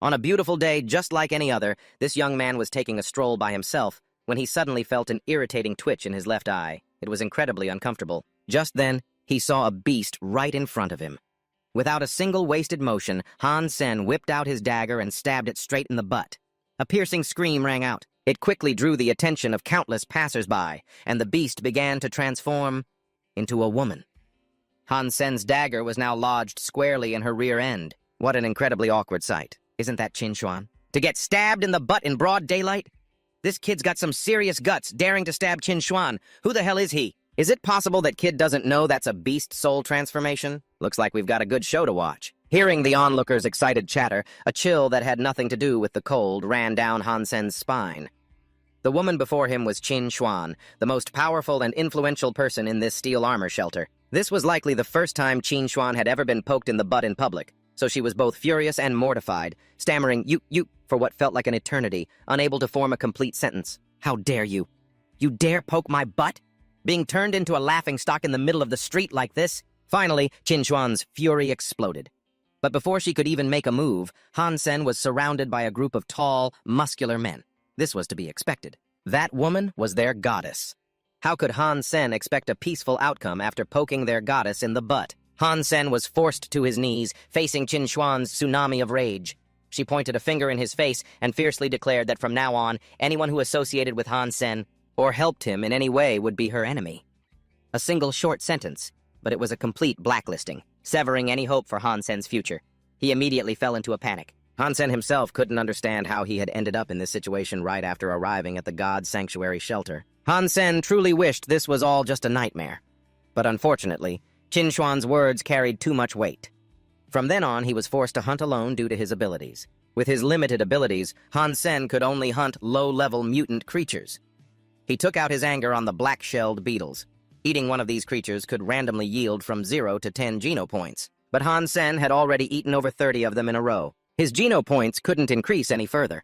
On a beautiful day just like any other, this young man was taking a stroll by himself when he suddenly felt an irritating twitch in his left eye. It was incredibly uncomfortable. Just then, he saw a beast right in front of him. Without a single wasted motion, Han Sen whipped out his dagger and stabbed it straight in the butt. A piercing scream rang out. It quickly drew the attention of countless passers-by, and the beast began to transform into a woman. Han Sen's dagger was now lodged squarely in her rear end. What an incredibly awkward sight. Isn't that Qin Xuan? To get stabbed in the butt in broad daylight? This kid's got some serious guts, daring to stab Qin Xuan. Who the hell is he? Is it possible that kid doesn't know that's a beast soul transformation? Looks like we've got a good show to watch. Hearing the onlookers' excited chatter, a chill that had nothing to do with the cold ran down Han Sen's spine. The woman before him was Qin Xuan, the most powerful and influential person in this steel armor shelter. This was likely the first time Qin Xuan had ever been poked in the butt in public, so she was both furious and mortified, stammering you for what felt like an eternity, unable to form a complete sentence. How dare you? You dare poke my butt? Being turned into a laughingstock in the middle of the street like this? Finally, Qin Xuan's fury exploded. But before she could even make a move, Han Sen was surrounded by a group of tall, muscular men. This was to be expected. That woman was their goddess. How could Han Sen expect a peaceful outcome after poking their goddess in the butt? Han Sen was forced to his knees, facing Qin Xuan's tsunami of rage. She pointed a finger in his face and fiercely declared that from now on, anyone who associated with Han Sen or helped him in any way would be her enemy. A single short sentence, but it was a complete blacklisting, severing any hope for Han Sen's future. He immediately fell into a panic. Han Sen himself couldn't understand how he had ended up in this situation right after arriving at the God Sanctuary shelter. Han Sen truly wished this was all just a nightmare. But unfortunately, Qin Xuan's words carried too much weight. From then on, he was forced to hunt alone due to his abilities. With his limited abilities, Han Sen could only hunt low-level mutant creatures. He took out his anger on the black-shelled beetles. Eating one of these creatures could randomly yield from 0 to 10 geno points, but Han Sen had already eaten over 30 of them in a row. His geno points couldn't increase any further.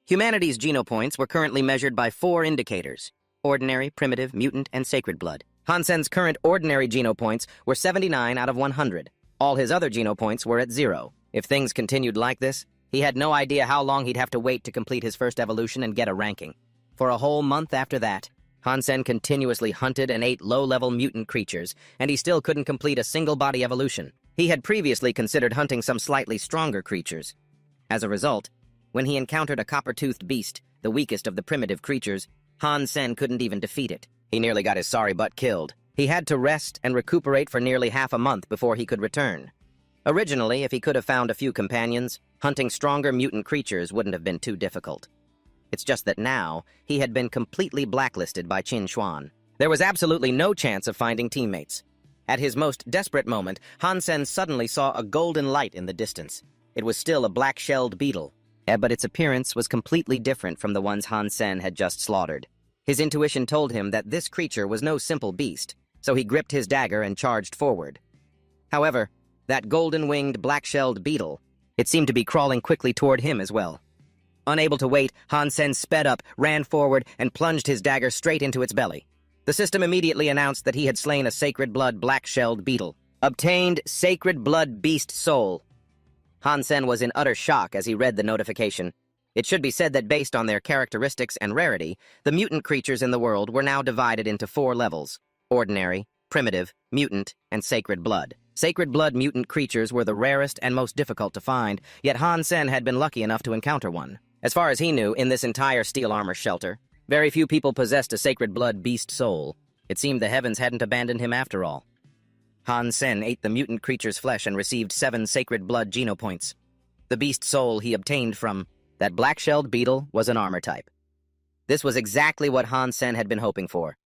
Humanity's geno points were currently measured by 4 indicators: ordinary, primitive, mutant, and sacred blood. Han Sen's current ordinary geno points were 79 out of 100. All his other geno points were at 0. If things continued like this, he had no idea how long he'd have to wait to complete his first evolution and get a ranking. For a whole month after that, Han Sen continuously hunted and ate low-level mutant creatures, and he still couldn't complete a single-body evolution. He had previously considered hunting some slightly stronger creatures. As a result, when he encountered a copper-toothed beast, the weakest of the primitive creatures, Han Sen couldn't even defeat it. He nearly got his sorry butt killed. He had to rest and recuperate for nearly half a month before he could return. Originally, if he could have found a few companions, hunting stronger mutant creatures wouldn't have been too difficult. It's just that now, he had been completely blacklisted by Qin Xuan. There was absolutely no chance of finding teammates. At his most desperate moment, Han Sen suddenly saw a golden light in the distance. It was still a black-shelled beetle, but its appearance was completely different from the ones Han Sen had just slaughtered. His intuition told him that this creature was no simple beast, so he gripped his dagger and charged forward. However, that golden-winged, black-shelled beetle, it seemed to be crawling quickly toward him as well. Unable to wait, Han Sen sped up, ran forward, and plunged his dagger straight into its belly. The system immediately announced that he had slain a sacred blood black-shelled beetle. Obtained sacred blood beast soul. Han Sen was in utter shock as he read the notification. It should be said that based on their characteristics and rarity, the mutant creatures in the world were now divided into 4 levels: ordinary, primitive, mutant, and sacred blood. Sacred blood mutant creatures were the rarest and most difficult to find, yet Han Sen had been lucky enough to encounter one. As far as he knew, in this entire steel armor shelter, very few people possessed a sacred blood beast soul. It seemed the heavens hadn't abandoned him after all. Han Sen ate the mutant creature's flesh and received 7 sacred blood geno points. The beast soul he obtained from that black-shelled beetle was an armor type. This was exactly what Han Sen had been hoping for.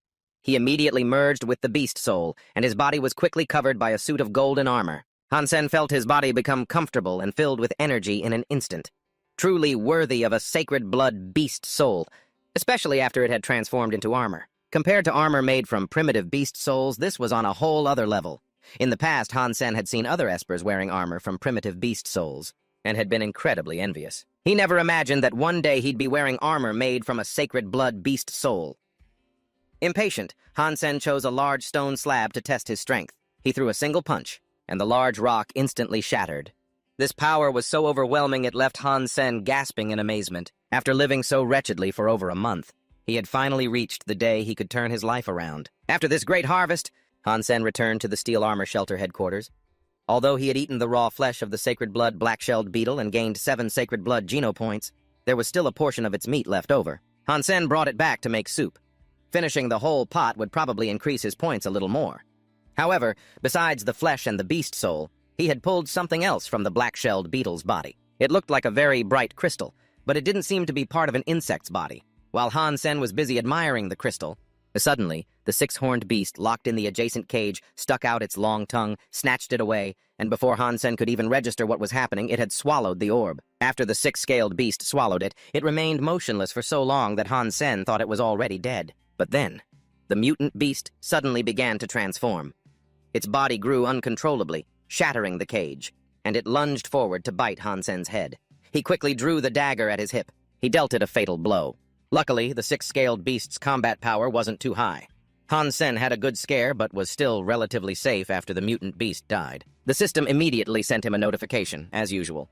He immediately merged with the beast soul, and his body was quickly covered by a suit of golden armor. Han Sen felt his body become comfortable and filled with energy in an instant. Truly worthy of a sacred blood beast soul, especially after it had transformed into armor. Compared to armor made from primitive beast souls, this was on a whole other level. In the past, Han Sen had seen other espers wearing armor from primitive beast souls, and had been incredibly envious. He never imagined that one day he'd be wearing armor made from a sacred blood beast soul. Impatient, Han Sen chose a large stone slab to test his strength. He threw a single punch, and the large rock instantly shattered. This power was so overwhelming it left Han Sen gasping in amazement. After living so wretchedly for over a month, he had finally reached the day he could turn his life around. After this great harvest, Han Sen returned to the Steel Armor Shelter headquarters. Although he had eaten the raw flesh of the Sacred Blood black-shelled beetle and gained 7 Sacred Blood Geno points, there was still a portion of its meat left over. Han Sen brought it back to make soup. Finishing the whole pot would probably increase his points a little more. However, besides the flesh and the beast soul, he had pulled something else from the black-shelled beetle's body. It looked like a very bright crystal, but it didn't seem to be part of an insect's body. While Han Sen was busy admiring the crystal, suddenly, the 6-horned beast locked in the adjacent cage stuck out its long tongue, snatched it away, and before Han Sen could even register what was happening, it had swallowed the orb. After the 6-scaled beast swallowed it, it remained motionless for so long that Han Sen thought it was already dead. But then, the mutant beast suddenly began to transform. Its body grew uncontrollably, shattering the cage, and it lunged forward to bite Han Sen's head. He quickly drew the dagger at his hip. He dealt it a fatal blow. Luckily, the 6-scaled beast's combat power wasn't too high. Han Sen had a good scare, but was still relatively safe after the mutant beast died. The system immediately sent him a notification, as usual.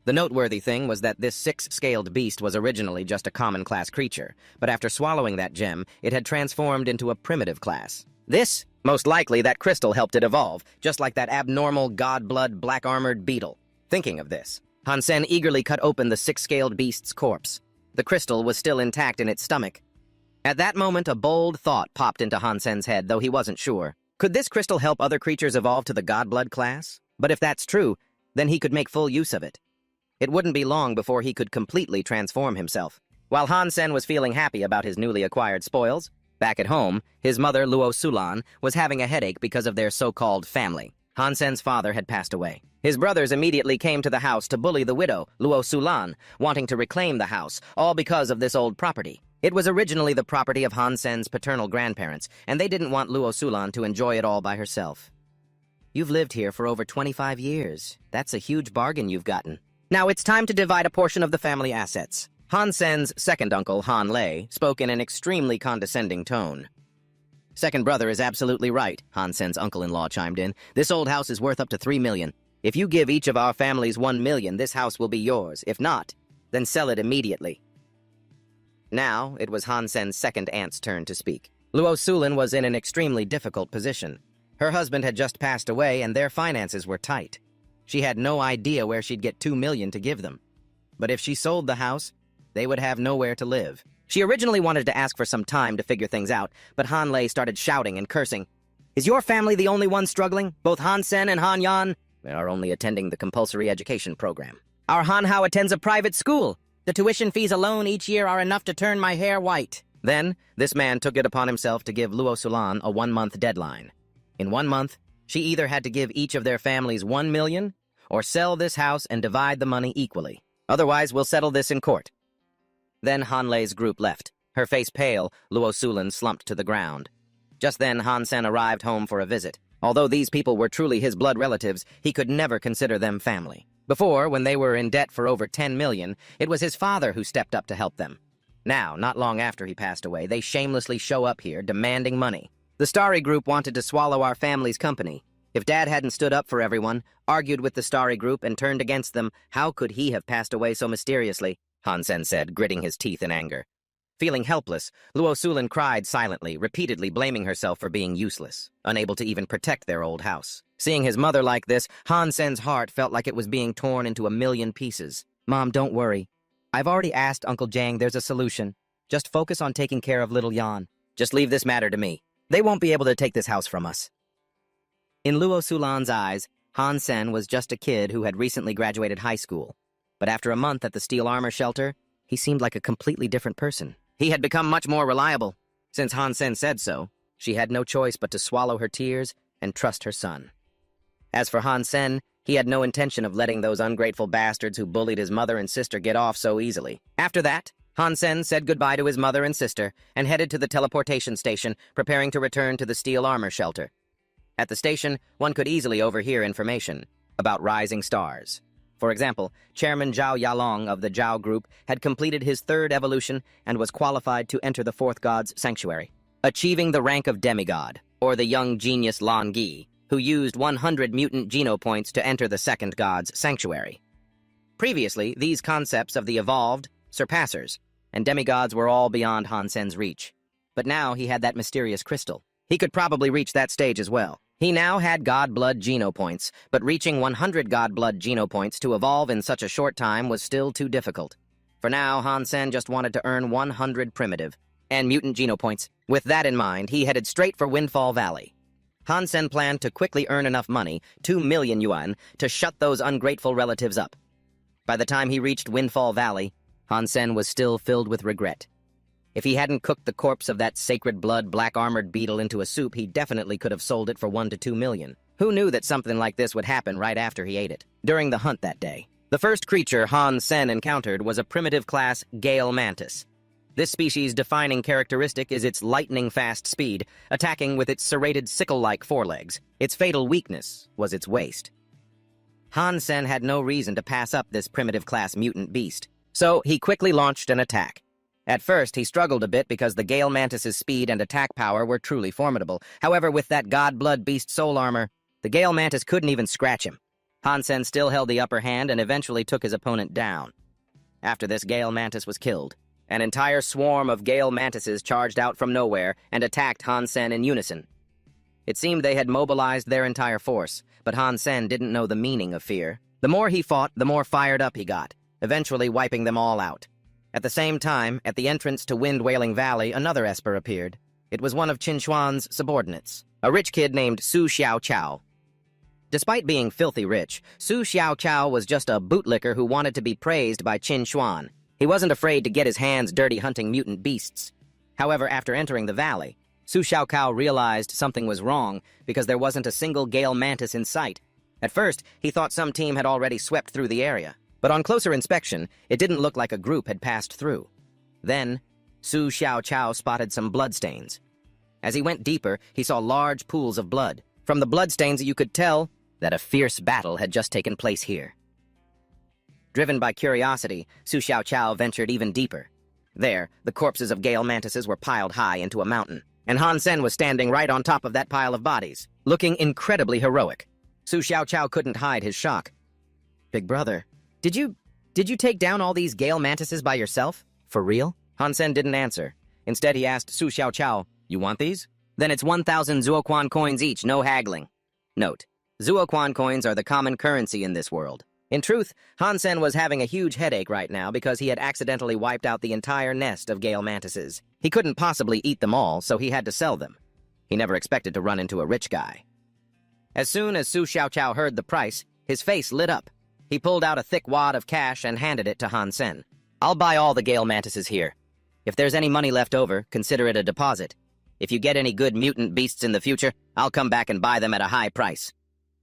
The noteworthy thing was that this 6-scaled beast was originally just a common class creature, but after swallowing that gem, it had transformed into a primitive class. Most likely that crystal helped it evolve, just like that abnormal god-blood black-armored beetle. Thinking of this, Han Sen eagerly cut open the 6-scaled beast's corpse. The crystal was still intact in its stomach. At that moment, a bold thought popped into Han Sen's head, though he wasn't sure. Could this crystal help other creatures evolve to the god-blood class? But if that's true, then he could make full use of it. It wouldn't be long before he could completely transform himself. While Han Sen was feeling happy about his newly acquired spoils, back at home, his mother, Luo Sulan, was having a headache because of their so-called family. Han Sen's father had passed away. His brothers immediately came to the house to bully the widow, Luo Sulan, wanting to reclaim the house, all because of this old property. It was originally the property of Han Sen's paternal grandparents, and they didn't want Luo Sulan to enjoy it all by herself. You've lived here for over 25 years. That's a huge bargain you've gotten. Now it's time to divide a portion of the family assets. Han Sen's second uncle, Han Lei, spoke in an extremely condescending tone. Second brother is absolutely right, Han Sen's uncle-in-law chimed in. This old house is worth up to 3 million. If you give each of our families 1 million, this house will be yours. If not, then sell it immediately. Now, it was Han Sen's second aunt's turn to speak. Luo Sulan was in an extremely difficult position. Her husband had just passed away, and their finances were tight. She had no idea where she'd get 2 million to give them. But if she sold the house, they would have nowhere to live. She originally wanted to ask for some time to figure things out, but Han Lei started shouting and cursing. Is your family the only one struggling? Both Han Sen and Han Yan are only attending the compulsory education program. Our Han Hao attends a private school. The tuition fees alone each year are enough to turn my hair white. Then, this man took it upon himself to give Luo Sulan a 1-month deadline. In 1 month, she either had to give each of their families 1 million, or sell this house and divide the money equally. Otherwise, we'll settle this in court. Then Han Lei's group left. Her face pale, Luo Sulan slumped to the ground. Just then, Han Sen arrived home for a visit. Although these people were truly his blood relatives, he could never consider them family. Before, when they were in debt for over 10 million, it was his father who stepped up to help them. Now, not long after he passed away, they shamelessly show up here, demanding money. The Starry Group wanted to swallow our family's company. If Dad hadn't stood up for everyone, argued with the Starry Group, and turned against them, how could he have passed away so mysteriously? Han Sen said, gritting his teeth in anger. Feeling helpless, Luo Sulan cried silently, repeatedly blaming herself for being useless, unable to even protect their old house. Seeing his mother like this, Han Sen's heart felt like it was being torn into 1,000,000 pieces. Mom, don't worry. I've already asked Uncle Jang. There's a solution. Just focus on taking care of little Yan. Just leave this matter to me. They won't be able to take this house from us. In Luo Sulan's eyes, Han Sen was just a kid who had recently graduated high school. But after a month at the Steel Armor Shelter, he seemed like a completely different person. He had become much more reliable. Since Han Sen said so, she had no choice but to swallow her tears and trust her son. As for Han Sen, he had no intention of letting those ungrateful bastards who bullied his mother and sister get off so easily. After that, Han Sen said goodbye to his mother and sister and headed to the teleportation station, preparing to return to the Steel Armor Shelter. At the station, one could easily overhear information about rising stars. For example, Chairman Zhao Yalong of the Zhao Group had completed his 3rd evolution and was qualified to enter the 4th God's sanctuary, achieving the rank of demigod, or the young genius Lan Gi, who used 100 mutant genopoints to enter the second god's sanctuary. Previously, these concepts of the evolved, surpassers, and demigods were all beyond Han Sen's reach. But now he had that mysterious crystal. He could probably reach that stage as well. He now had God Blood genopoints, but reaching 100 God Blood genopoints to evolve in such a short time was still too difficult. For now, Han Sen just wanted to earn 100 primitive and mutant genopoints. With that in mind, he headed straight for Windfall Valley. Han Sen planned to quickly earn enough money, 2 million yuan, to shut those ungrateful relatives up. By the time he reached Windfall Valley, Han Sen was still filled with regret. If he hadn't cooked the corpse of that sacred blood black-armored beetle into a soup, he definitely could have sold it for 1 to 2 million. Who knew that something like this would happen right after he ate it? During the hunt that day, the first creature Han Sen encountered was a primitive class Gale Mantis. This species' defining characteristic is its lightning-fast speed, attacking with its serrated sickle-like forelegs. Its fatal weakness was its waist. Han Sen had no reason to pass up this primitive class mutant beast, so he quickly launched an attack. At first, he struggled a bit because the Gale Mantis's speed and attack power were truly formidable. However, with that God Blood Beast soul armor, the Gale Mantis couldn't even scratch him. Han Sen still held the upper hand and eventually took his opponent down. After this, Gale Mantis was killed. An entire swarm of Gale Mantises charged out from nowhere and attacked Han Sen in unison. It seemed they had mobilized their entire force, but Han Sen didn't know the meaning of fear. The more he fought, the more fired up he got, eventually wiping them all out. At the same time, at the entrance to Wind Wailing Valley, another Esper appeared. It was one of Qin Xuan's subordinates, a rich kid named Su Xiaoqiao. Despite being filthy rich, Su Xiaoqiao was just a bootlicker who wanted to be praised by Qin Xuan. He wasn't afraid to get his hands dirty hunting mutant beasts. However, after entering the valley, Su Xiaoqiao realized something was wrong because there wasn't a single Gale Mantis in sight. At first, he thought some team had already swept through the area. But on closer inspection, it didn't look like a group had passed through. Then, Su Xiaoqiao spotted some bloodstains. As he went deeper, he saw large pools of blood. From the bloodstains, you could tell that a fierce battle had just taken place here. Driven by curiosity, Su Xiaoqiao ventured even deeper. There, the corpses of Gale Mantises were piled high into a mountain, and Han Sen was standing right on top of that pile of bodies, looking incredibly heroic. Su Xiaoqiao couldn't hide his shock. "Big brother, Did you take down all these Gale Mantises by yourself? For real?" Han Sen didn't answer. Instead, he asked Su Xiaoqiao, "You want these? Then it's 1,000 Zuoquan coins each, no haggling." Note, Zuoquan coins are the common currency in this world. In truth, Han Sen was having a huge headache right now because he had accidentally wiped out the entire nest of Gale Mantises. He couldn't possibly eat them all, so he had to sell them. He never expected to run into a rich guy. As soon as Su Xiaoqiao heard the price, his face lit up. He pulled out a thick wad of cash and handed it to Han Sen. "I'll buy all the Gale Mantises here. If there's any money left over, consider it a deposit. If you get any good mutant beasts in the future, I'll come back and buy them at a high price."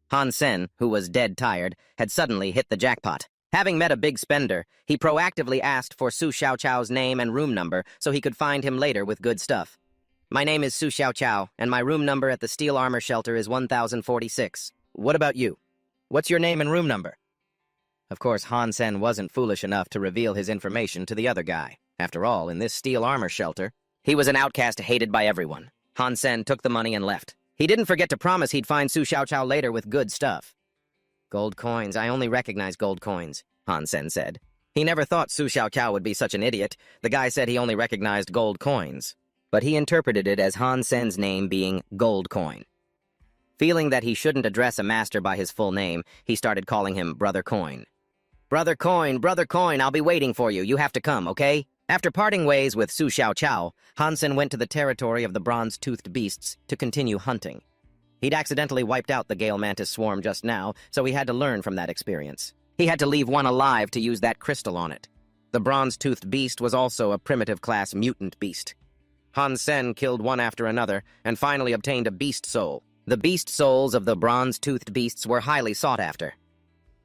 Han Sen, who was dead tired, had suddenly hit the jackpot. Having met a big spender, he proactively asked for Su Xiaoqiao's name and room number so he could find him later with good stuff. "My name is Su Xiaoqiao, and my room number at the Steel Armor Shelter is 1046. What about you? What's your name and room number?" Of course, Han Sen wasn't foolish enough to reveal his information to the other guy. After all, in this Steel Armor Shelter, he was an outcast hated by everyone. Han Sen took the money and left. He didn't forget to promise he'd find Su Xiaoqiao later with good stuff. "Gold coins, I only recognize gold coins," Han Sen said. He never thought Su Xiaoqiao would be such an idiot. The guy said he only recognized gold coins. But he interpreted it as Han Sen's name being Gold Coin. Feeling that he shouldn't address a master by his full name, he started calling him Brother Coin. Brother Coin, I'll be waiting for you. You have to come, okay?" After parting ways with Su Xiaoqiao, Han Sen went to the territory of the bronze-toothed beasts to continue hunting. He'd accidentally wiped out the Gale Mantis swarm just now, so he had to learn from that experience. He had to leave one alive to use that crystal on it. The bronze-toothed beast was also a primitive-class mutant beast. Han Sen killed one after another, and finally obtained a beast soul. The beast souls of the bronze-toothed beasts were highly sought after.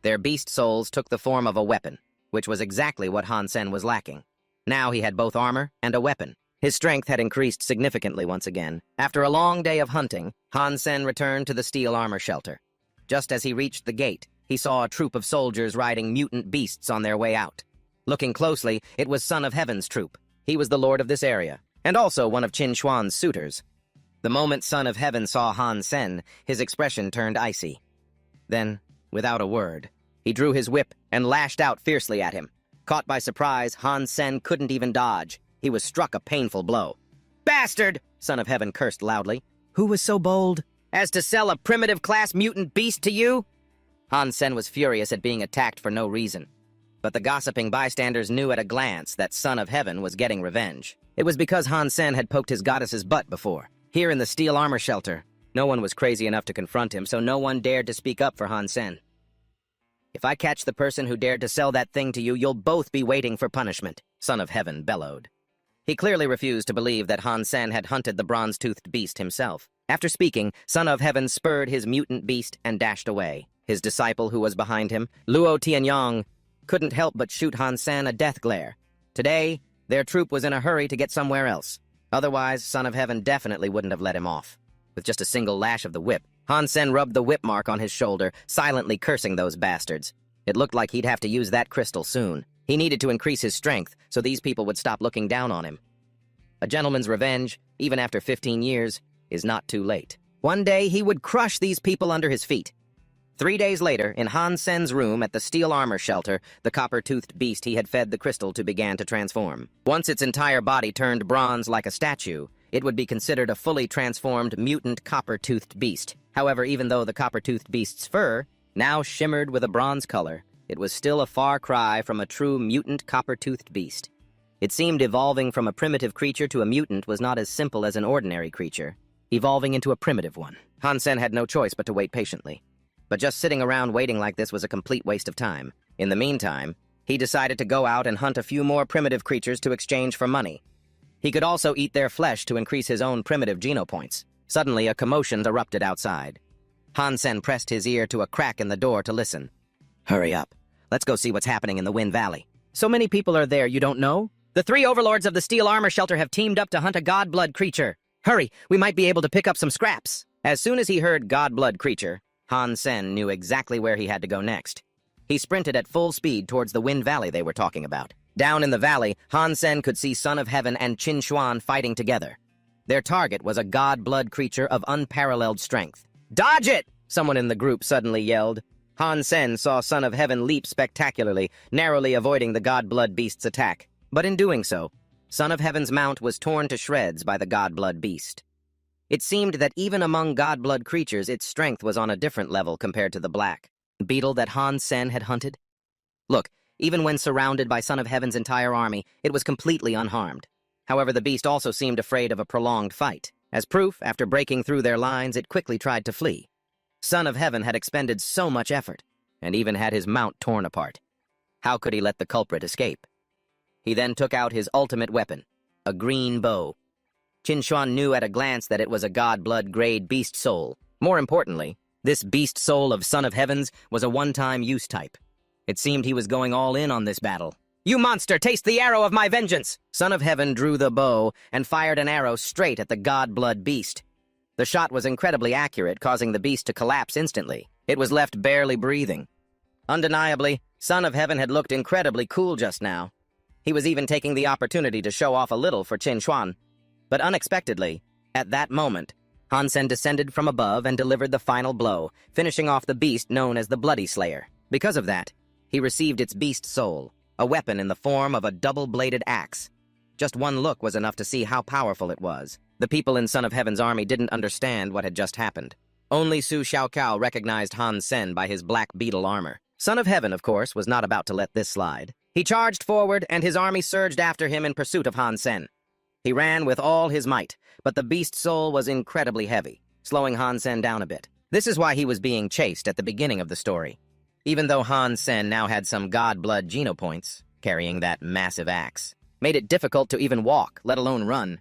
Their beast souls took the form of a weapon, which was exactly what Han Sen was lacking. Now he had both armor and a weapon. His strength had increased significantly once again. After a long day of hunting, Han Sen returned to the Steel Armor Shelter. Just as he reached the gate, he saw a troop of soldiers riding mutant beasts on their way out. Looking closely, it was Son of Heaven's troop. He was the lord of this area, and also one of Qin Xuan's suitors. The moment Son of Heaven saw Han Sen, his expression turned icy. Then, without a word, he drew his whip and lashed out fiercely at him. Caught by surprise, Han Sen couldn't even dodge. He was struck a painful blow. "Bastard!" Son of Heaven cursed loudly. "Who was so bold as to sell a primitive-class mutant beast to you?" Han Sen was furious at being attacked for no reason. But the gossiping bystanders knew at a glance that Son of Heaven was getting revenge. It was because Han Sen had poked his goddess's butt before. Here in the steel armor shelter, no one was crazy enough to confront him, so no one dared to speak up for Han Sen. "If I catch the person who dared to sell that thing to you, you'll both be waiting for punishment," Son of Heaven bellowed. He clearly refused to believe that Han Sen had hunted the bronze-toothed beast himself. After speaking, Son of Heaven spurred his mutant beast and dashed away. His disciple, who was behind him, Luo Tianyong, couldn't help but shoot Han Sen a death glare. Today, their troop was in a hurry to get somewhere else. Otherwise, Son of Heaven definitely wouldn't have let him off. With just a single lash of the whip, Han Sen rubbed the whip mark on his shoulder, silently cursing those bastards. It looked like he'd have to use that crystal soon. He needed to increase his strength, so these people would stop looking down on him. A gentleman's revenge, even after 15 years, is not too late. One day, he would crush these people under his feet. 3 days later, in Han Sen's room at the steel armor shelter, the copper-toothed beast he had fed the crystal to began to transform. Once its entire body turned bronze like a statue, it would be considered a fully transformed mutant copper-toothed beast. However, even though the copper-toothed beast's fur now shimmered with a bronze color, it was still a far cry from a true mutant copper-toothed beast. It seemed evolving from a primitive creature to a mutant was not as simple as an ordinary creature, evolving into a primitive one. Han Sen had no choice but to wait patiently. But just sitting around waiting like this was a complete waste of time. In the meantime, he decided to go out and hunt a few more primitive creatures to exchange for money. He could also eat their flesh to increase his own primitive genopoints. Suddenly, a commotion erupted outside. Han Sen pressed his ear to a crack in the door to listen. "Hurry up. Let's go see what's happening in the Wind Valley." "So many people are there, you don't know?" "The 3 overlords of the steel armor shelter have teamed up to hunt a god-blood creature. Hurry, we might be able to pick up some scraps." As soon as he heard god-blood creature, Han Sen knew exactly where he had to go next. He sprinted at full speed towards the Wind Valley they were talking about. Down in the valley, Han Sen could see Son of Heaven and Qin Xuan fighting together. Their target was a god-blood creature of unparalleled strength. "Dodge it!" someone in the group suddenly yelled. Han Sen saw Son of Heaven leap spectacularly, narrowly avoiding the god-blood beast's attack. But in doing so, Son of Heaven's mount was torn to shreds by the god-blood beast. It seemed that even among god-blood creatures, its strength was on a different level compared to the black beetle that Han Sen had hunted. Look, even when surrounded by Son of Heaven's entire army, it was completely unharmed. However, the beast also seemed afraid of a prolonged fight. As proof, after breaking through their lines, it quickly tried to flee. Son of Heaven had expended so much effort, and even had his mount torn apart. How could he let the culprit escape? He then took out his ultimate weapon, a green bow. Qin Xuan knew at a glance that it was a god-blood-grade beast soul. More importantly, this beast soul of Son of Heaven's was a one-time use type. It seemed he was going all in on this battle. "You monster, taste the arrow of my vengeance!" Son of Heaven drew the bow and fired an arrow straight at the god-blood beast. The shot was incredibly accurate, causing the beast to collapse instantly. It was left barely breathing. Undeniably, Son of Heaven had looked incredibly cool just now. He was even taking the opportunity to show off a little for Qin Xuan. But unexpectedly, at that moment, Han Sen descended from above and delivered the final blow, finishing off the beast known as the Bloody Slayer. Because of that, he received its beast soul, a weapon in the form of a double-bladed axe. Just one look was enough to see how powerful it was. The people in Son of Heaven's army didn't understand what had just happened. Only Su Xiaokao recognized Han Sen by his black beetle armor. Son of Heaven, of course, was not about to let this slide. He charged forward, and his army surged after him in pursuit of Han Sen. He ran with all his might, but the beast soul was incredibly heavy, slowing Han Sen down a bit. This is why he was being chased at the beginning of the story. Even though Han Sen now had some god-blood genopoints, carrying that massive axe made it difficult to even walk, let alone run.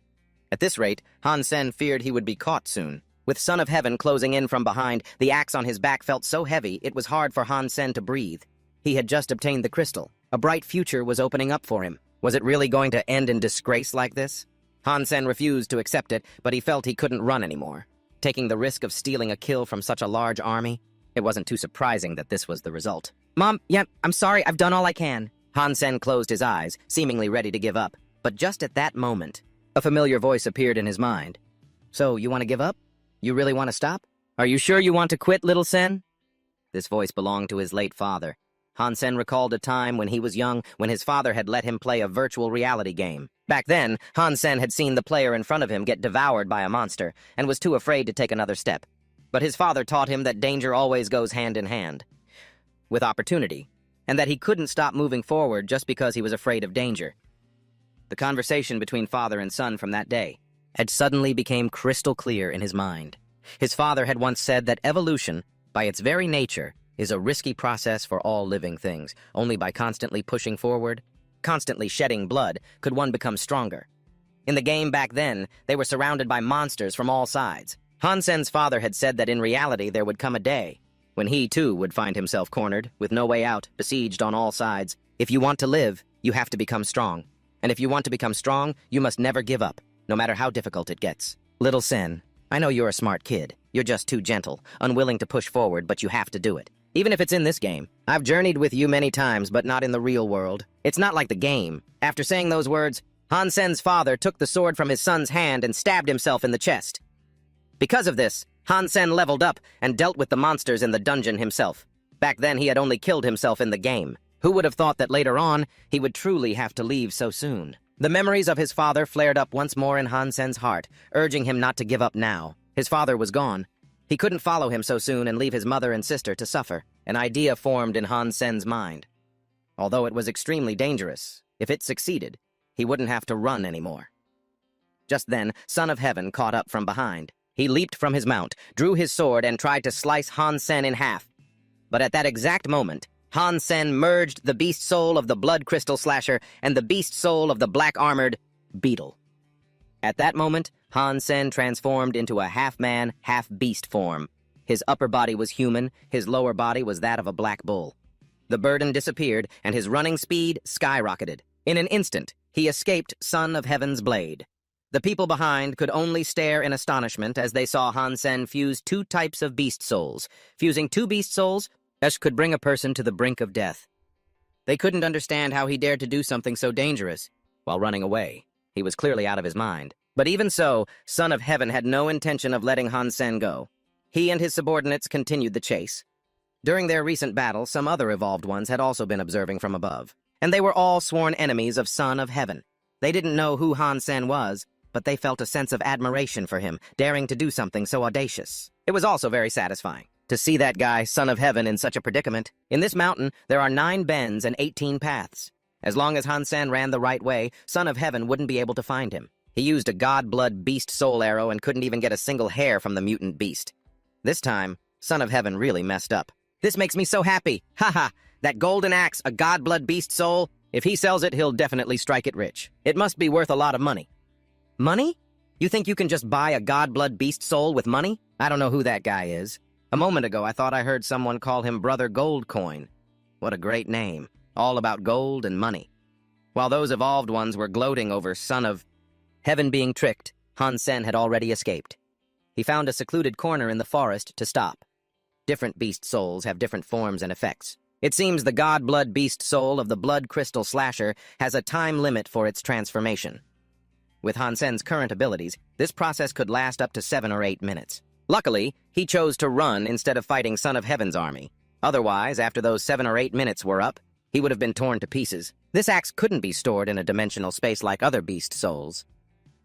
At this rate, Han Sen feared he would be caught soon. With Son of Heaven closing in from behind, the axe on his back felt so heavy it was hard for Han Sen to breathe. He had just obtained the crystal. A bright future was opening up for him. Was it really going to end in disgrace like this? Han Sen refused to accept it, but he felt he couldn't run anymore. Taking the risk of stealing a kill from such a large army, it wasn't too surprising that this was the result. "Mom, yeah, I'm sorry, I've done all I can." Han Sen closed his eyes, seemingly ready to give up. But just at that moment, a familiar voice appeared in his mind. So, you want to give up? You really want to stop? Are you sure you want to quit, little Sen? This voice belonged to his late father. Han Sen recalled a time when he was young when his father had let him play a virtual reality game. Back then, Han Sen had seen the player in front of him get devoured by a monster and was too afraid to take another step. But his father taught him that danger always goes hand in hand with opportunity, and that he couldn't stop moving forward just because he was afraid of danger. The conversation between father and son from that day had suddenly become crystal clear in his mind. His father had once said that evolution, by its very nature, is a risky process for all living things. Only by constantly pushing forward, constantly shedding blood, could one become stronger. In the game back then, they were surrounded by monsters from all sides. Han Sen's father had said that in reality there would come a day when he, too, would find himself cornered, with no way out, besieged on all sides. If you want to live, you have to become strong. And if you want to become strong, you must never give up, no matter how difficult it gets. Little Sen, I know you're a smart kid. You're just too gentle, unwilling to push forward, but you have to do it. Even if it's in this game. I've journeyed with you many times, but not in the real world. It's not like the game. After saying those words, Han Sen's father took the sword from his son's hand and stabbed himself in the chest. Because of this, Han Sen leveled up and dealt with the monsters in the dungeon himself. Back then, he had only killed himself in the game. Who would have thought that later on, he would truly have to leave so soon? The memories of his father flared up once more in Han Sen's heart, urging him not to give up now. His father was gone. He couldn't follow him so soon and leave his mother and sister to suffer. An idea formed in Han Sen's mind. Although it was extremely dangerous, if it succeeded, he wouldn't have to run anymore. Just then, Son of Heaven caught up from behind. He leaped from his mount, drew his sword, and tried to slice Han Sen in half. But at that exact moment, Han Sen merged the beast soul of the blood crystal slasher and the beast soul of the black-armored beetle. At that moment, Han Sen transformed into a half-man, half-beast form. His upper body was human, his lower body was that of a black bull. The burden disappeared, and his running speed skyrocketed. In an instant, he escaped Son of Heaven's blade. The people behind could only stare in astonishment as they saw Han Sen fuse two types of beast souls. Fusing two beast souls, that could bring a person to the brink of death. They couldn't understand how he dared to do something so dangerous while running away. He was clearly out of his mind. But even so, Son of Heaven had no intention of letting Han Sen go. He and his subordinates continued the chase. During their recent battle, some other evolved ones had also been observing from above, and they were all sworn enemies of Son of Heaven. They didn't know who Han Sen was, but they felt a sense of admiration for him, daring to do something so audacious. It was also very satisfying to see that guy, Son of Heaven, in such a predicament. In this mountain, there are 9 bends and 18 paths. As long as Han Sen ran the right way, Son of Heaven wouldn't be able to find him. He used a god-blood beast soul arrow and couldn't even get a single hair from the mutant beast. This time, Son of Heaven really messed up. This makes me so happy. Haha, that golden axe, a god-blood beast soul, if he sells it, he'll definitely strike it rich. It must be worth a lot of money. Money? You think you can just buy a god-blood beast soul with money? I don't know who that guy is. A moment ago, I thought I heard someone call him Brother Gold Coin. What a great name. All about gold and money. While those evolved ones were gloating over Son of Heaven being tricked, Han Sen had already escaped. He found a secluded corner in the forest to stop. Different beast souls have different forms and effects. It seems the god-blood beast soul of the blood crystal slasher has a time limit for its transformation. With Han Sen's current abilities, this process could last up to 7 or 8 minutes. Luckily, he chose to run instead of fighting Son of Heaven's army. Otherwise, after those 7 or 8 minutes were up, he would have been torn to pieces. This axe couldn't be stored in a dimensional space like other beast souls.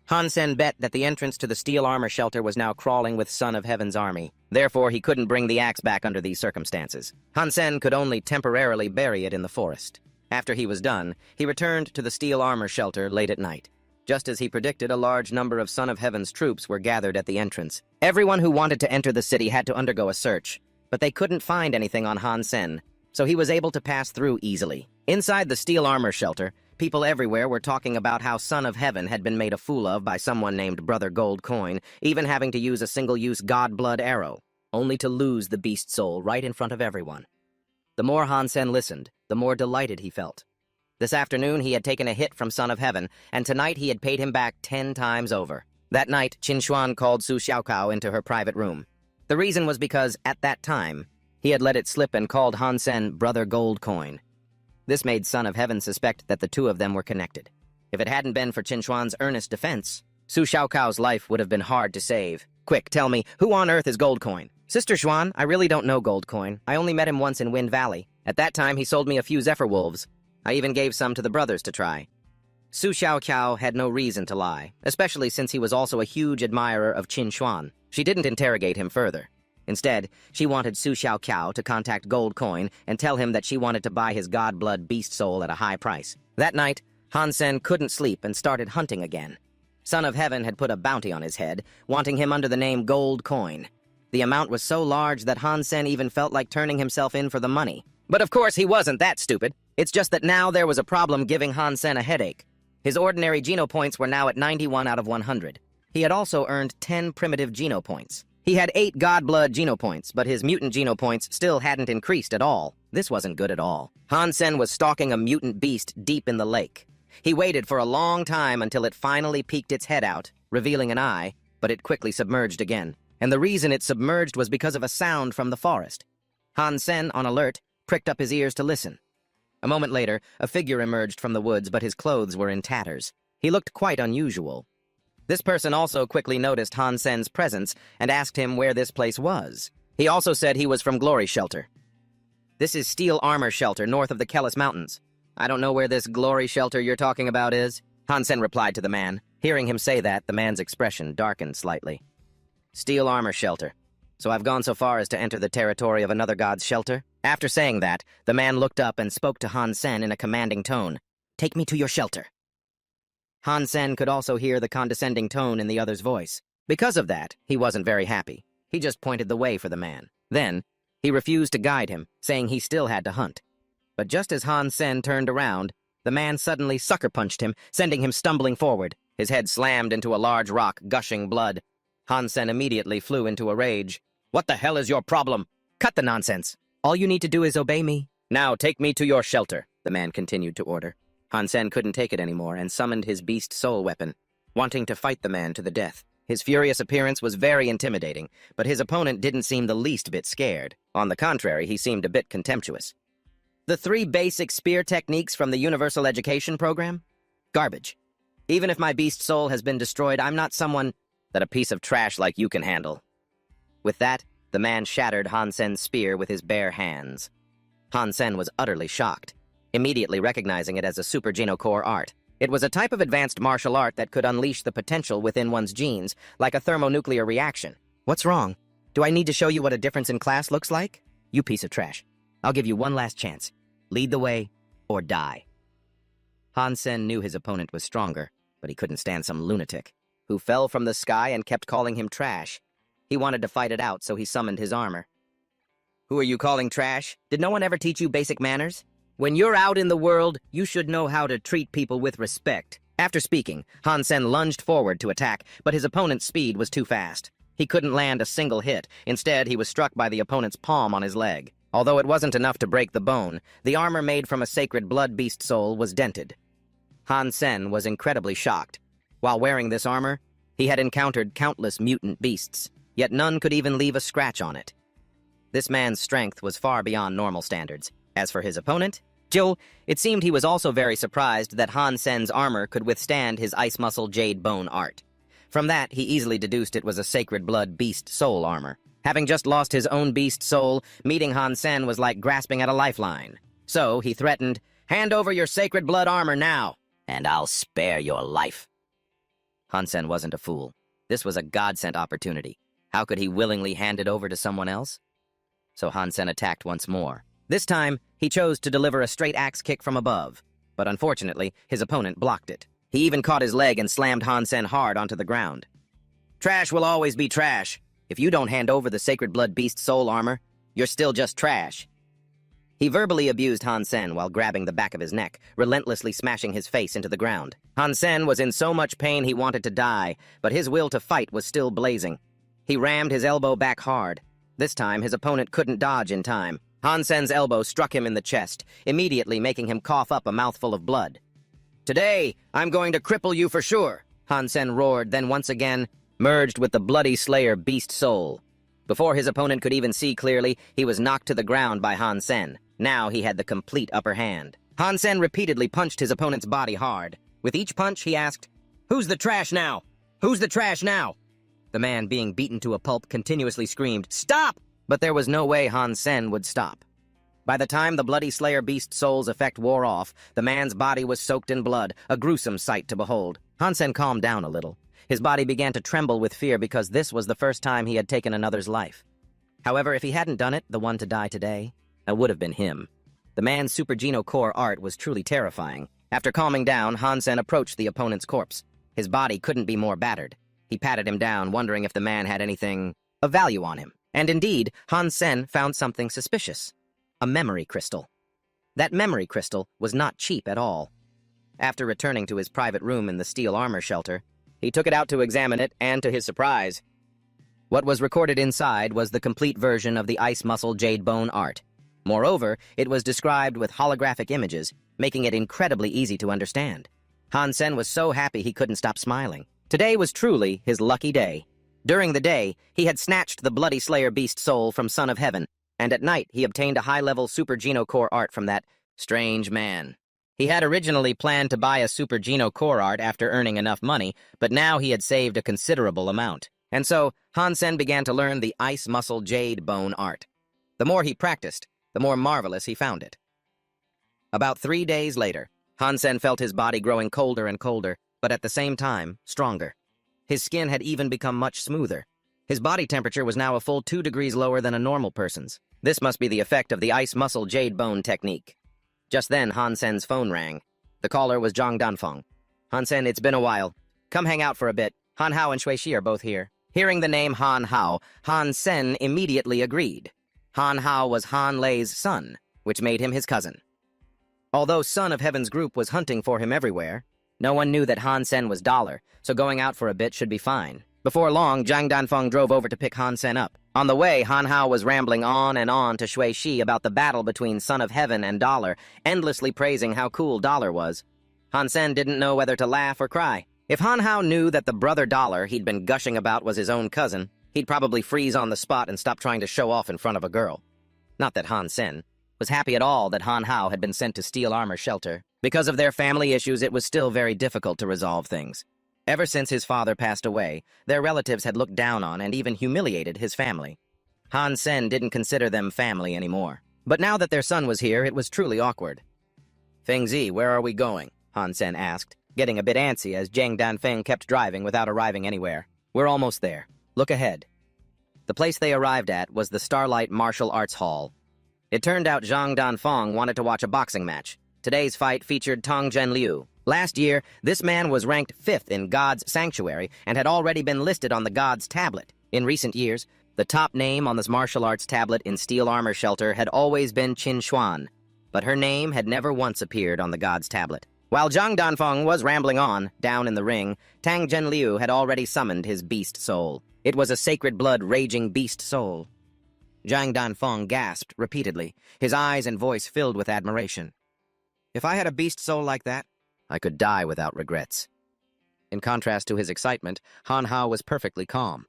Han Sen bet that the entrance to the steel armor shelter was now crawling with Son of Heaven's army. Therefore, he couldn't bring the axe back under these circumstances. Han Sen could only temporarily bury it in the forest. After he was done, he returned to the steel armor shelter late at night. Just as he predicted, a large number of Son of Heaven's troops were gathered at the entrance. Everyone who wanted to enter the city had to undergo a search, but they couldn't find anything on Han Sen, so he was able to pass through easily. Inside the steel armor shelter, people everywhere were talking about how Son of Heaven had been made a fool of by someone named Brother Gold Coin, even having to use a single-use god-blood arrow, only to lose the beast soul right in front of everyone. The more Han Sen listened, the more delighted he felt. This afternoon, he had taken a hit from Son of Heaven, and tonight he had paid him back 10 times over. That night, Qin Xuan called Su Xiaokao into her private room. The reason was because, at that time, he had let it slip and called Han Sen Brother Gold Coin. This made Son of Heaven suspect that the two of them were connected. If it hadn't been for Qin Xuan's earnest defense, Su Xiaokao's life would have been hard to save. Quick, tell me, who on earth is Gold Coin? Sister Xuan, I really don't know Gold Coin. I only met him once in Wind Valley. At that time, he sold me a few Zephyr Wolves. I even gave some to the brothers to try. Su Xiaokao had no reason to lie, especially since he was also a huge admirer of Qin Xuan. She didn't interrogate him further. Instead, she wanted Su Xiaokao to contact Gold Coin and tell him that she wanted to buy his godblood beast soul at a high price. That night, Han Sen couldn't sleep and started hunting again. Son of Heaven had put a bounty on his head, wanting him under the name Gold Coin. The amount was so large that Han Sen even felt like turning himself in for the money. But of course, he wasn't that stupid. It's just that now there was a problem giving Han Sen a headache. His ordinary Geno points were now at 91 out of 100. He had also earned 10 primitive Geno points. He had 8 Godblood Geno points, but his mutant Geno points still hadn't increased at all. This wasn't good at all. Han Sen was stalking a mutant beast deep in the lake. He waited for a long time until it finally peeked its head out, revealing an eye, but it quickly submerged again. And the reason it submerged was because of a sound from the forest. Han Sen, on alert, pricked up his ears to listen. A moment later, a figure emerged from the woods, but his clothes were in tatters. He looked quite unusual. This person also quickly noticed Han Sen's presence and asked him where this place was. He also said he was from Glory Shelter. This is Steel Armor Shelter north of the Kellis Mountains. I don't know where this Glory Shelter you're talking about is, Han Sen replied to the man. Hearing him say that, the man's expression darkened slightly. Steel Armor Shelter. So I've gone so far as to enter the territory of another god's shelter? After saying that, the man looked up and spoke to Han Sen in a commanding tone. Take me to your shelter. Han Sen could also hear the condescending tone in the other's voice. Because of that, he wasn't very happy. He just pointed the way for the man. Then, he refused to guide him, saying he still had to hunt. But just as Han Sen turned around, the man suddenly sucker-punched him, sending him stumbling forward. His head slammed into a large rock, gushing blood. Han Sen immediately flew into a rage. What the hell is your problem? Cut the nonsense. All you need to do is obey me. Now take me to your shelter, the man continued to order. Han Sen couldn't take it anymore and summoned his beast soul weapon, wanting to fight the man to the death. His furious appearance was very intimidating, but his opponent didn't seem the least bit scared. On the contrary, he seemed a bit contemptuous. The 3 basic spear techniques from the Universal Education Program? Garbage. Even if my beast soul has been destroyed, I'm not someone that a piece of trash like you can handle. With that, the man shattered Han Sen's spear with his bare hands. Han Sen was utterly shocked, immediately recognizing it as a Super Genocore art. It was a type of advanced martial art that could unleash the potential within one's genes, like a thermonuclear reaction. What's wrong? Do I need to show you what a difference in class looks like? You piece of trash. I'll give you one last chance. Lead the way, or die. Han Sen knew his opponent was stronger, but he couldn't stand some lunatic who fell from the sky and kept calling him trash. He wanted to fight it out, so he summoned his armor. Who are you calling trash? Did no one ever teach you basic manners? When you're out in the world, you should know how to treat people with respect. After speaking, Han Sen lunged forward to attack, but his opponent's speed was too fast. He couldn't land a single hit. Instead, he was struck by the opponent's palm on his leg. Although it wasn't enough to break the bone, the armor made from a sacred blood beast soul was dented. Han Sen was incredibly shocked. While wearing this armor, he had encountered countless mutant beasts, yet none could even leave a scratch on it. This man's strength was far beyond normal standards. As for his opponent, Jill, it seemed he was also very surprised that Han Sen's armor could withstand his ice muscle jade bone art. From that, he easily deduced it was a sacred blood beast soul armor. Having just lost his own beast soul, meeting Han Sen was like grasping at a lifeline. So, he threatened, "Hand over your sacred blood armor now, and I'll spare your life." Han Sen wasn't a fool. This was a God-sent opportunity. How could he willingly hand it over to someone else? So Han Sen attacked once more. This time, he chose to deliver a straight axe kick from above, but unfortunately, his opponent blocked it. He even caught his leg and slammed Han Sen hard onto the ground. Trash will always be trash. If you don't hand over the sacred blood beast soul armor, you're still just trash. He verbally abused Han Sen while grabbing the back of his neck, relentlessly smashing his face into the ground. Han Sen was in so much pain he wanted to die, but his will to fight was still blazing. He rammed his elbow back hard. This time, his opponent couldn't dodge in time. Han Sen's elbow struck him in the chest, immediately making him cough up a mouthful of blood. "Today, I'm going to cripple you for sure," Han Sen roared, then once again merged with the bloody slayer beast soul. Before his opponent could even see clearly, he was knocked to the ground by Han Sen. Now he had the complete upper hand. Han Sen repeatedly punched his opponent's body hard. With each punch, he asked, "Who's the trash now?" Who's the trash now? The man being beaten to a pulp continuously screamed, "Stop!" But there was no way Han Sen would stop. By the time the bloody Slayer Beast Soul's effect wore off, the man's body was soaked in blood, a gruesome sight to behold. Han Sen calmed down a little. His body began to tremble with fear because this was the first time he had taken another's life. However, if he hadn't done it, the one to die today, it would have been him. The man's Super Geno Core art was truly terrifying. After calming down, Han Sen approached the opponent's corpse. His body couldn't be more battered. He patted him down, wondering if the man had anything of value on him. And indeed, Han Sen found something suspicious. A memory crystal. That memory crystal was not cheap at all. After returning to his private room in the steel armor shelter, he took it out to examine it, and to his surprise, what was recorded inside was the complete version of the Ice Muscle Jade Bone art. Moreover, it was described with holographic images, making it incredibly easy to understand. Han Sen was so happy he couldn't stop smiling. Today was truly his lucky day. During the day, he had snatched the bloody Slayer Beast Soul from Son of Heaven, and at night he obtained a high-level Super Geno Core art from that strange man. He had originally planned to buy a Super Geno Core art after earning enough money, but now he had saved a considerable amount. And so, Han Sen began to learn the Ice Muscle Jade Bone art. The more he practiced, the more marvelous he found it. About 3 days later, Han Sen felt his body growing colder and colder, but at the same time, stronger. His skin had even become much smoother. His body temperature was now a full 2 degrees lower than a normal person's. This must be the effect of the Ice Muscle Jade Bone technique. Just then, Han Sen's phone rang. The caller was Zhang Danfeng. "Han Sen, it's been a while. Come hang out for a bit. Han Hao and Shui Shi are both here." Hearing the name Han Hao, Han Sen immediately agreed. Han Hao was Han Lei's son, which made him his cousin. Although Son of Heaven's group was hunting for him everywhere, no one knew that Han Sen was Dollar, so going out for a bit should be fine. Before long, Zhang Danfeng drove over to pick Han Sen up. On the way, Han Hao was rambling on and on to Shui Shi about the battle between Son of Heaven and Dollar, endlessly praising how cool Dollar was. Han Sen didn't know whether to laugh or cry. If Han Hao knew that the brother Dollar he'd been gushing about was his own cousin, he'd probably freeze on the spot and stop trying to show off in front of a girl. Not that Han Sen was happy at all that Han Hao had been sent to Steel Armor Shelter. Because of their family issues, it was still very difficult to resolve things. Ever since his father passed away, their relatives had looked down on and even humiliated his family. Han Sen didn't consider them family anymore. But now that their son was here, it was truly awkward. "Feng Zi, where are we going?" Han Sen asked, getting a bit antsy as Zhang Danfeng kept driving without arriving anywhere. "We're almost there. Look ahead." The place they arrived at was the Starlight Martial Arts Hall. It turned out Zhang Danfeng wanted to watch a boxing match. Today's fight featured Tong Zhenliu. Last year, this man was ranked 5th in God's Sanctuary and had already been listed on the God's Tablet. In recent years, the top name on this martial arts tablet in Steel Armor Shelter had always been Qin Xuan, but her name had never once appeared on the God's Tablet. While Zhang Danfeng was rambling on, down in the ring, Tang Zhenliu had already summoned his beast soul. It was a sacred blood raging beast soul. Zhang Danfeng gasped repeatedly, his eyes and voice filled with admiration. "If I had a beast soul like that, I could die without regrets." In contrast to his excitement, Han Hao was perfectly calm.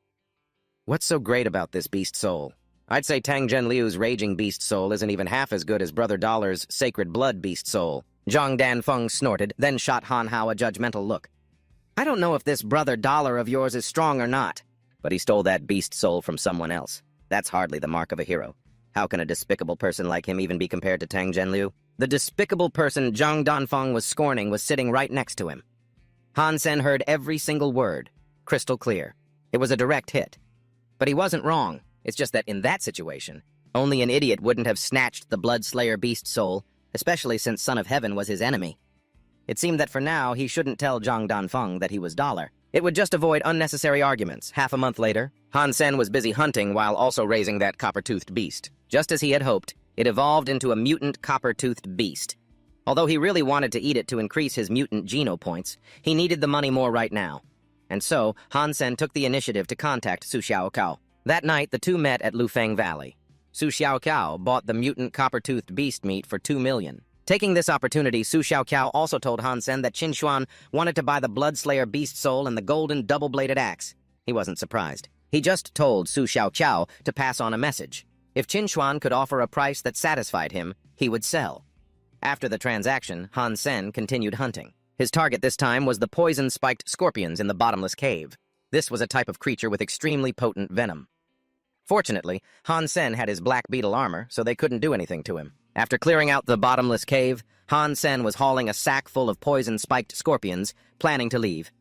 "What's so great about this beast soul? I'd say Tang Zhenliu's raging beast soul isn't even half as good as Brother Dollar's sacred blood beast soul." Zhang Danfeng snorted, then shot Han Hao a judgmental look. "I don't know if this Brother Dollar of yours is strong or not, but he stole that beast soul from someone else. That's hardly the mark of a hero. How can a despicable person like him even be compared to Tang Zhenliu?" The despicable person Zhang Danfeng was scorning was sitting right next to him. Han Sen heard every single word, crystal clear. It was a direct hit. But he wasn't wrong. It's just that in that situation, only an idiot wouldn't have snatched the Bloodslayer beast soul, especially since Son of Heaven was his enemy. It seemed that for now, he shouldn't tell Zhang Danfeng that he was Dollar. It would just avoid unnecessary arguments. Half a month later, Han Sen was busy hunting while also raising that copper-toothed beast. Just as he had hoped, it evolved into a mutant copper-toothed beast. Although he really wanted to eat it to increase his mutant geno points, he needed the money more right now. And so, Han Sen took the initiative to contact Su Xiaokao. That night, the two met at Lufeng Valley. Su Xiaokao bought the mutant copper-toothed beast meat for 2 million. Taking this opportunity, Su Xiaokao also told Han Sen that Qin Xuan wanted to buy the Bloodslayer beast soul and the golden double-bladed axe. He wasn't surprised. He just told Su Xiaokao to pass on a message. If Qin Xuan could offer a price that satisfied him, he would sell. After the transaction, Han Sen continued hunting. His target this time was the poison-spiked scorpions in the bottomless cave. This was a type of creature with extremely potent venom. Fortunately, Han Sen had his black beetle armor, so they couldn't do anything to him. After clearing out the bottomless cave, Han Sen was hauling a sack full of poison-spiked scorpions, planning to leave.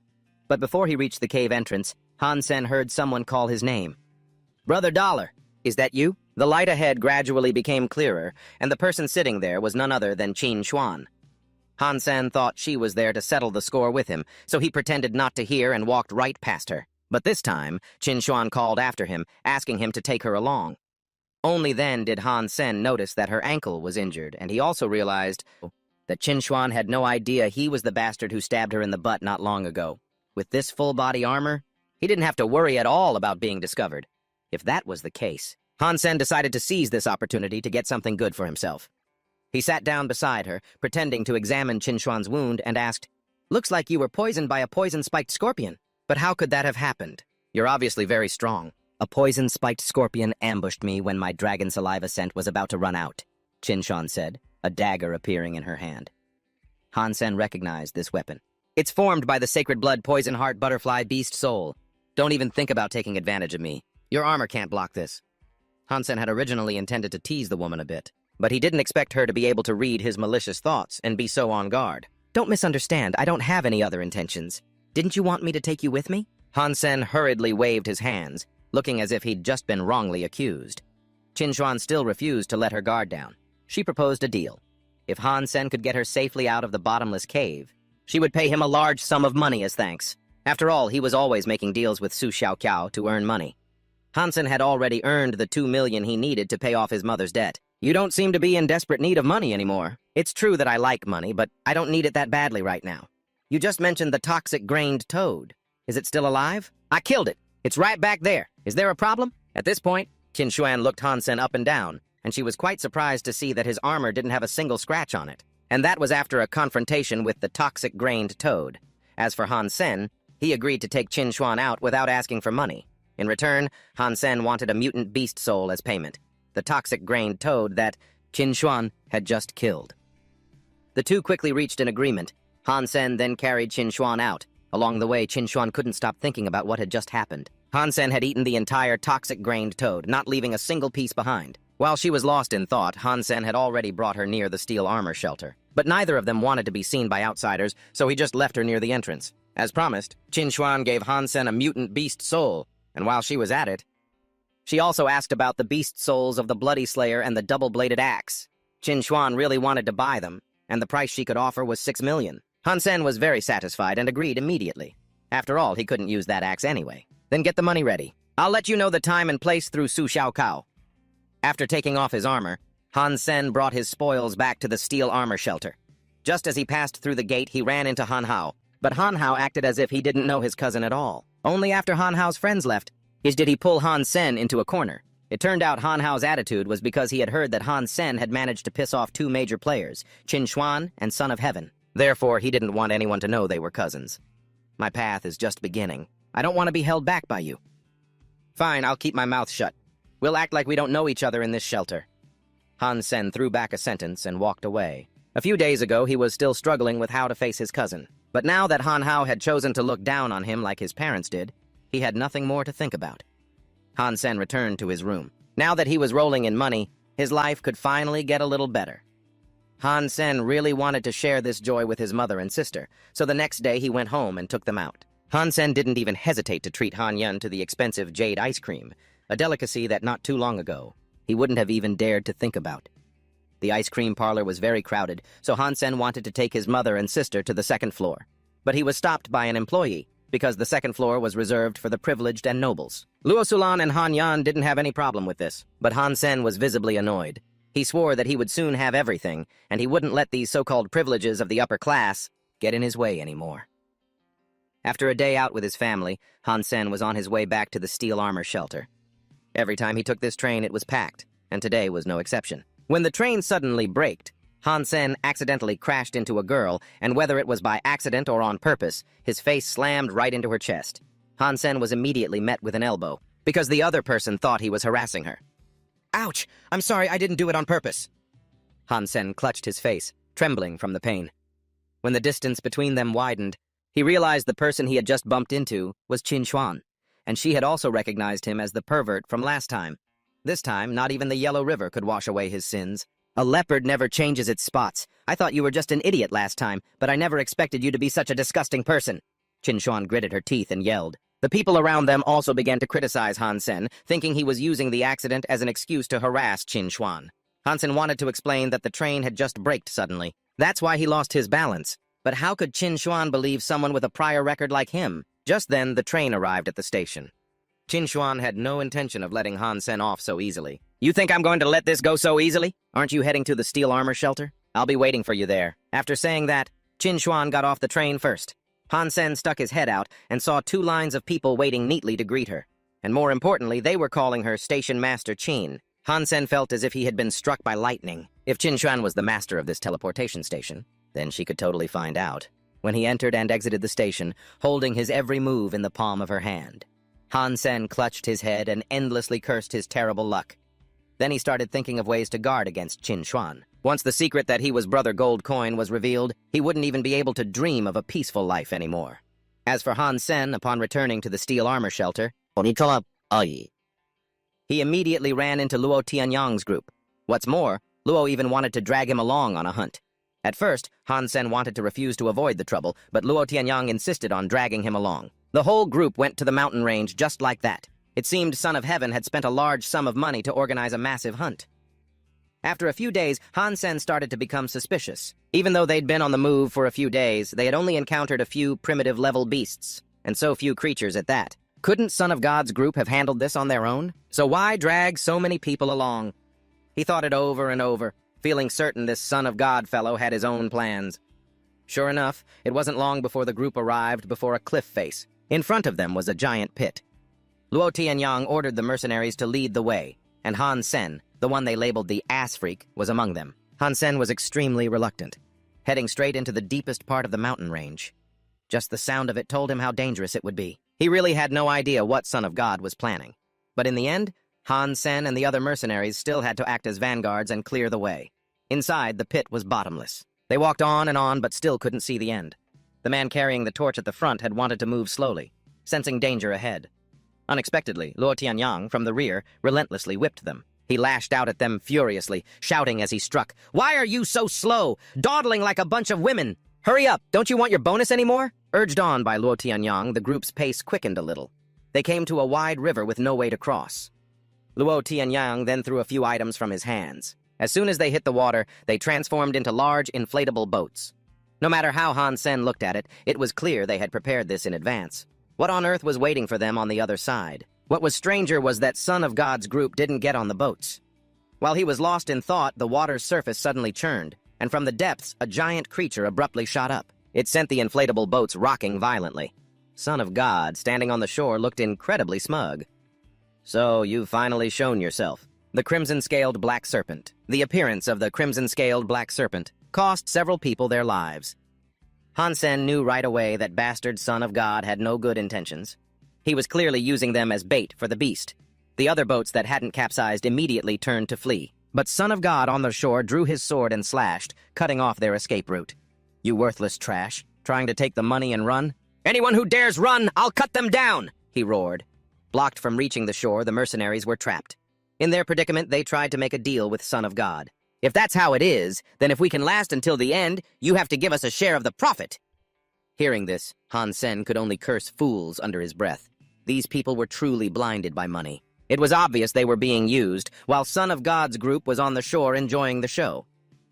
But before he reached the cave entrance, Han Sen heard someone call his name. "Brother Dollar, is that you?" The light ahead gradually became clearer, and the person sitting there was none other than Qin Xuan. Han Sen thought she was there to settle the score with him, so he pretended not to hear and walked right past her. But this time, Qin Xuan called after him, asking him to take her along. Only then did Han Sen notice that her ankle was injured, and he also realized that Qin Xuan had no idea he was the bastard who stabbed her in the butt not long ago. With this full-body armor, he didn't have to worry at all about being discovered. If that was the case, Han Sen decided to seize this opportunity to get something good for himself. He sat down beside her, pretending to examine Qin Xuan's wound, and asked, "Looks like you were poisoned by a poison-spiked scorpion. But how could that have happened? You're obviously very strong." "A poison-spiked scorpion ambushed me when my dragon saliva scent was about to run out," Qin Xuan said, a dagger appearing in her hand. Han Sen recognized this weapon. "It's formed by the sacred blood poison heart butterfly beast soul. Don't even think about taking advantage of me. Your armor can't block this." Han Sen had originally intended to tease the woman a bit, but he didn't expect her to be able to read his malicious thoughts and be so on guard. "Don't misunderstand, I don't have any other intentions. Didn't you want me to take you with me?" Han Sen hurriedly waved his hands, looking as if he'd just been wrongly accused. Qin Xuan still refused to let her guard down. She proposed a deal. If Han Sen could get her safely out of the bottomless cave, she would pay him a large sum of money as thanks. After all, he was always making deals with Su Xiaoqiao to earn money. Han Sen had already earned the 2 million he needed to pay off his mother's debt. "You don't seem to be in desperate need of money anymore. It's true that I like money, but I don't need it that badly right now. You just mentioned the toxic-grained toad. Is it still alive?" "I killed it. It's right back there. Is there a problem?" At this point, Qin Xuan looked Han Sen up and down, and she was quite surprised to see that his armor didn't have a single scratch on it. And that was after a confrontation with the toxic-grained toad. As for Han Sen, he agreed to take Qin Xuan out without asking for money. In return, Han Sen wanted a mutant beast soul as payment, the toxic-grained toad that Qin Xuan had just killed. The two quickly reached an agreement. Han Sen then carried Qin Xuan out. Along the way, Qin Xuan couldn't stop thinking about what had just happened. Han Sen had eaten the entire toxic-grained toad, not leaving a single piece behind. While she was lost in thought, Han Sen had already brought her near the steel armor shelter. But neither of them wanted to be seen by outsiders, so he just left her near the entrance. As promised, Qin Xuan gave Han Sen a mutant beast soul, and while she was at it, she also asked about the beast souls of the Bloody Slayer and the double-bladed axe. Qin Xuan really wanted to buy them, and the price she could offer was 6 million. Han Sen was very satisfied and agreed immediately. After all, he couldn't use that axe anyway. "Then get the money ready. I'll let you know the time and place through Su Xiaoqiao." After taking off his armor, Han Sen brought his spoils back to the steel armor shelter. Just as he passed through the gate, he ran into Han Hao. But Han Hao acted as if he didn't know his cousin at all. Only after Han Hao's friends left did he pull Han Sen into a corner. It turned out Han Hao's attitude was because he had heard that Han Sen had managed to piss off 2 major players, Qin Xuan and Son of Heaven. Therefore, he didn't want anyone to know they were cousins. "My path is just beginning. I don't want to be held back by you." "Fine, I'll keep my mouth shut. We'll act like we don't know each other in this shelter." Han Sen threw back a sentence and walked away. A few days ago, he was still struggling with how to face his cousin. But now that Han Hao had chosen to look down on him like his parents did, he had nothing more to think about. Han Sen returned to his room. Now that he was rolling in money, his life could finally get a little better. Han Sen really wanted to share this joy with his mother and sister, so the next day he went home and took them out. Han Sen didn't even hesitate to treat Han Yun to the expensive jade ice cream, a delicacy that not too long ago he wouldn't have even dared to think about. The ice cream parlor was very crowded, so Han Sen wanted to take his mother and sister to the second floor. But he was stopped by an employee, because the second floor was reserved for the privileged and nobles. Luo Sulan and Han Yan didn't have any problem with this, but Han Sen was visibly annoyed. He swore that he would soon have everything, and he wouldn't let these so-called privileges of the upper class get in his way anymore. After a day out with his family, Han Sen was on his way back to the steel armor shelter. Every time he took this train, it was packed, and today was no exception. When the train suddenly braked, Han Sen accidentally crashed into a girl, and whether it was by accident or on purpose, his face slammed right into her chest. Han Sen was immediately met with an elbow, because the other person thought he was harassing her. "Ouch! I'm sorry, I didn't do it on purpose." Han Sen clutched his face, trembling from the pain. When the distance between them widened, he realized the person he had just bumped into was Qin Xuan, and she had also recognized him as the pervert from last time. This time, not even the Yellow River could wash away his sins. A leopard never changes its spots. I thought you were just an idiot last time, but I never expected you to be such a disgusting person. Qin Xuan gritted her teeth and yelled. The people around them also began to criticize Han Sen, thinking he was using the accident as an excuse to harass Qin Xuan. Han Sen wanted to explain that the train had just braked suddenly. That's why he lost his balance. But how could Qin Xuan believe someone with a prior record like him? Just then, the train arrived at the station. Qin Xuan had no intention of letting Han Sen off so easily. You think I'm going to let this go so easily? Aren't you heading to the steel armor shelter? I'll be waiting for you there. After saying that, Qin Xuan got off the train first. Han Sen stuck his head out and saw 2 lines of people waiting neatly to greet her. And more importantly, they were calling her Station Master Qin. Han Sen felt as if he had been struck by lightning. If Qin Xuan was the master of this teleportation station, then she could totally find out. When he entered and exited the station, holding his every move in the palm of her hand, Han Sen clutched his head and endlessly cursed his terrible luck. Then he started thinking of ways to guard against Qin Xuan. Once the secret that he was Brother Gold Coin was revealed, he wouldn't even be able to dream of a peaceful life anymore. As for Han Sen, upon returning to the steel armor shelter, he immediately ran into Luo Tianyang's group. What's more, Luo even wanted to drag him along on a hunt. At first, Han Sen wanted to refuse to avoid the trouble, but Luo Tianyang insisted on dragging him along. The whole group went to the mountain range just like that. It seemed Son of Heaven had spent a large sum of money to organize a massive hunt. After a few days, Han Sen started to become suspicious. Even though they'd been on the move for a few days, they had only encountered a few primitive-level beasts, and so few creatures at that. Couldn't Son of God's group have handled this on their own? So why drag so many people along? He thought it over and over, feeling certain this Son of God fellow had his own plans. Sure enough, it wasn't long before the group arrived before a cliff face. In front of them was a giant pit. Luo Tianyang ordered the mercenaries to lead the way, and Han Sen, the one they labeled the ass freak, was among them. Han Sen was extremely reluctant, heading straight into the deepest part of the mountain range. Just the sound of it told him how dangerous it would be. He really had no idea what Son of God was planning. But in the end, Han Sen and the other mercenaries still had to act as vanguards and clear the way. Inside, the pit was bottomless. They walked on, but still couldn't see the end. The man carrying the torch at the front had wanted to move slowly, sensing danger ahead. Unexpectedly, Luo Tianyang, from the rear, relentlessly whipped them. He lashed out at them furiously, shouting as he struck, "Why are you so slow? Dawdling like a bunch of women! Hurry up! Don't you want your bonus anymore?" Urged on by Luo Tianyang, the group's pace quickened a little. They came to a wide river with no way to cross. Luo Tianyang then threw a few items from his hands. As soon as they hit the water, they transformed into large, inflatable boats. No matter how Han Sen looked at it, it was clear they had prepared this in advance. What on earth was waiting for them on the other side? What was stranger was that Son of God's group didn't get on the boats. While he was lost in thought, the water's surface suddenly churned, and from the depths, a giant creature abruptly shot up. It sent the inflatable boats rocking violently. Son of God, standing on the shore, looked incredibly smug. "So, you've finally shown yourself." The crimson-scaled black serpent. The appearance of the crimson-scaled black serpent cost several people their lives. Han Sen knew right away that bastard Son of God had no good intentions. He was clearly using them as bait for the beast. The other boats that hadn't capsized immediately turned to flee. But Son of God on the shore drew his sword and slashed, cutting off their escape route. "You worthless trash, trying to take the money and run? Anyone who dares run, I'll cut them down!" he roared. Blocked from reaching the shore, the mercenaries were trapped. In their predicament, they tried to make a deal with Son of God. "If that's how it is, then if we can last until the end, you have to give us a share of the profit." Hearing this, Han Sen could only curse fools under his breath. These people were truly blinded by money. It was obvious they were being used, while Son of God's group was on the shore enjoying the show.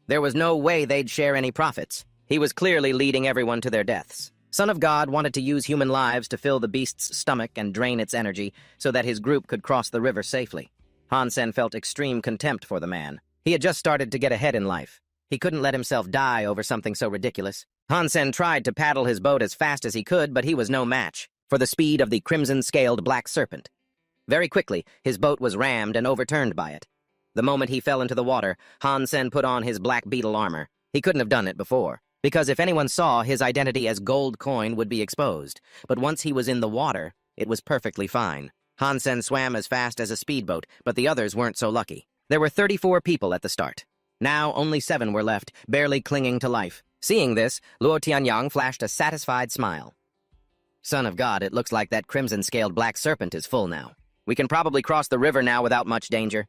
There was no way they'd share any profits. He was clearly leading everyone to their deaths. Son of God wanted to use human lives to fill the beast's stomach and drain its energy so that his group could cross the river safely. Han Sen felt extreme contempt for the man. He had just started to get ahead in life. He couldn't let himself die over something so ridiculous. Han Sen tried to paddle his boat as fast as he could, but he was no match for the speed of the crimson-scaled black serpent. Very quickly, his boat was rammed and overturned by it. The moment he fell into the water, Han Sen put on his black beetle armor. He couldn't have done it before, because if anyone saw, his identity as Gold Coin would be exposed. But once he was in the water, it was perfectly fine. Han Sen swam as fast as a speedboat, but the others weren't so lucky. There were 34 people at the start. Now only 7 were left, barely clinging to life. Seeing this, Luo Tianyang flashed a satisfied smile. Son of God, it looks like that crimson-scaled black serpent is full now. We can probably cross the river now without much danger.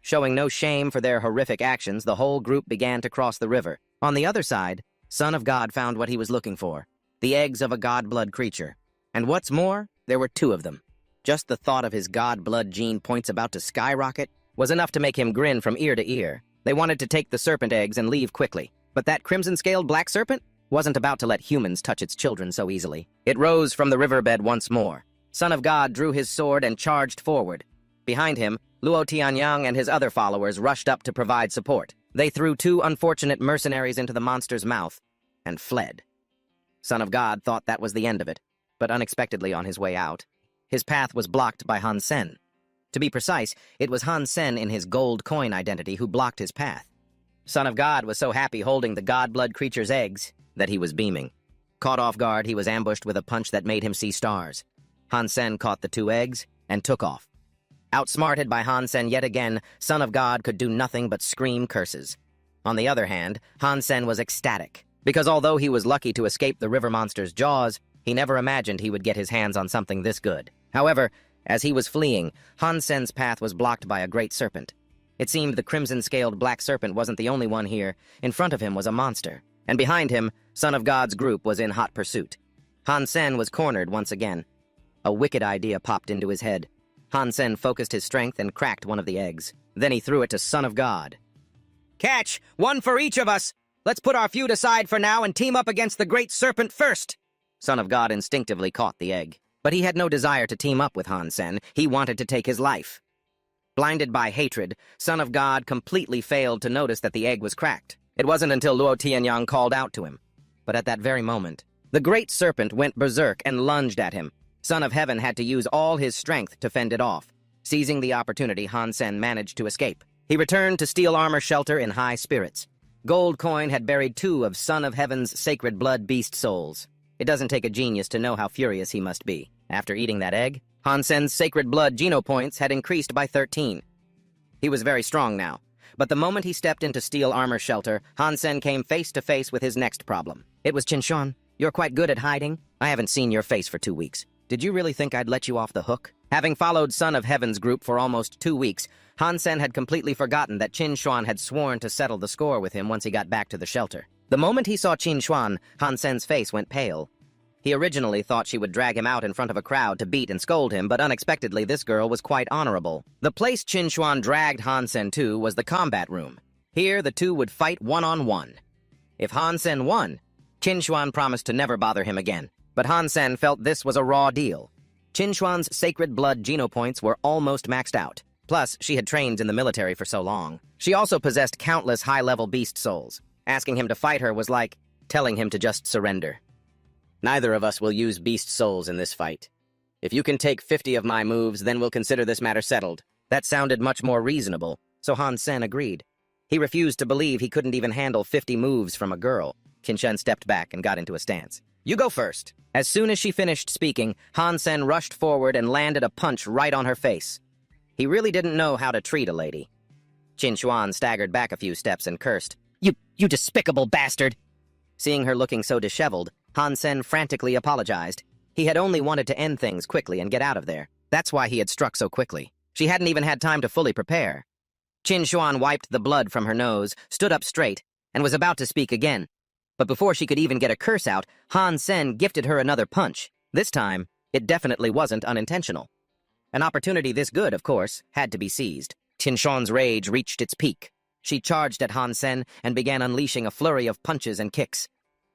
Showing no shame for their horrific actions, the whole group began to cross the river. On the other side, Son of God found what he was looking for, the eggs of a god-blood creature. And what's more, there were 2 of them. Just the thought of his god-blood gene points about to skyrocket was enough to make him grin from ear to ear. They wanted to take the serpent eggs and leave quickly. But that crimson-scaled black serpent wasn't about to let humans touch its children so easily. It rose from the riverbed once more. Son of God drew his sword and charged forward. Behind him, Luo Tianyang and his other followers rushed up to provide support. They threw 2 unfortunate mercenaries into the monster's mouth and fled. Son of God thought that was the end of it, but unexpectedly on his way out, his path was blocked by Han Sen. To be precise, it was Han Sen in his gold coin identity who blocked his path. Son of God was so happy holding the god-blood creature's eggs that he was beaming. Caught off guard, he was ambushed with a punch that made him see stars. Han Sen caught the 2 eggs and took off. Outsmarted by Han Sen yet again, Son of God could do nothing but scream curses. On the other hand, Han Sen was ecstatic, because although he was lucky to escape the river monster's jaws, he never imagined he would get his hands on something this good. However, as he was fleeing, Han Sen's path was blocked by a great serpent. It seemed the crimson-scaled black serpent wasn't the only one here. In front of him was a monster, and behind him, Son of God's group was in hot pursuit. Han Sen was cornered once again. A wicked idea popped into his head. Han Sen focused his strength and cracked one of the eggs. Then he threw it to Son of God. "Catch! 1 for each of us! Let's put our feud aside for now and team up against the great serpent first!" Son of God instinctively caught the egg. But he had no desire to team up with Han Sen. He wanted to take his life. Blinded by hatred, Son of God completely failed to notice that the egg was cracked. It wasn't until Luo Tianyang called out to him. But at that very moment, the great serpent went berserk and lunged at him. Son of Heaven had to use all his strength to fend it off. Seizing the opportunity, Han Sen managed to escape. He returned to Steel Armor Shelter in high spirits. Gold Coin had buried 2 of Son of Heaven's sacred blood beast souls. It doesn't take a genius to know how furious he must be. After eating that egg, Han Sen's sacred blood geno points had increased by 13. He was very strong now, but the moment he stepped into Steel Armor Shelter, Han Sen came face to face with his next problem. "It was Qinshuan. You're quite good at hiding. I haven't seen your face for 2 weeks. Did you really think I'd let you off the hook?" Having followed Son of Heaven's group for almost 2 weeks, Han Sen had completely forgotten that Qinshuan had sworn to settle the score with him once he got back to the shelter. The moment he saw Qinshuan, Han Sen's face went pale. He originally thought she would drag him out in front of a crowd to beat and scold him, but unexpectedly this girl was quite honorable. The place Qinshuan dragged Han Sen to was the combat room. Here, the 2 would fight one-on-one. If Han Sen won, Qinshuan promised to never bother him again. But Han Sen felt this was a raw deal. Qinshuan's sacred blood geno points were almost maxed out. Plus, she had trained in the military for so long. She also possessed countless high-level beast souls. Asking him to fight her was like telling him to just surrender. "Neither of us will use beast souls in this fight. If you can take 50 of my moves, then we'll consider this matter settled." That sounded much more reasonable, so Han Sen agreed. He refused to believe he couldn't even handle 50 moves from a girl. Qinshuan stepped back and got into a stance. "You go first." As soon as she finished speaking, Han Sen rushed forward and landed a punch right on her face. He really didn't know how to treat a lady. Qinshuan staggered back a few steps and cursed. You despicable bastard!" Seeing her looking so disheveled, Han Sen frantically apologized. He had only wanted to end things quickly and get out of there. That's why he had struck so quickly. She hadn't even had time to fully prepare. Qinshuan wiped the blood from her nose, stood up straight, and was about to speak again. But before she could even get a curse out, Han Sen gifted her another punch. This time, it definitely wasn't unintentional. An opportunity this good, of course, had to be seized. Qinshuan's rage reached its peak. She charged at Han Sen and began unleashing a flurry of punches and kicks.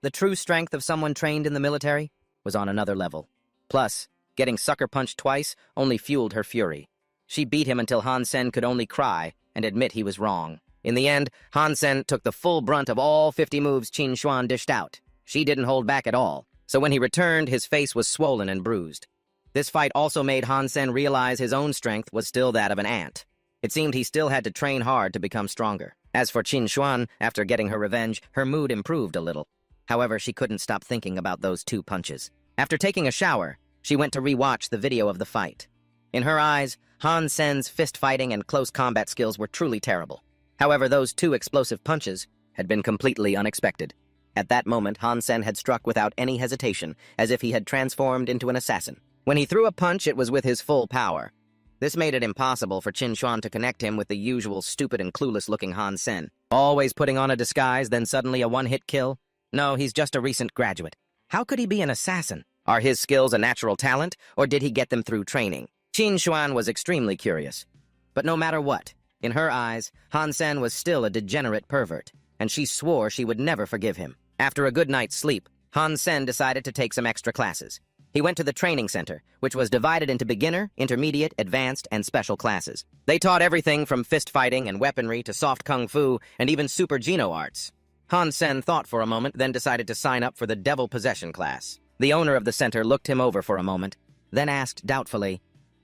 The true strength of someone trained in the military was on another level. Plus, getting sucker punched twice only fueled her fury. She beat him until Han Sen could only cry and admit he was wrong. In the end, Han Sen took the full brunt of all 50 moves Qinshuan dished out. She didn't hold back at all, so when he returned, his face was swollen and bruised. This fight also made Han Sen realize his own strength was still that of an ant. It seemed he still had to train hard to become stronger. As for Qinshuan, after getting her revenge, her mood improved a little. However, she couldn't stop thinking about those 2 punches. After taking a shower, she went to rewatch the video of the fight. In her eyes, Han Sen's fist-fighting and close combat skills were truly terrible. However, those 2 explosive punches had been completely unexpected. At that moment, Han Sen had struck without any hesitation, as if he had transformed into an assassin. When he threw a punch, it was with his full power. This made it impossible for Qin Xuan to connect him with the usual stupid and clueless-looking Han Sen. Always putting on a disguise, then suddenly a one-hit kill? No, he's just a recent graduate. How could he be an assassin? Are his skills a natural talent, or did he get them through training? Qin Xuan was extremely curious. But no matter what, in her eyes, Han Sen was still a degenerate pervert, and she swore she would never forgive him. After a good night's sleep, Han Sen decided to take some extra classes. He went to the training center, which was divided into beginner, intermediate, advanced, and special classes. They taught everything from fist fighting and weaponry to soft kung fu and even super Geno arts. Han Sen thought for a moment, then decided to sign up for the devil possession class. The owner of the center looked him over for a moment, then asked doubtfully,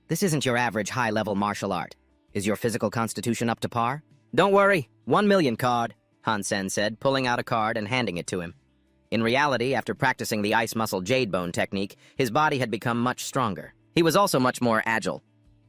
"This isn't your average high-level martial art. Is your physical constitution up to par?" "Don't worry, 1,000,000 card," Han Sen said, pulling out a card and handing it to him. In reality, after practicing the ice muscle jade bone technique, his body had become much stronger. He was also much more agile.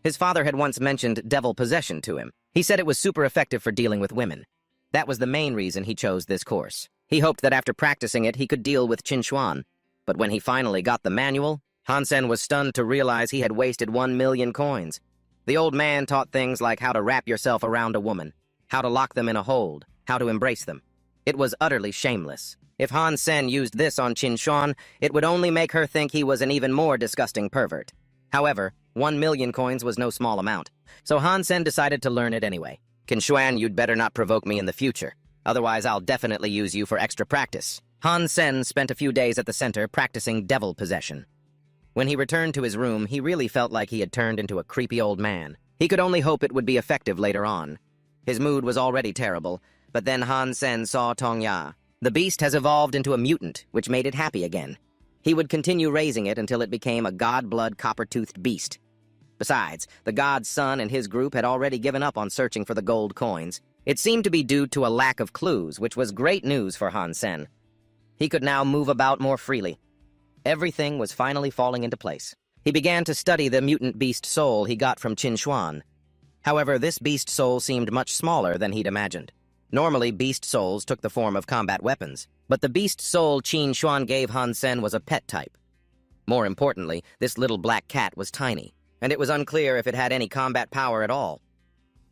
His father had once mentioned devil possession to him. He said it was super effective for dealing with women. That was the main reason he chose this course. He hoped that after practicing it, he could deal with Qin Xuan. But when he finally got the manual, Han Sen was stunned to realize he had wasted 1,000,000 coins. The old man taught things like how to wrap yourself around a woman, how to lock them in a hold, how to embrace them. It was utterly shameless. If Han Sen used this on Qin Xuan, it would only make her think he was an even more disgusting pervert. However, 1,000,000 coins was no small amount, so Han Sen decided to learn it anyway. "Qin Xuan, you'd better not provoke me in the future. Otherwise, I'll definitely use you for extra practice." Han Sen spent a few days at the center practicing devil possession. When he returned to his room, he really felt like he had turned into a creepy old man. He could only hope it would be effective later on. His mood was already terrible, but then Han Sen saw Tong Ya. The beast has evolved into a mutant, which made it happy again. He would continue raising it until it became a god-blood copper-toothed beast. Besides, the god's son and his group had already given up on searching for the gold coins. It seemed to be due to a lack of clues, which was great news for Han Sen. He could now move about more freely. Everything was finally falling into place. He began to study the mutant beast soul he got from Qin Xuan. However, this beast soul seemed much smaller than he'd imagined. Normally, beast souls took the form of combat weapons, but the beast soul Qin Xuan gave Han Sen was a pet type. More importantly, this little black cat was tiny, and it was unclear if it had any combat power at all.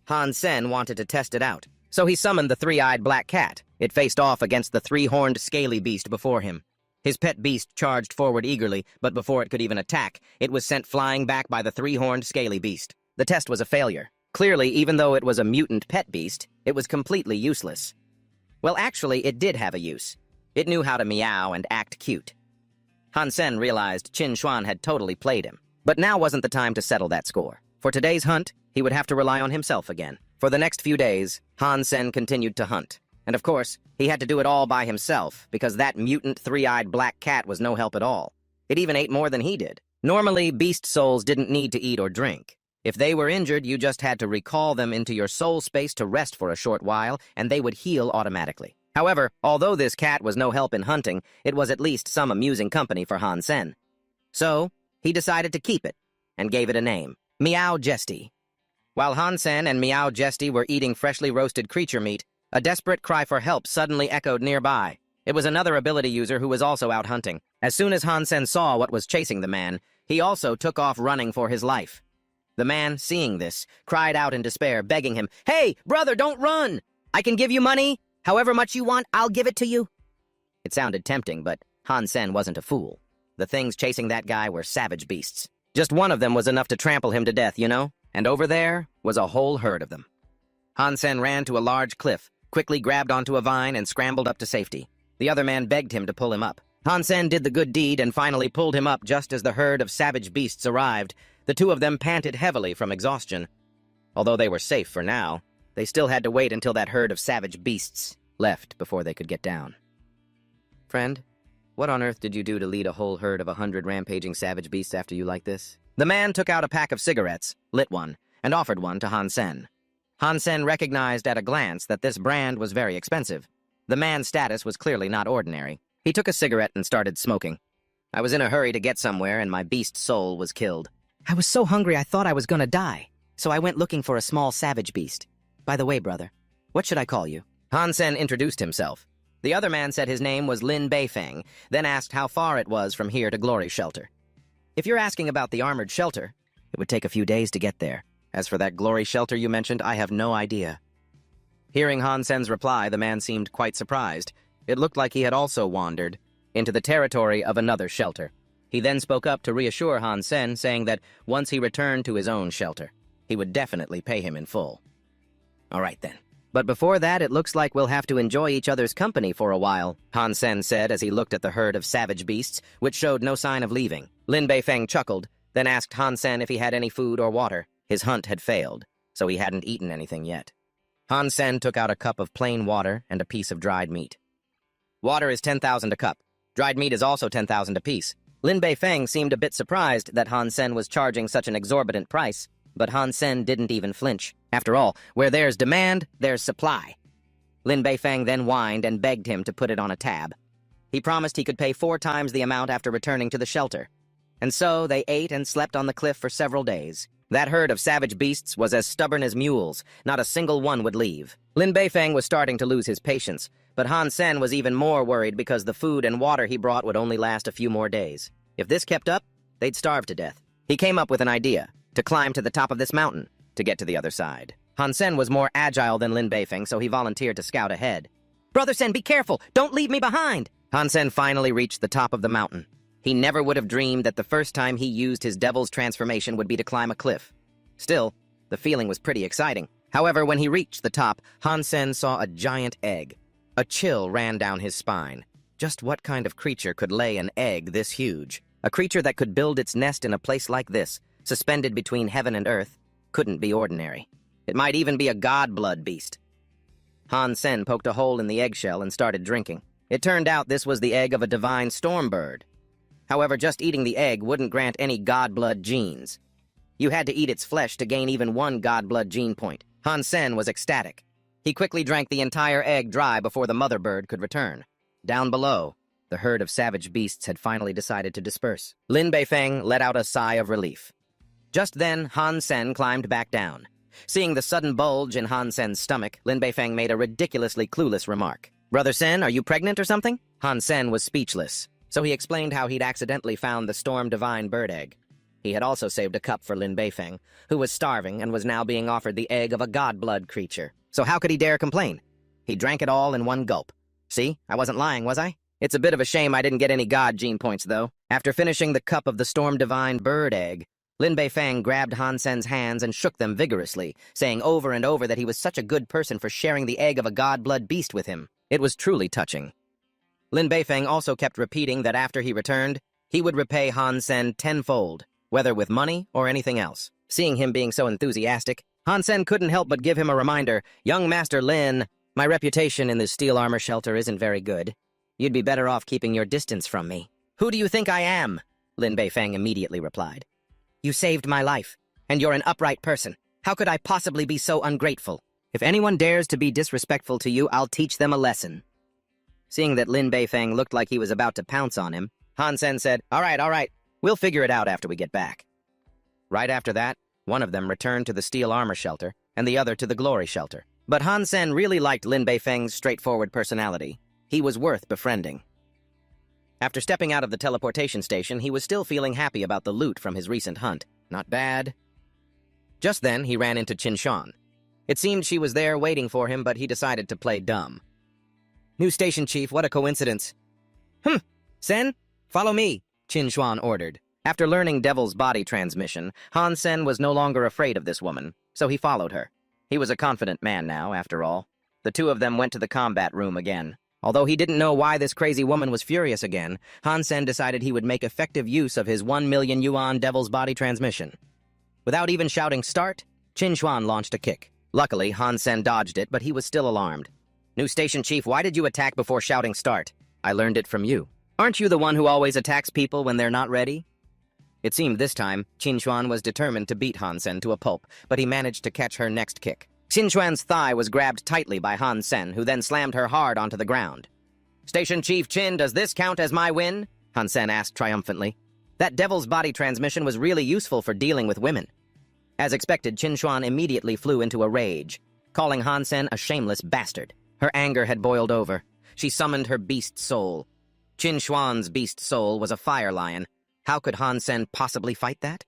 Han Sen wanted to test it out, so he summoned the three-eyed black cat. It faced off against the three-horned scaly beast before him. His pet beast charged forward eagerly, but before it could even attack, it was sent flying back by the three-horned scaly beast. The test was a failure. Clearly, even though it was a mutant pet beast, it was completely useless. Well, actually, it did have a use. It knew how to meow and act cute. Han Sen realized Qin Xuan had totally played him. But now wasn't the time to settle that score. For today's hunt, he would have to rely on himself again. For the next few days, Han Sen continued to hunt. And of course, he had to do it all by himself, because that mutant three-eyed black cat was no help at all. It even ate more than he did. Normally, beast souls didn't need to eat or drink. If they were injured, you just had to recall them into your soul space to rest for a short while, and they would heal automatically. However, although this cat was no help in hunting, it was at least some amusing company for Han Sen. So, he decided to keep it, and gave it a name, Meow Jesty. While Han Sen and Meow Jesty were eating freshly roasted creature meat, a desperate cry for help suddenly echoed nearby. It was another ability user who was also out hunting. As soon as Han Sen saw what was chasing the man, he also took off running for his life. The man, seeing this, cried out in despair, begging him, "Hey, brother, don't run! I can give you money. However much you want, I'll give it to you." It sounded tempting, but Han Sen wasn't a fool. The things chasing that guy were savage beasts. Just one of them was enough to trample him to death, you know? And over there was a whole herd of them. Han Sen ran to a large cliff, quickly grabbed onto a vine, and scrambled up to safety. The other man begged him to pull him up. Han Sen did the good deed and finally pulled him up just as the herd of savage beasts arrived. The two of them panted heavily from exhaustion. Although they were safe for now, they still had to wait until that herd of savage beasts left before they could get down. "Friend, what on earth did you do to lead a whole herd of 100 rampaging savage beasts after you like this?" The man took out a pack of cigarettes, lit one, and offered one to Han Sen. Han Sen recognized at a glance that this brand was very expensive. The man's status was clearly not ordinary. He took a cigarette and started smoking. "I was in a hurry to get somewhere, and my beast soul was killed. I was so hungry I thought I was gonna die, so I went looking for a small savage beast. By the way, brother, what should I call you?" Han Sen introduced himself. The other man said his name was Lin Beifeng, then asked how far it was from here to Glory Shelter. If you're asking about the armored shelter, it would take a few days to get there. As for that Glory Shelter you mentioned, I have no idea. Hearing Han Sen's reply, the man seemed quite surprised. It looked like he had also wandered into the territory of another shelter. He then spoke up to reassure Han Sen, saying that once he returned to his own shelter, he would definitely pay him in full. All right then. But before that, it looks like we'll have to enjoy each other's company for a while, Han Sen said as he looked at the herd of savage beasts, which showed no sign of leaving. Lin Beifeng chuckled, then asked Han Sen if he had any food or water. His hunt had failed, so he hadn't eaten anything yet. Han Sen took out a cup of plain water and a piece of dried meat. Water is 10,000 a cup. Dried meat is also 10,000 apiece. Lin Beifeng seemed a bit surprised that Han Sen was charging such an exorbitant price, but Han Sen didn't even flinch. After all, where there's demand, there's supply. Lin Beifeng then whined and begged him to put it on a tab. He promised he could pay 4 times the amount after returning to the shelter. And so they ate and slept on the cliff for several days. That herd of savage beasts was as stubborn as mules. Not a single one would leave. Lin Beifeng was starting to lose his patience, but Han Sen was even more worried because the food and water he brought would only last a few more days. If this kept up, they'd starve to death. He came up with an idea: to climb to the top of this mountain to get to the other side. Han Sen was more agile than Lin Beifeng, so he volunteered to scout ahead. "Brother Sen, be careful! Don't leave me behind!" Han Sen finally reached the top of the mountain. He never would have dreamed that the first time he used his devil's transformation would be to climb a cliff. Still, the feeling was pretty exciting. However, when he reached the top, Han Sen saw a giant egg. A chill ran down his spine. Just what kind of creature could lay an egg this huge? A creature that could build its nest in a place like this, suspended between heaven and earth, couldn't be ordinary. It might even be a god-blood beast. Han Sen poked a hole in the eggshell and started drinking. It turned out this was the egg of a divine storm bird. However, just eating the egg wouldn't grant any god-blood genes. You had to eat its flesh to gain even 1 god-blood gene point. Han Sen was ecstatic. He quickly drank the entire egg dry before the mother bird could return. Down below, the herd of savage beasts had finally decided to disperse. Lin Beifeng let out a sigh of relief. Just then, Han Sen climbed back down. Seeing the sudden bulge in Han Sen's stomach, Lin Beifeng made a ridiculously clueless remark. "Brother Sen, are you pregnant or something?" Han Sen was speechless, so he explained how he'd accidentally found the Storm Divine bird egg. He had also saved a cup for Lin Beifeng, who was starving and was now being offered the egg of a god-blood creature. So how could he dare complain? He drank it all in one gulp. See, I wasn't lying, was I? It's a bit of a shame I didn't get any god gene points, though. After finishing the cup of the Storm Divine bird egg, Lin Beifeng grabbed Han Sen's hands and shook them vigorously, saying over and over that he was such a good person for sharing the egg of a god-blood beast with him. It was truly touching. Lin Beifeng also kept repeating that after he returned, he would repay Han Sen tenfold, whether with money or anything else. Seeing him being so enthusiastic, Han Sen couldn't help but give him a reminder. "Young Master Lin, my reputation in this steel armor shelter isn't very good. You'd be better off keeping your distance from me." "Who do you think I am?" Lin Beifeng immediately replied. "You saved my life, and you're an upright person. How could I possibly be so ungrateful? If anyone dares to be disrespectful to you, I'll teach them a lesson." Seeing that Lin Beifeng looked like he was about to pounce on him, Han Sen said, all right, we'll figure it out after we get back." Right after that, one of them returned to the steel armor shelter, and the other to the glory shelter. But Han Sen really liked Lin Beifeng's straightforward personality. He was worth befriending. After stepping out of the teleportation station, he was still feeling happy about the loot from his recent hunt. Not bad. Just then, he ran into Qin Shuan. It seemed she was there waiting for him, but he decided to play dumb. "New station chief, what a coincidence." Sen, follow me," Qin Shuan ordered. After learning Devil's Body transmission, Han Sen was no longer afraid of this woman, so he followed her. He was a confident man now, after all. The two of them went to the combat room again. Although he didn't know why this crazy woman was furious again, Han Sen decided he would make effective use of his 1 million yuan Devil's Body transmission. Without even shouting start, Qin Shuan launched a kick. Luckily, Han Sen dodged it, but he was still alarmed. "New station chief, why did you attack before shouting start?" "I learned it from you. Aren't you the one who always attacks people when they're not ready?" It seemed this time, Qin Shuan was determined to beat Han Sen to a pulp, but he managed to catch her next kick. Qin Shuan's thigh was grabbed tightly by Han Sen, who then slammed her hard onto the ground. "Station Chief Qin, does this count as my win?" Han Sen asked triumphantly. That Devil's Body transmission was really useful for dealing with women. As expected, Qin Shuan immediately flew into a rage, calling Han Sen a shameless bastard. Her anger had boiled over. she summoned her beast soul. Qin Xuan's beast soul was a fire lion. How could Han Sen possibly fight that?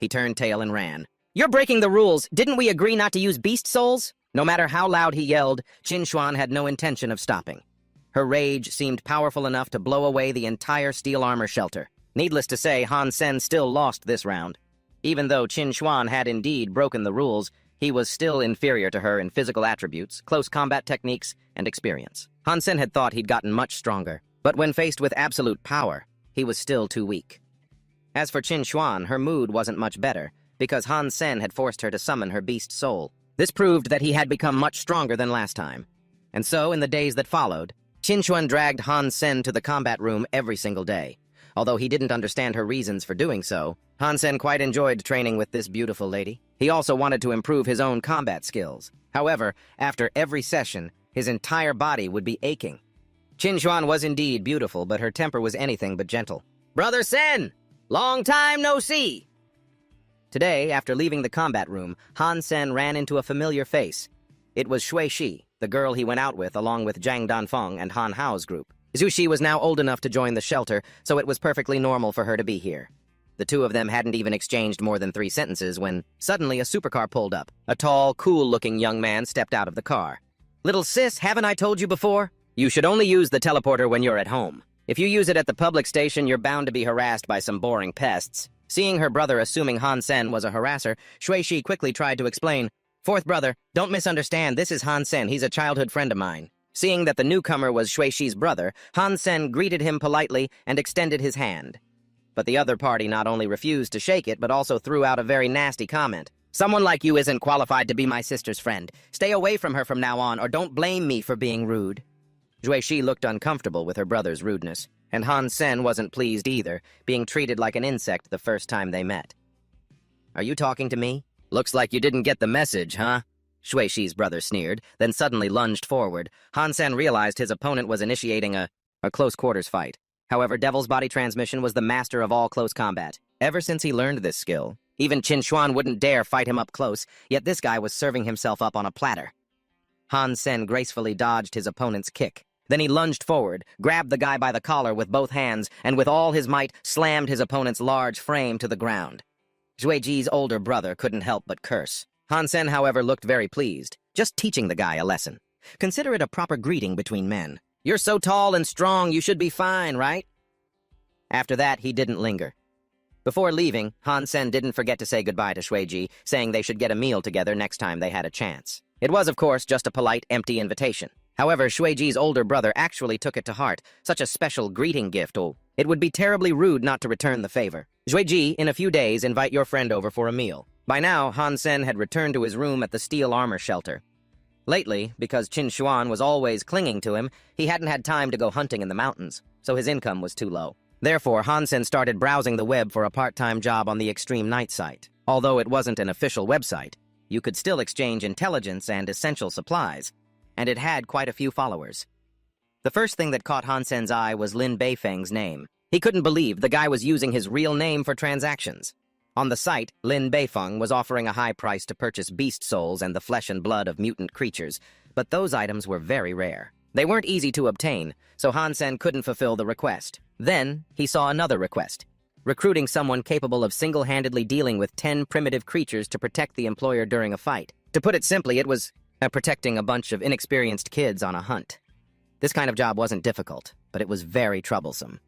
He turned tail and ran. "You're breaking the rules! Didn't we agree not to use beast souls?" No matter how loud he yelled, Qin Xuan had no intention of stopping. Her rage seemed powerful enough to blow away the entire steel armor shelter. Needless to say, Han Sen still lost this round. Even though Qin Xuan had indeed broken the rules, he was still inferior to her in physical attributes, close combat techniques, and experience. Han Sen had thought he'd gotten much stronger, but when faced with absolute power, he was still too weak. As for Qin Xuan, her mood wasn't much better, because Han Sen had forced her to summon her beast soul. This proved that he had become much stronger than last time. And so, in the days that followed, Qin Xuan dragged Han Sen to the combat room every single day. Although he didn't understand her reasons for doing so, Han Sen quite enjoyed training with this beautiful lady. He also wanted to improve his own combat skills. However, after every session, his entire body would be aching. Qin Xuan was indeed beautiful, but her temper was anything but gentle. "Brother Sen! Long time no see!" Today, after leaving the combat room, Han Sen ran into a familiar face. It was Shui Shi, the girl he went out with along with Zhang Danfeng and Han Hao's group. Zhu Shi was now old enough to join the shelter, so it was perfectly normal for her to be here. The two of them hadn't even exchanged more than 3 sentences when suddenly a supercar pulled up. A tall, cool-looking young man stepped out of the car. "Little sis, haven't I told you before? You should only use the teleporter when you're at home. If you use it at the public station, you're bound to be harassed by some boring pests." Seeing her brother assuming Han Sen was a harasser, Shui Shi quickly tried to explain. "Fourth brother, don't misunderstand, this is Han Sen, he's a childhood friend of mine." Seeing that the newcomer was Shui Shi's brother, Han Sen greeted him politely and extended his hand. But the other party not only refused to shake it, but also threw out a very nasty comment. "Someone like you isn't qualified to be my sister's friend. Stay away from her from now on, or don't blame me for being rude." Shui Shi looked uncomfortable with her brother's rudeness, and Han Sen wasn't pleased either, being treated like an insect the first time they met. "Are you talking to me? Looks like you didn't get the message, huh?" Shui Shi's brother sneered, then suddenly lunged forward. Han Sen realized his opponent was initiating a close-quarters fight. However, Devil's Body Transmission was the master of all close combat. Ever since he learned this skill, even Qin Xuan wouldn't dare fight him up close, yet this guy was serving himself up on a platter. Han Sen gracefully dodged his opponent's kick. Then he lunged forward, grabbed the guy by the collar with both hands, and with all his might slammed his opponent's large frame to the ground. Shui Ji's older brother couldn't help but curse. Han Sen, however, looked very pleased, just teaching the guy a lesson. Consider it a proper greeting between men. "You're so tall and strong, you should be fine, right?" After that, he didn't linger. Before leaving, Han Sen didn't forget to say goodbye to Shui Ji, saying they should get a meal together next time they had a chance. It was, of course, just a polite, empty invitation. However, Shui Ji's older brother actually took it to heart, such a special greeting gift. Oh, it would be terribly rude not to return the favor. "Shui Ji, in a few days, invite your friend over for a meal." By now, Han Sen had returned to his room at the steel armor shelter. Lately, because Qin Xuan was always clinging to him, he hadn't had time to go hunting in the mountains, so his income was too low. Therefore, Han Sen started browsing the web for a part-time job on the Extreme Night site. Although it wasn't an official website, you could still exchange intelligence and essential supplies, and it had quite a few followers. The first thing that caught Han Sen's eye was Lin Beifeng's name. He couldn't believe the guy was using his real name for transactions. On the site, Lin Beifeng was offering a high price to purchase beast souls and the flesh and blood of mutant creatures, but those items were very rare. They weren't easy to obtain, so Han Sen couldn't fulfill the request. Then, he saw another request, recruiting someone capable of single-handedly dealing with 10 primitive creatures to protect the employer during a fight. To put it simply, it was protecting a bunch of inexperienced kids on a hunt. This kind of job wasn't difficult, but it was very troublesome.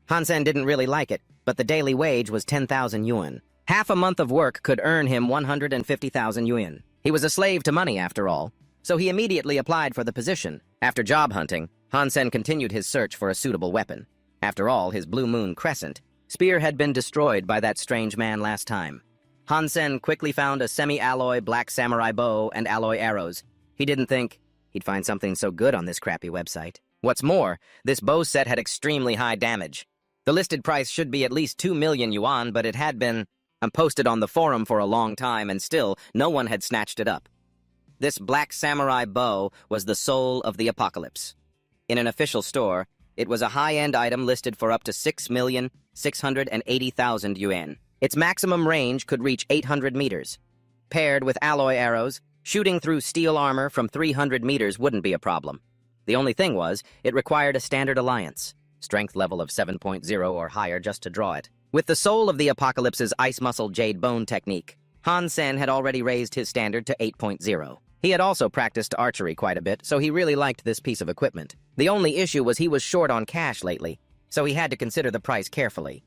Han Sen didn't really like it, but the daily wage was 10,000 yuan. Half a month of work could earn him 150,000 yuan. He was a slave to money, after all, so he immediately applied for the position. After job hunting, Han Sen continued his search for a suitable weapon. After all, his Blue Moon Crescent spear had been destroyed by that strange man last time. Han Sen quickly found a semi-alloy black samurai bow and alloy arrows. He didn't think he'd find something so good on this crappy website. What's more, this bow set had extremely high damage. The listed price should be at least 2 million yuan, but it had been posted on the forum for a long time, and still, no one had snatched it up. This black samurai bow was the soul of the apocalypse. In an official store, it was a high-end item listed for up to 6,680,000 yuan. Its maximum range could reach 800 meters. Paired with alloy arrows, shooting through steel armor from 300 meters wouldn't be a problem. The only thing was, it required a standard alliance, strength level of 7.0 or higher just to draw it. With the soul of the Apocalypse's ice muscle jade bone technique, Han Sen had already raised his standard to 8.0. He had also practiced archery quite a bit, so he really liked this piece of equipment. The only issue was he was short on cash lately, so he had to consider the price carefully.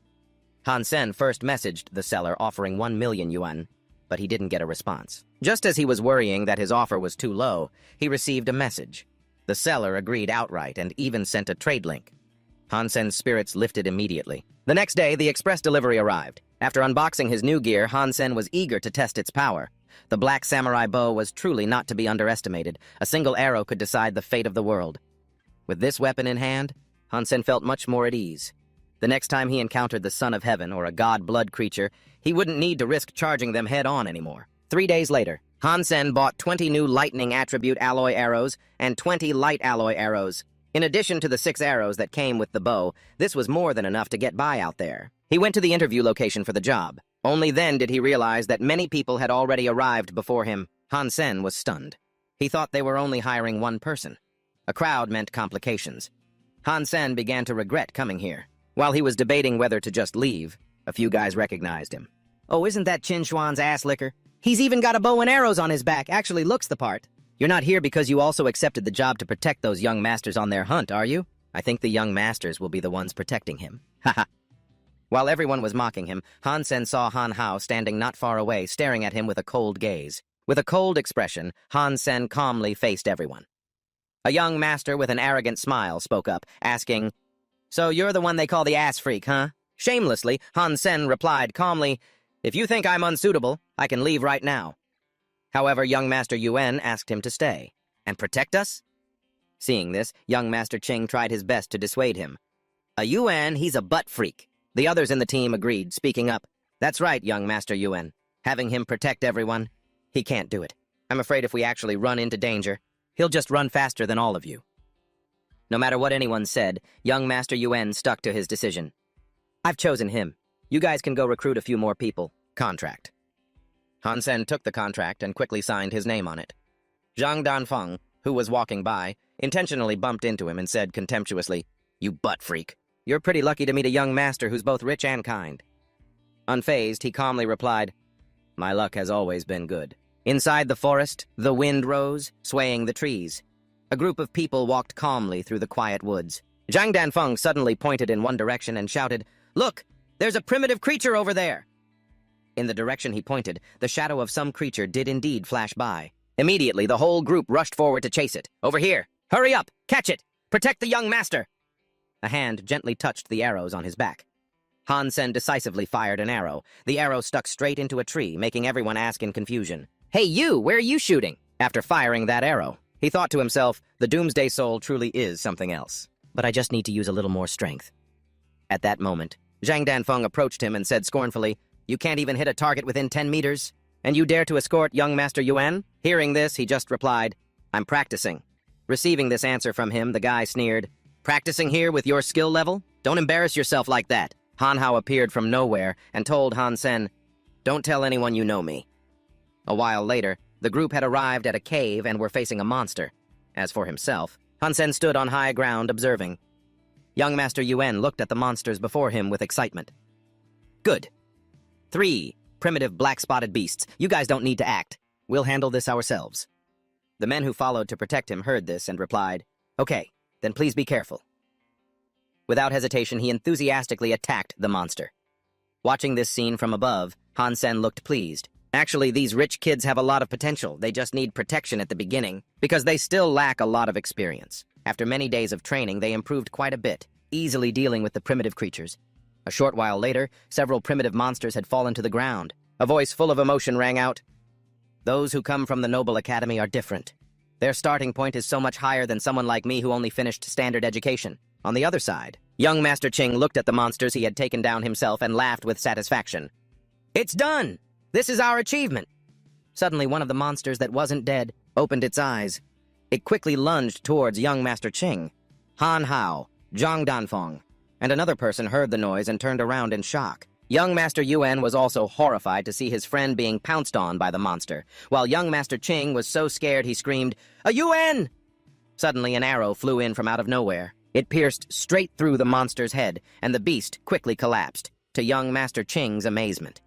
Han Sen first messaged the seller offering 1 million yuan, but he didn't get a response. Just as he was worrying that his offer was too low, he received a message. The seller agreed outright and even sent a trade link. Han Sen's spirits lifted immediately. The next day, the express delivery arrived. After unboxing his new gear, Han Sen was eager to test its power. The black samurai bow was truly not to be underestimated. A single arrow could decide the fate of the world. With this weapon in hand, Han Sen felt much more at ease. The next time he encountered the Son of Heaven or a god-blood creature, he wouldn't need to risk charging them head-on anymore. 3 days later, Han Sen bought 20 new lightning attribute alloy arrows and 20 light alloy arrows. In addition to the 6 arrows that came with the bow, this was more than enough to get by out there. He went to the interview location for the job. Only then did he realize that many people had already arrived before him. Han Sen was stunned. He thought they were only hiring one person. A crowd meant complications. Han Sen began to regret coming here. While he was debating whether to just leave, a few guys recognized him. "Oh, isn't that Qin Xuan's ass licker? He's even got a bow and arrows on his back, actually looks the part. You're not here because you also accepted the job to protect those young masters on their hunt, are you? I think the young masters will be the ones protecting him. Haha." While everyone was mocking him, Han Sen saw Han Hao standing not far away, staring at him with a cold gaze. With a cold expression, Han Sen calmly faced everyone. A young master with an arrogant smile spoke up, asking, "So you're the one they call the ass freak, huh?" Shamelessly, Han Sen replied calmly, "If you think I'm unsuitable, I can leave right now." However, young Master Yuan asked him to stay. "And protect us?" Seeing this, young Master Ching tried his best to dissuade him. "A Yuan, he's a butt freak." The others in the team agreed, speaking up. "That's right, young Master Yuan. Having him protect everyone, he can't do it. I'm afraid if we actually run into danger, he'll just run faster than all of you." No matter what anyone said, young Master Yuan stuck to his decision. "I've chosen him. You guys can go recruit a few more people. Contract." Han Sen took the contract and quickly signed his name on it. Zhang Danfeng, who was walking by, intentionally bumped into him and said contemptuously, "You butt freak. You're pretty lucky to meet a young master who's both rich and kind." Unfazed, he calmly replied, "My luck has always been good." Inside the forest, the wind rose, swaying the trees. A group of people walked calmly through the quiet woods. Zhang Danfeng suddenly pointed in one direction and shouted, "Look! There's a primitive creature over there!" In the direction he pointed, the shadow of some creature did indeed flash by. Immediately, the whole group rushed forward to chase it. "Over here! Hurry up! Catch it! Protect the young master!" A hand gently touched the arrows on his back. Han Sen decisively fired an arrow. The arrow stuck straight into a tree, making everyone ask in confusion, "Hey you, where are you shooting?" After firing that arrow, he thought to himself, the Doomsday Soul truly is something else. But I just need to use a little more strength. At that moment, Zhang Danfeng approached him and said scornfully, "You can't even hit a target within 10 meters? And you dare to escort young Master Yuan?" Hearing this, he just replied, "I'm practicing." Receiving this answer from him, the guy sneered, "Practicing here with your skill level? Don't embarrass yourself like that." Han Hao appeared from nowhere and told Han Sen, "Don't tell anyone you know me." A while later, the group had arrived at a cave and were facing a monster. As for himself, Han Sen stood on high ground observing. Young Master Yuan looked at the monsters before him with excitement. "Good. 3 primitive black-spotted beasts. You guys don't need to act. We'll handle this ourselves." The men who followed to protect him heard this and replied, "Okay, then please be careful." Without hesitation, he enthusiastically attacked the monster. Watching this scene from above, Han Sen looked pleased. Actually, these rich kids have a lot of potential. They just need protection at the beginning, because they still lack a lot of experience. After many days of training, they improved quite a bit, easily dealing with the primitive creatures. A short while later, several primitive monsters had fallen to the ground. A voice full of emotion rang out, "Those who come from the Noble Academy are different. Their starting point is so much higher than someone like me who only finished standard education." On the other side, young Master Ching looked at the monsters he had taken down himself and laughed with satisfaction. "It's done! This is our achievement!" Suddenly, one of the monsters that wasn't dead opened its eyes. It quickly lunged towards young Master Ching. Han Hao, Zhang Danfeng, and another person heard the noise and turned around in shock. Young Master Yuan was also horrified to see his friend being pounced on by the monster, while young Master Ching was so scared he screamed, "A Yuan!" Suddenly, an arrow flew in from out of nowhere. It pierced straight through the monster's head, and the beast quickly collapsed, to young Master Ching's amazement.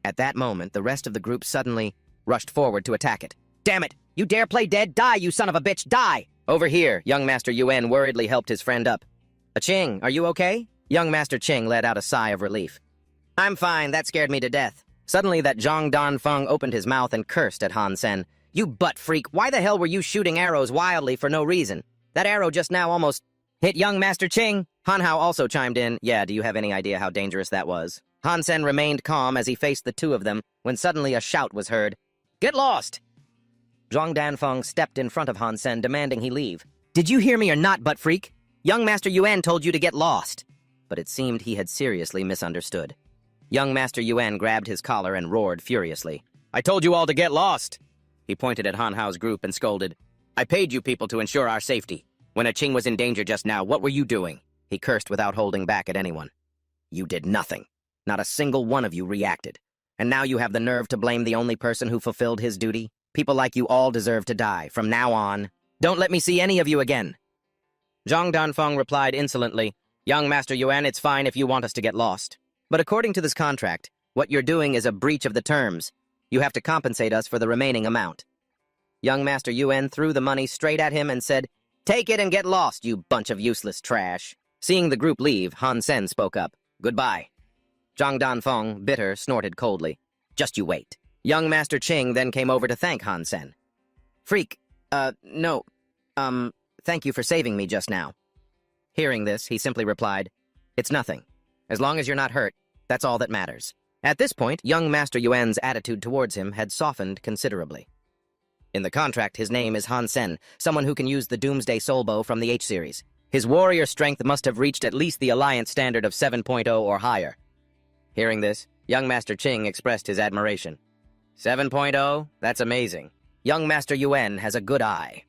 At that moment, the rest of the group suddenly rushed forward to attack it. "Damn it! You dare play dead? Die, you son of a bitch! Die!" "Over here," young Master Yuan worriedly helped his friend up. "Ching, are you okay?" Young Master Ching let out a sigh of relief. "I'm fine, that scared me to death." Suddenly, that Zhang Danfeng opened his mouth and cursed at Han Sen. "You butt freak, why the hell were you shooting arrows wildly for no reason? That arrow just now almost hit young Master Ching." Han Hao also chimed in. "Yeah, do you have any idea how dangerous that was?" Han Sen remained calm as he faced the two of them, when suddenly a shout was heard. "Get lost!" Zhang Danfeng stepped in front of Han Sen, demanding he leave. "Did you hear me or not, butt freak? Young Master Yuan told you to get lost." But it seemed he had seriously misunderstood. Young Master Yuan grabbed his collar and roared furiously. "I told you all to get lost!" He pointed at Han Hao's group and scolded. "I paid you people to ensure our safety. When a Qing was in danger just now, what were you doing?" He cursed without holding back at anyone. "You did nothing. Not a single one of you reacted. And now you have the nerve to blame the only person who fulfilled his duty? People like you all deserve to die. From now on, don't let me see any of you again." Zhang Danfeng replied insolently, "Young Master Yuan, it's fine if you want us to get lost. But according to this contract, what you're doing is a breach of the terms. You have to compensate us for the remaining amount." Young Master Yuan threw the money straight at him and said, "Take it and get lost, you bunch of useless trash." Seeing the group leave, Han Sen spoke up. "Goodbye." Zhang Danfeng, bitter, snorted coldly. "Just you wait." Young Master Ching then came over to thank Han Sen. "Freak, no, thank you for saving me just now." Hearing this, he simply replied, "It's nothing. As long as you're not hurt, that's all that matters." At this point, young Master Yuan's attitude towards him had softened considerably. In the contract, his name is Han Sen, someone who can use the Doomsday Soul Bow from the H-Series. His warrior strength must have reached at least the Alliance standard of 7.0 or higher. Hearing this, young Master Ching expressed his admiration. 7.0? That's amazing. Young Master Yuan has a good eye.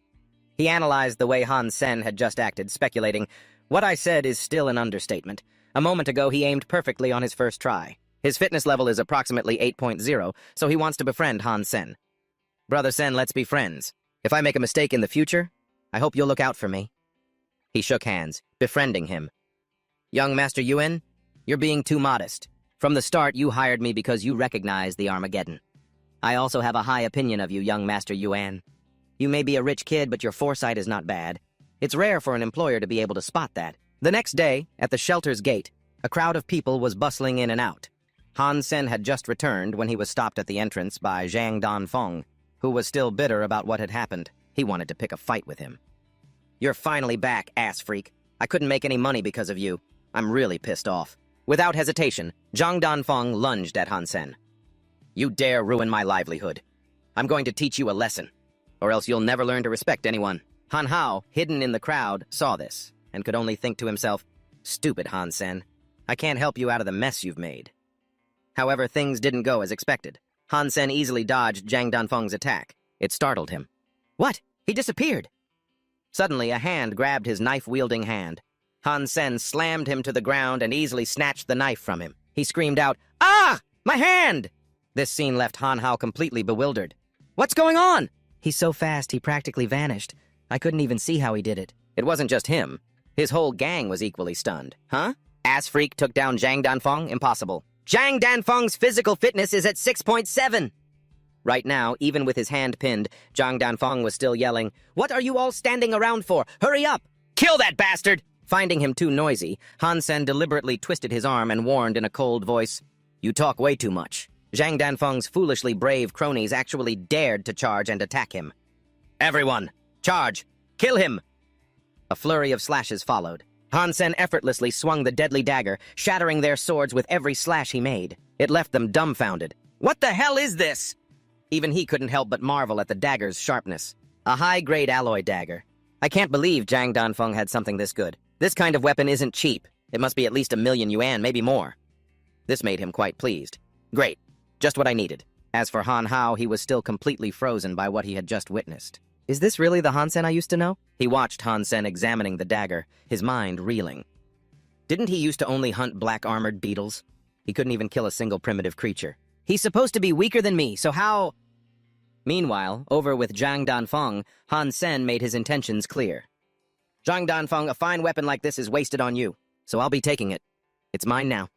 He analyzed the way Han Sen had just acted, speculating, "What I said is still an understatement. A moment ago, he aimed perfectly on his first try. His fitness level is approximately 8.0, so he wants to befriend Han Sen. Brother Sen, let's be friends. If I make a mistake in the future, I hope you'll look out for me." He shook hands, befriending him. "Young Master Yuan, you're being too modest. From the start, you hired me because you recognized the Armageddon. I also have a high opinion of you, young Master Yuan. You may be a rich kid, but your foresight is not bad. It's rare for an employer to be able to spot that." The next day, at the shelter's gate, a crowd of people was bustling in and out. Han Sen had just returned when he was stopped at the entrance by Zhang Danfeng, who was still bitter about what had happened. He wanted to pick a fight with him. "You're finally back, ass freak. I couldn't make any money because of you. I'm really pissed off." Without hesitation, Zhang Danfeng lunged at Han Sen. "You dare ruin my livelihood. I'm going to teach you a lesson, or else you'll never learn to respect anyone." Han Hao, hidden in the crowd, saw this, and could only think to himself, "Stupid Han Sen. I can't help you out of the mess you've made." However, things didn't go as expected. Han Sen easily dodged Zhang Danfeng's attack. It startled him. What? He disappeared! Suddenly, a hand grabbed his knife-wielding hand. Han Sen slammed him to the ground and easily snatched the knife from him. He screamed out, "Ah! My hand!" This scene left Han Hao completely bewildered. "What's going on?" "He's so fast, he practically vanished. I couldn't even see how he did it." It wasn't just him. His whole gang was equally stunned. Huh? Ass Freak took down Zhang Danfeng? Impossible. Zhang Danfeng's physical fitness is at 6.7. Right now, even with his hand pinned, Zhang Danfeng was still yelling, "What are you all standing around for? Hurry up! Kill that bastard!" Finding him too noisy, Han Sen deliberately twisted his arm and warned in a cold voice, "You talk way too much." Zhang Danfeng's foolishly brave cronies actually dared to charge and attack him. "Everyone, charge! Kill him!" A flurry of slashes followed. Han Sen effortlessly swung the deadly dagger, shattering their swords with every slash he made. It left them dumbfounded. What the hell is this? Even he couldn't help but marvel at the dagger's sharpness. A high-grade alloy dagger. I can't believe Zhang Danfeng had something this good. This kind of weapon isn't cheap. It must be at least 1,000,000 yuan, maybe more. This made him quite pleased. Great. Just what I needed. As for Han Hao, he was still completely frozen by what he had just witnessed. Is this really the Han Sen I used to know? He watched Han Sen examining the dagger, his mind reeling. Didn't he used to only hunt black-armored beetles? He couldn't even kill a single primitive creature. He's supposed to be weaker than me, so how... Meanwhile, over with Zhang Danfeng, Han Sen made his intentions clear. Zhang Danfeng, a fine weapon like this is wasted on you, so I'll be taking it. It's mine now.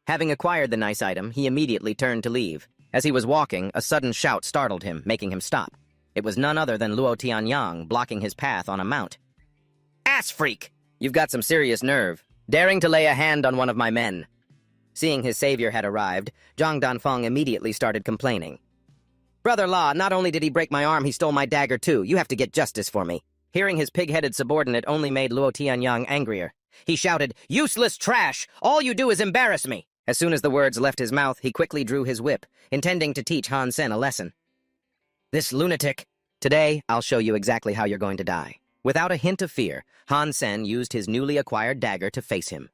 Having acquired the nice item, he immediately turned to leave. As he was walking, a sudden shout startled him, making him stop. It was none other than Luo Tianyang blocking his path on a mount. Ass freak! You've got some serious nerve, daring to lay a hand on one of my men. Seeing his savior had arrived, Zhang Danfeng immediately started complaining. Brother Law, not only did he break my arm, he stole my dagger too. You have to get justice for me. Hearing his pig-headed subordinate only made Luo Tianyang angrier. He shouted, "Useless trash! All you do is embarrass me!" As soon as the words left his mouth, he quickly drew his whip, intending to teach Han Sen a lesson. This lunatic! Today, I'll show you exactly how you're going to die. Without a hint of fear, Han Sen used his newly acquired dagger to face him.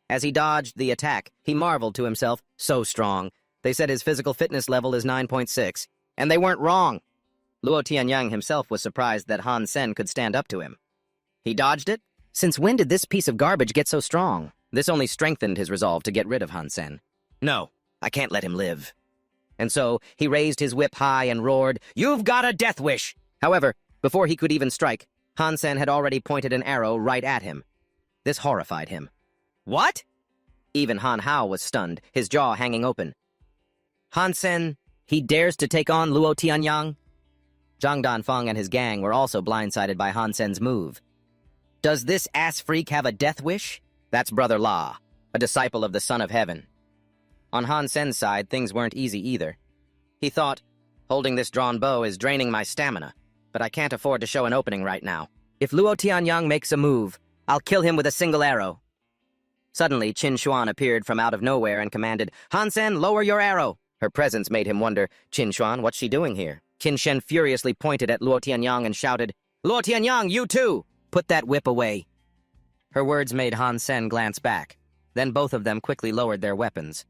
As he dodged the attack, he marveled to himself, so strong. They said his physical fitness level is 9.6, and they weren't wrong. Luo Tianyang himself was surprised that Han Sen could stand up to him. He dodged it? Since when did this piece of garbage get so strong? This only strengthened his resolve to get rid of Han Sen. No, I can't let him live. And so he raised his whip high and roared, "You've got a death wish!" However, before he could even strike, Han Sen had already pointed an arrow right at him. This horrified him. What? Even Han Hao was stunned, his jaw hanging open. Han Sen, he dares to take on Luo Tianyang? Zhang Danfeng and his gang were also blindsided by Han Sen's move. Does this ass freak have a death wish? That's Brother La, a disciple of the Son of Heaven. On Han Sen's side, things weren't easy either. He thought, holding this drawn bow is draining my stamina, but I can't afford to show an opening right now. If Luo Tianyang makes a move, I'll kill him with a single arrow. Suddenly, Qin Xuan appeared from out of nowhere and commanded, Han Sen, lower your arrow! Her presence made him wonder, Qin Xuan, what's she doing here? Qin Shen furiously pointed at Luo Tianyang and shouted, Luo Tianyang, you too! Put that whip away. Her words made Han Sen glance back. Then both of them quickly lowered their weapons.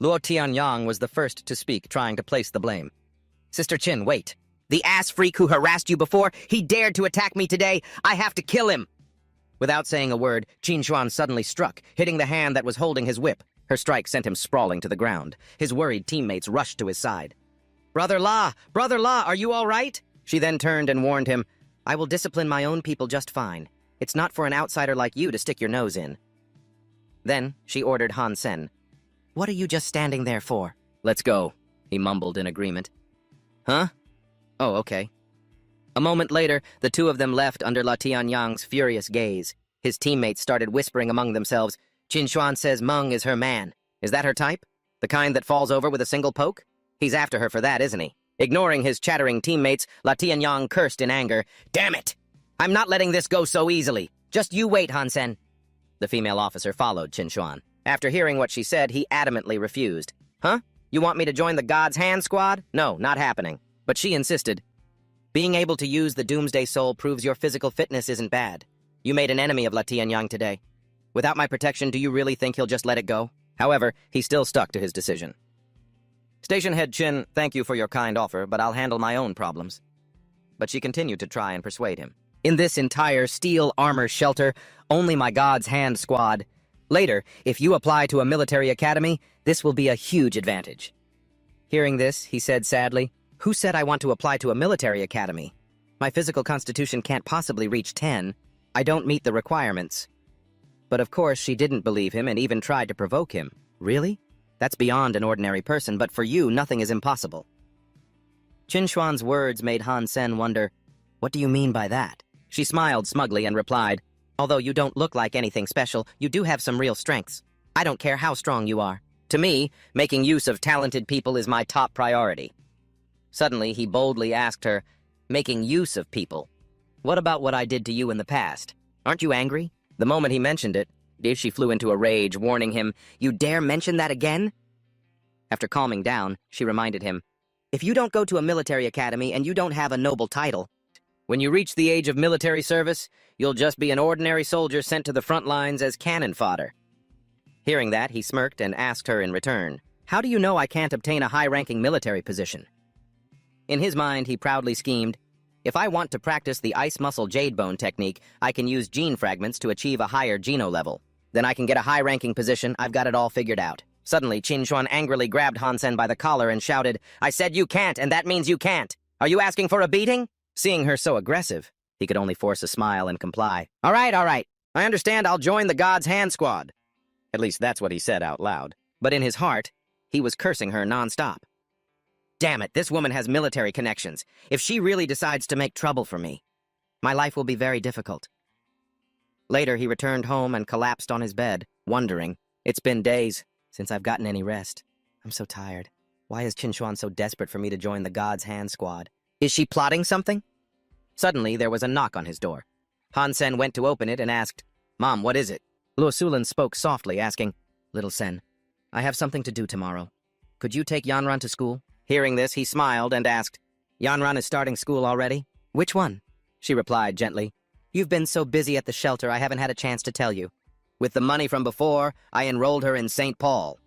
Luo Tianyang was the first to speak, trying to place the blame. Sister Qin, wait. The ass freak who harassed you before, he dared to attack me today. I have to kill him. Without saying a word, Qin Xuan suddenly struck, hitting the hand that was holding his whip. Her strike sent him sprawling to the ground. His worried teammates rushed to his side. Brother La, are you all right? She then turned and warned him, I will discipline my own people just fine. It's not for an outsider like you to stick your nose in. Then she ordered Han Sen. What are you just standing there for? Let's go, he mumbled in agreement. Huh? Oh, okay. A moment later, the two of them left under La Tianyang's furious gaze. His teammates started whispering among themselves, Qin Xuan says Meng is her man. Is that her type? The kind that falls over with a single poke? He's after her for that, isn't he? Ignoring his chattering teammates, La Tianyang cursed in anger. Damn it! I'm not letting this go so easily. Just you wait, Han Sen. The female officer followed Qin Xuan. After hearing what she said, he adamantly refused. Huh? You want me to join the God's Hand squad? No, not happening. But she insisted. Being able to use the Doomsday Soul proves your physical fitness isn't bad. You made an enemy of La Tianyang today. Without my protection, do you really think he'll just let it go? However, he still stuck to his decision. Station Head Qin, thank you for your kind offer, but I'll handle my own problems. But she continued to try and persuade him. In this entire steel armor shelter, only my God's Hand squad. Later, if you apply to a military academy, this will be a huge advantage. Hearing this, he said sadly, Who said I want to apply to a military academy? My physical constitution can't possibly reach 10. I don't meet the requirements. But of course, she didn't believe him and even tried to provoke him. Really? That's beyond an ordinary person, but for you, nothing is impossible. Qin Xuan's words made Han Sen wonder, What do you mean by that? She smiled smugly and replied, Although you don't look like anything special, you do have some real strengths. I don't care how strong you are. To me, making use of talented people is my top priority. Suddenly, he boldly asked her, Making use of people? What about what I did to you in the past? Aren't you angry? The moment he mentioned it, she flew into a rage, warning him, You dare mention that again? After calming down, she reminded him, If you don't go to a military academy and you don't have a noble title, when you reach the age of military service, you'll just be an ordinary soldier sent to the front lines as cannon fodder. Hearing that, he smirked and asked her in return, How do you know I can't obtain a high-ranking military position? In his mind, he proudly schemed, If I want to practice the ice muscle jade bone technique, I can use gene fragments to achieve a higher geno level. Then I can get a high-ranking position. I've got it all figured out. Suddenly, Qin angrily grabbed Han Sen by the collar and shouted, "I said you can't, and that means you can't! Are you asking for a beating?" Seeing her so aggressive, he could only force a smile and comply. All right. I understand I'll join the God's Hand Squad." At least that's what he said out loud. But in his heart, he was cursing her nonstop. Damn it, this woman has military connections. If she really decides to make trouble for me, my life will be very difficult. Later, he returned home and collapsed on his bed, wondering, it's been days since I've gotten any rest. I'm so tired. Why is Qin so desperate for me to join the God's Hand Squad? Is she plotting something? Suddenly, there was a knock on his door. Han Sen went to open it and asked, "Mom, what is it?" Luo Sulan spoke softly, asking, "Little Sen, I have something to do tomorrow. Could you take Yanran to school?" Hearing this, he smiled and asked, "Yanran is starting school already?" "Which one?" She replied gently, "You've been so busy at the shelter, I haven't had a chance to tell you. With the money from before, I enrolled her in St. Paul."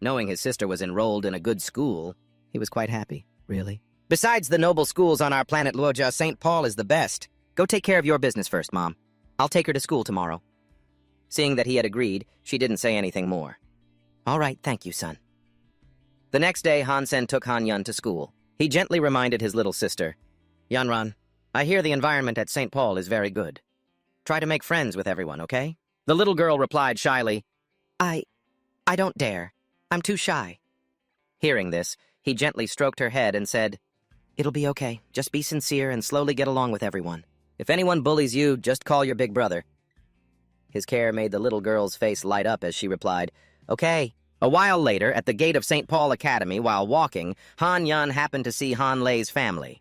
Knowing his sister was enrolled in a good school, he was quite happy, really. "Besides the noble schools on our planet Luoja, St. Paul is the best. Go take care of your business first, Mom. I'll take her to school tomorrow." Seeing that he had agreed, she didn't say anything more. "All right, thank you, son." The next day, Han Sen took Han Yun to school. He gently reminded his little sister, "Yanran, I hear the environment at St. Paul is very good. Try to make friends with everyone, okay?" The little girl replied shyly, I don't dare. I'm too shy." Hearing this, he gently stroked her head and said, "It'll be okay. Just be sincere and slowly get along with everyone. If anyone bullies you, just call your big brother." His care made the little girl's face light up as she replied, "Okay." A while later, at the gate of St. Paul Academy, while walking, Han Yun happened to see Han Lei's family.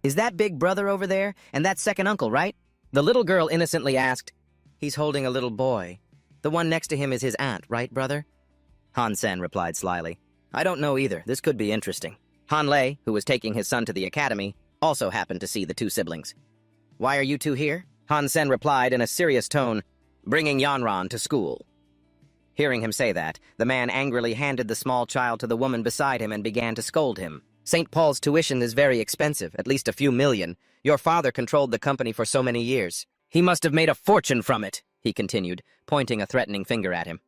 "Is that big brother over there? And that's second uncle, right?" The little girl innocently asked, "He's holding a little boy. The one next to him is his aunt, right, brother?" Han Sen replied slyly, "I don't know either. This could be interesting." Han Lei, who was taking his son to the academy, also happened to see the two siblings. "Why are you two here?" Han Sen replied in a serious tone, "Bringing Yanran to school." Hearing him say that, the man angrily handed the small child to the woman beside him and began to scold him. "St. Paul's tuition is very expensive, at least a few million. Your father controlled the company for so many years. He must have made a fortune from it," he continued, pointing a threatening finger at him.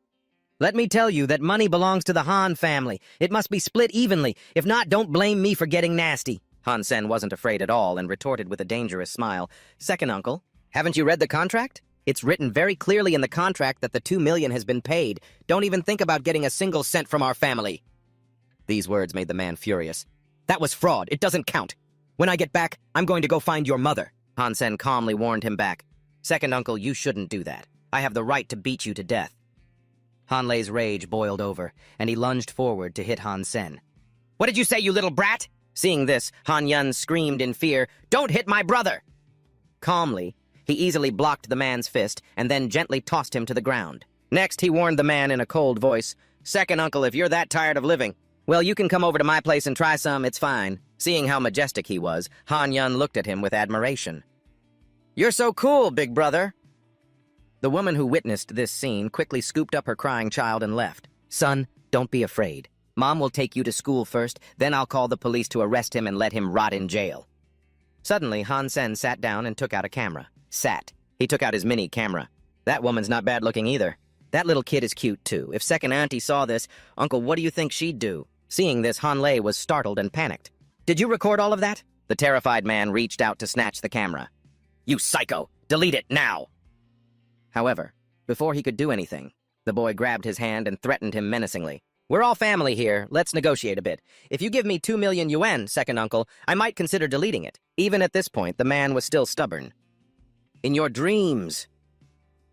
"Let me tell you that money belongs to the Han family. It must be split evenly. If not, don't blame me for getting nasty." Han Sen wasn't afraid at all and retorted with a dangerous smile, "Second uncle, haven't you read the contract? It's written very clearly in the contract that the 2 million has been paid. Don't even think about getting a single cent from our family." These words made the man furious. "That was fraud. It doesn't count. When I get back, I'm going to go find your mother." Han Sen calmly warned him back. "Second uncle, you shouldn't do that. I have the right to beat you to death." Han Lei's rage boiled over, and he lunged forward to hit Han Sen. "What did you say, you little brat?" Seeing this, Han Yun screamed in fear, "Don't hit my brother!" Calmly, he easily blocked the man's fist and then gently tossed him to the ground. Next, he warned the man in a cold voice, "Second uncle, if you're that tired of living, well, you can come over to my place and try some, it's fine." Seeing how majestic he was, Han Yun looked at him with admiration. "You're so cool, big brother." The woman who witnessed this scene quickly scooped up her crying child and left. "Son, don't be afraid. Mom will take you to school first, then I'll call the police to arrest him and let him rot in jail." Suddenly, Han Sen sat down and took out a camera. He took out his mini camera. "That woman's not bad looking either. That little kid is cute too. If second auntie saw this, uncle, what do you think she'd do?" Seeing this, Han Lei was startled and panicked. "Did you record all of that?" The terrified man reached out to snatch the camera. "You psycho! Delete it now!" However, before he could do anything, the boy grabbed his hand and threatened him menacingly. "We're all family here. Let's negotiate a bit. If you give me 2 million yuan, second uncle, I might consider deleting it." Even at this point, the man was still stubborn. "In your dreams."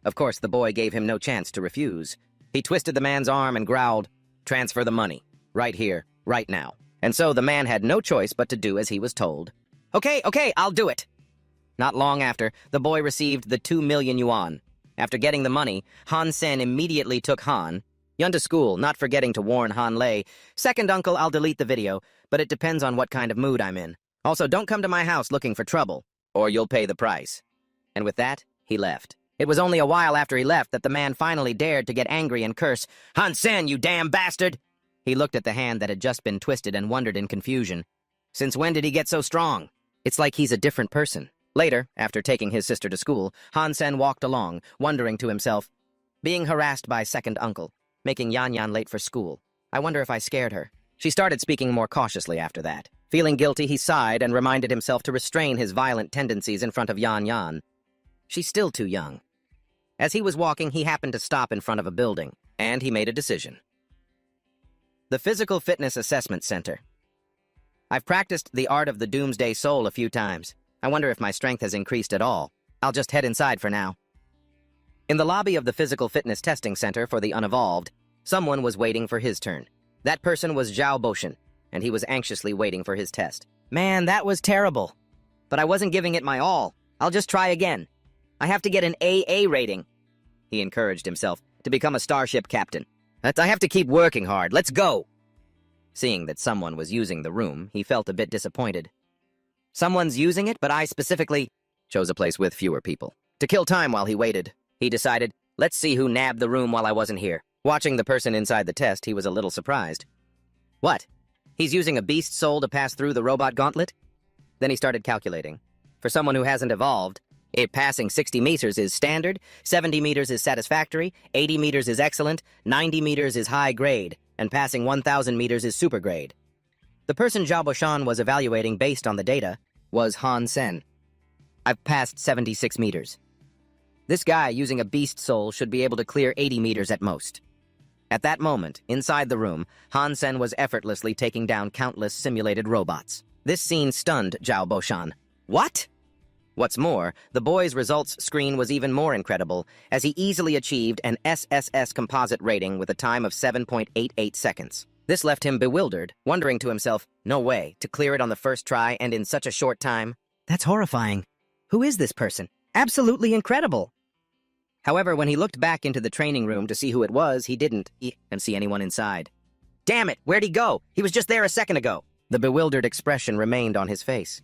Of course, the boy gave him no chance to refuse. He twisted the man's arm and growled, "Transfer the money. Right here, right now." And so the man had no choice but to do as he was told. Okay, I'll do it." Not long after, the boy received the 2 million yuan. After getting the money, Han Sen immediately took Han Yun to school, not forgetting to warn Han Lei, "Second uncle, I'll delete the video, but it depends on what kind of mood I'm in. Also, don't come to my house looking for trouble, or you'll pay the price." And with that, he left. It was only a while after he left that the man finally dared to get angry and curse, "Han Sen, you damn bastard!" He looked at the hand that had just been twisted and wondered in confusion. Since when did he get so strong? It's like he's a different person. Later, after taking his sister to school, Han Sen walked along, wondering to himself, being harassed by second uncle. making Yan Yan late for school. I wonder if I scared her. She started speaking more cautiously after that. Feeling guilty, he sighed and reminded himself to restrain his violent tendencies in front of Yan Yan. She's still too young. As he was walking, he happened to stop in front of a building, and he made a decision. The Physical Fitness Assessment Center. I've practiced the art of the Doomsday Soul a few times. I wonder if my strength has increased at all. I'll just head inside for now. In the lobby of the Physical Fitness Testing Center for the Unevolved, someone was waiting for his turn. That person was Zhao Boshan, and he was anxiously waiting for his test. Man, that was terrible. But I wasn't giving it my all. I'll just try again. I have to get an AA rating. He encouraged himself to become a starship captain. I have to keep working hard. Let's go. Seeing that someone was using the room, he felt a bit disappointed. Someone's using it, but I specifically chose a place with fewer people. To kill time while he waited, he decided, let's see who nabbed the room while I wasn't here. Watching the person inside the test, he was a little surprised. What? He's using a beast soul to pass through the robot gauntlet? Then he started calculating. For someone who hasn't evolved, if passing 60 meters is standard, 70 meters is satisfactory, 80 meters is excellent, 90 meters is high grade, and passing 1,000 meters is super grade. The person Zhao Boshan was evaluating based on the data was Han Sen. I've passed 76 meters. This guy using a beast soul should be able to clear 80 meters at most. At that moment, inside the room, Han Sen was effortlessly taking down countless simulated robots. This scene stunned Zhao Boshan. What? What's more, the boy's results screen was even more incredible, as he easily achieved an SSS composite rating with a time of 7.88 seconds. This left him bewildered, wondering to himself, no way, to clear it on the first try and in such a short time? That's horrifying. Who is this person? Absolutely incredible. However, when he looked back into the training room to see who it was, he didn't see anyone inside. Damn it, where'd he go? He was just there a second ago. The bewildered expression remained on his face.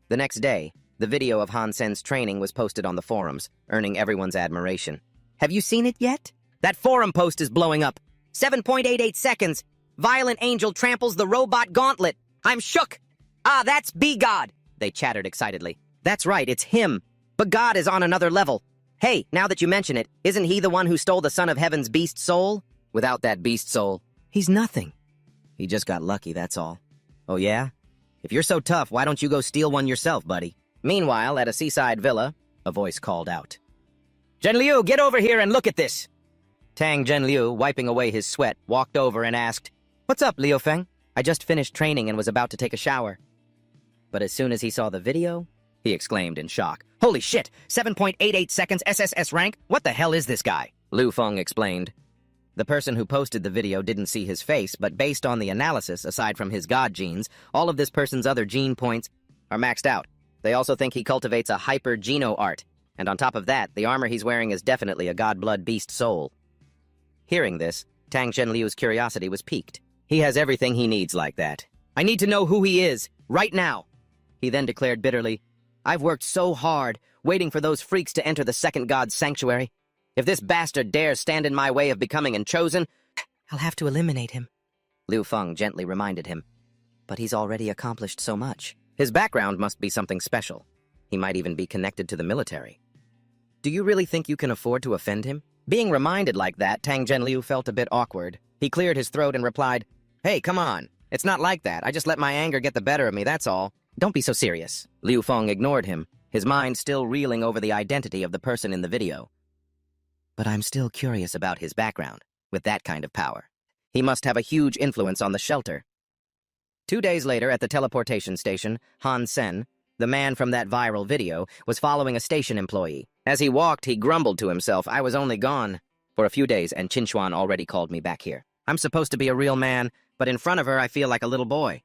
The next day, the video of Han Sen's training was posted on the forums, earning everyone's admiration. Have you seen it yet? That forum post is blowing up. 7.88 seconds. Violent Angel tramples the robot gauntlet. I'm shook. Ah, that's B-God. They chattered excitedly. That's right, it's him. But God is on another level. Hey, now that you mention it, isn't he the one who stole the Son of Heaven's beast soul? Without that beast soul, he's nothing. He just got lucky, that's all. Oh yeah? If you're so tough, why don't you go steal one yourself, buddy? Meanwhile, at a seaside villa, a voice called out. Zhenliu, get over here and look at this! Tang Zhenliu, wiping away his sweat, walked over and asked, What's up, Liu Feng? I just finished training and was about to take a shower. But as soon as he saw the video, he exclaimed in shock. Holy shit! 7.88 seconds SSS-Rank? What the hell is this guy? Liu Feng explained. The person who posted the video didn't see his face, but based on the analysis, aside from his god genes, all of this person's other gene points are maxed out. They also think he cultivates a hyper-geno art, and on top of that, the armor he's wearing is definitely a god-blood beast soul. Hearing this, Tang Zhenliu's curiosity was piqued. He has everything he needs like that. I need to know who he is, right now! He then declared bitterly, I've worked so hard, waiting for those freaks to enter the second god's sanctuary. If this bastard dares stand in my way of becoming and chosen, I'll have to eliminate him. Liu Feng gently reminded him. But he's already accomplished so much. His background must be something special. He might even be connected to the military. Do you really think you can afford to offend him? Being reminded like that, Tang Zhenliu felt a bit awkward. He cleared his throat and replied, Hey, come on. It's not like that. I just let my anger get the better of me, that's all. Don't be so serious. Liu Feng ignored him, his mind still reeling over the identity of the person in the video. But I'm still curious about his background, with that kind of power. He must have a huge influence on the shelter. 2 days later, at the teleportation station, Han Sen, the man from that viral video, was following a station employee. As he walked, he grumbled to himself, I was only gone for a few days, and Qinchuan already called me back here. I'm supposed to be a real man, but in front of her I feel like a little boy.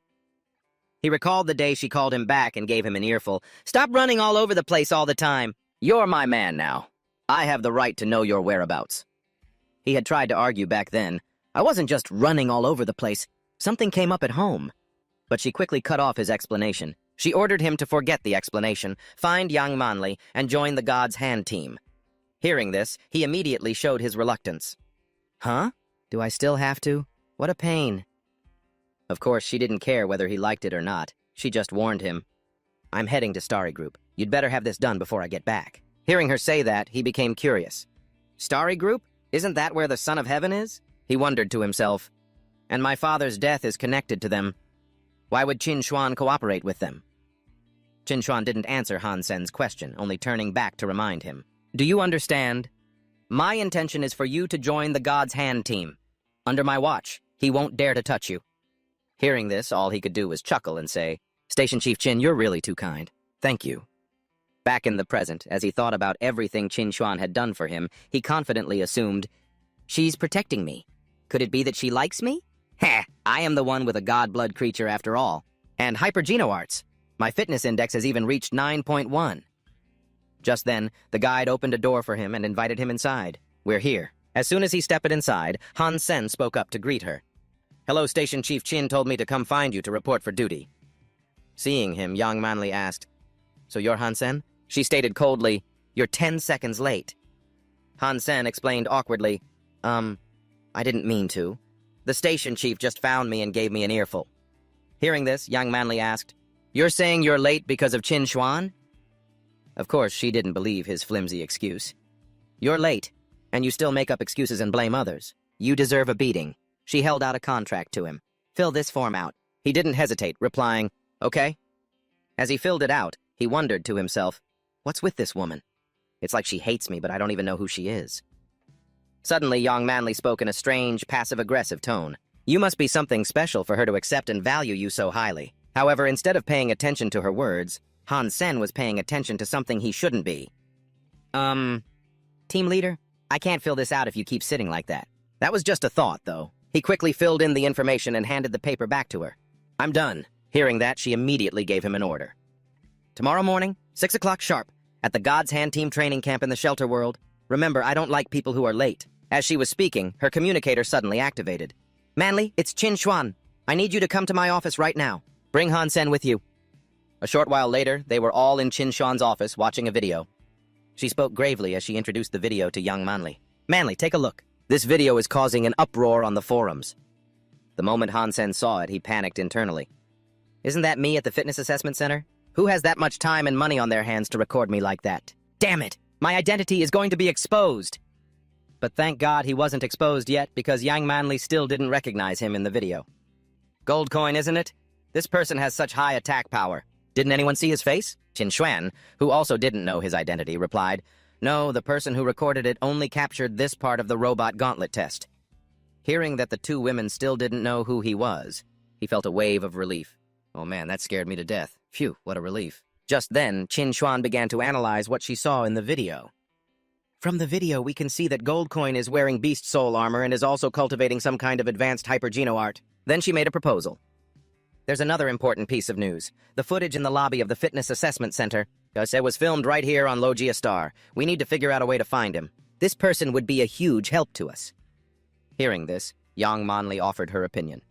He recalled the day she called him back and gave him an earful. Stop running all over the place all the time. You're my man now. I have the right to know your whereabouts. He had tried to argue back then. I wasn't just running all over the place. Something came up at home. But she quickly cut off his explanation. She ordered him to forget the explanation, find Yang Manli, and join the God's Hand team. Hearing this, he immediately showed his reluctance. Huh? Do I still have to? What a pain. Of course, she didn't care whether he liked it or not. She just warned him. I'm heading to Starry Group. You'd better have this done before I get back. Hearing her say that, he became curious. Starry Group? Isn't that where the Son of Heaven is? He wondered to himself, and my father's death is connected to them. Why would Qin Xuan cooperate with them? Qin Xuan didn't answer Han Sen's question, only turning back to remind him. Do you understand? My intention is for you to join the God's Hand team. Under my watch, he won't dare to touch you. Hearing this, all he could do was chuckle and say, Station Chief Qin, you're really too kind. Thank you. Back in the present, as he thought about everything Qin Xuan had done for him, he confidently assumed, she's protecting me. Could it be that she likes me? Heh, I am the one with a god-blood creature after all. And hypergenoarts. My fitness index has even reached 9.1. Just then, the guide opened a door for him and invited him inside. We're here. As soon as he stepped inside, Han Sen spoke up to greet her. Hello, Station Chief Qin told me to come find you to report for duty. Seeing him, Yang Manli asked, So you're Han Sen? She stated coldly, You're 10 seconds late. Han Sen explained awkwardly, I didn't mean to. The station chief just found me and gave me an earful. Hearing this, Yang Manli asked, You're saying you're late because of Qin Xuan? Of course, she didn't believe his flimsy excuse. You're late, and you still make up excuses and blame others. You deserve a beating. She held out a contract to him. Fill this form out. He didn't hesitate, replying, Okay. As he filled it out, he wondered to himself, What's with this woman? It's like she hates me, but I don't even know who she is. Suddenly, Yang Manli spoke in a strange, passive-aggressive tone. You must be something special for her to accept and value you so highly. However, instead of paying attention to her words, Han Sen was paying attention to something he shouldn't be. Team leader? I can't fill this out if you keep sitting like that. That was just a thought, though. He quickly filled in the information and handed the paper back to her. I'm done. Hearing that, she immediately gave him an order. Tomorrow morning, 6 o'clock sharp, at the God's Hand team training camp in the shelter world. Remember, I don't like people who are late. As she was speaking, her communicator suddenly activated. Manli, it's Qin Xuan. I need you to come to my office right now. Bring Han Sen with you. A short while later, they were all in Qin Xuan's office watching a video. She spoke gravely as she introduced the video to young Manli. Manli, take a look. This video is causing an uproar on the forums. The moment Han Sen saw it, he panicked internally. Isn't that me at the fitness assessment center? Who has that much time and money on their hands to record me like that? Damn it! My identity is going to be exposed! But thank God he wasn't exposed yet because Yang Manli still didn't recognize him in the video. Gold coin, isn't it? This person has such high attack power. Didn't anyone see his face? Qin Xuan, who also didn't know his identity, replied, No, the person who recorded it only captured this part of the robot gauntlet test. Hearing that the two women still didn't know who he was, he felt a wave of relief. Oh man, that scared me to death. Phew, what a relief. Just then, Qin Xuan began to analyze what she saw in the video. From the video, we can see that Goldcoin is wearing beast soul armor and is also cultivating some kind of advanced hypergeno art. Then she made a proposal. There's another important piece of news. The footage in the lobby of the Fitness Assessment Center. It was filmed right here on Logia Star. We need to figure out a way to find him. This person would be a huge help to us. Hearing this, Yang Manli offered her opinion.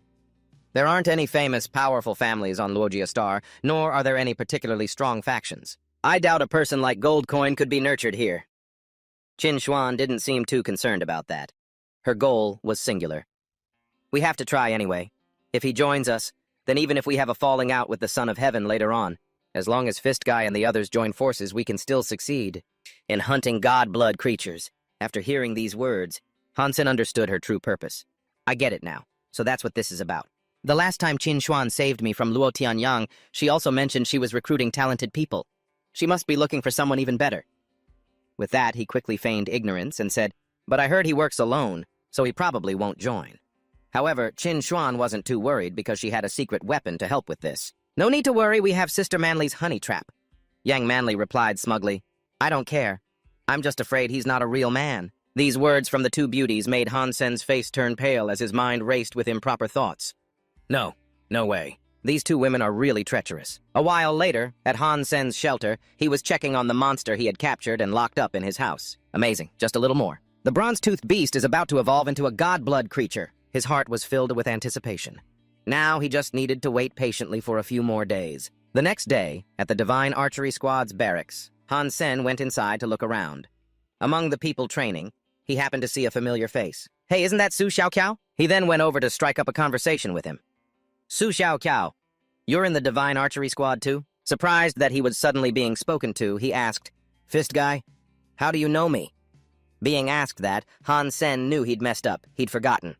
There aren't any famous, powerful families on Logia Star, nor are there any particularly strong factions. I doubt a person like Goldcoin could be nurtured here. Qin Xuan didn't seem too concerned about that. Her goal was singular. We have to try anyway. If he joins us, then even if we have a falling out with the Son of Heaven later on, as long as Fist Guy and the others join forces, we can still succeed in hunting god-blood creatures. After hearing these words, Han Sen understood her true purpose. I get it now, so that's what this is about. The last time Qin Xuan saved me from Luo Tianyang, she also mentioned she was recruiting talented people. She must be looking for someone even better. With that, he quickly feigned ignorance and said, But I heard he works alone, so he probably won't join. However, Qin Xuan wasn't too worried because she had a secret weapon to help with this. No need to worry, we have Sister Manli's honey trap. Yang Manli replied smugly, I don't care. I'm just afraid he's not a real man. These words from the two beauties made Han Sen's face turn pale as his mind raced with improper thoughts. No way. These two women are really treacherous. A while later, at Han Sen's shelter, he was checking on the monster he had captured and locked up in his house. Amazing, just a little more. The bronze-toothed beast is about to evolve into a god-blood creature. His heart was filled with anticipation. Now he just needed to wait patiently for a few more days. The next day, at the Divine Archery Squad's barracks, Han Sen went inside to look around. Among the people training, he happened to see a familiar face. Hey, isn't that Su Xiaoqiao? He then went over to strike up a conversation with him. Su Xiaoqiao, you're in the Divine Archery Squad too? Surprised that he was suddenly being spoken to, he asked, Fist Guy, how do you know me? Being asked that, Han Sen knew he'd messed up. He'd forgotten.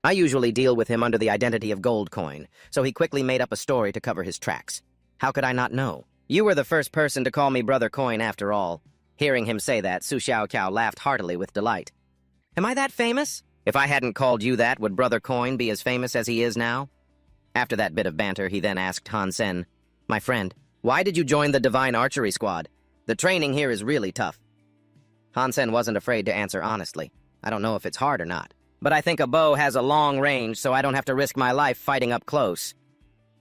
I usually deal with him under the identity of Gold Coin, so he quickly made up a story to cover his tracks. How could I not know? You were the first person to call me Brother Coin after all. Hearing him say that, Su Xiaoqiao laughed heartily with delight. Am I that famous? If I hadn't called you that, would Brother Coin be as famous as he is now? After that bit of banter, he then asked Han Sen, My friend, why did you join the Divine Archery Squad? The training here is really tough. Han Sen wasn't afraid to answer honestly. I don't know if it's hard or not, but I think a bow has a long range, so I don't have to risk my life fighting up close.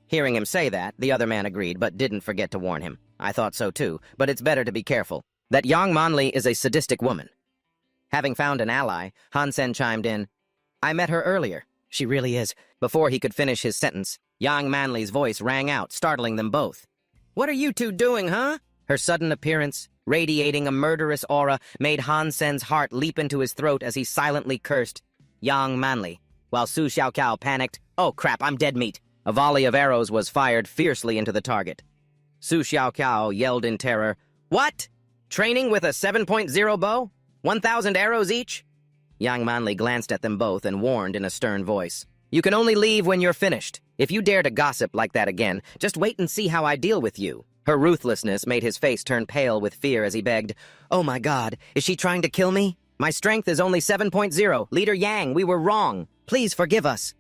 Hearing him say that, the other man agreed, but didn't forget to warn him. I thought so too, but it's better to be careful. That Yang Manli is a sadistic woman. Having found an ally, Han Sen chimed in, I met her earlier. She really is. Before he could finish his sentence, Yang Manli's voice rang out, startling them both. What are you two doing, huh? Her sudden appearance, radiating a murderous aura, made Han Sen's heart leap into his throat as he silently cursed Yang Manli, while Su Xiaoqiao panicked, Oh crap, I'm dead meat. A volley of arrows was fired fiercely into the target. Su Xiaoqiao yelled in terror, What? Training with a 7.0 bow? 1,000 arrows each? Yang Manli glanced at them both and warned in a stern voice, You can only leave when you're finished. If you dare to gossip like that again, just wait and see how I deal with you. Her ruthlessness made his face turn pale with fear as he begged, Oh my God, is she trying to kill me? My strength is only 7.0. Leader Yang, we were wrong. Please forgive us.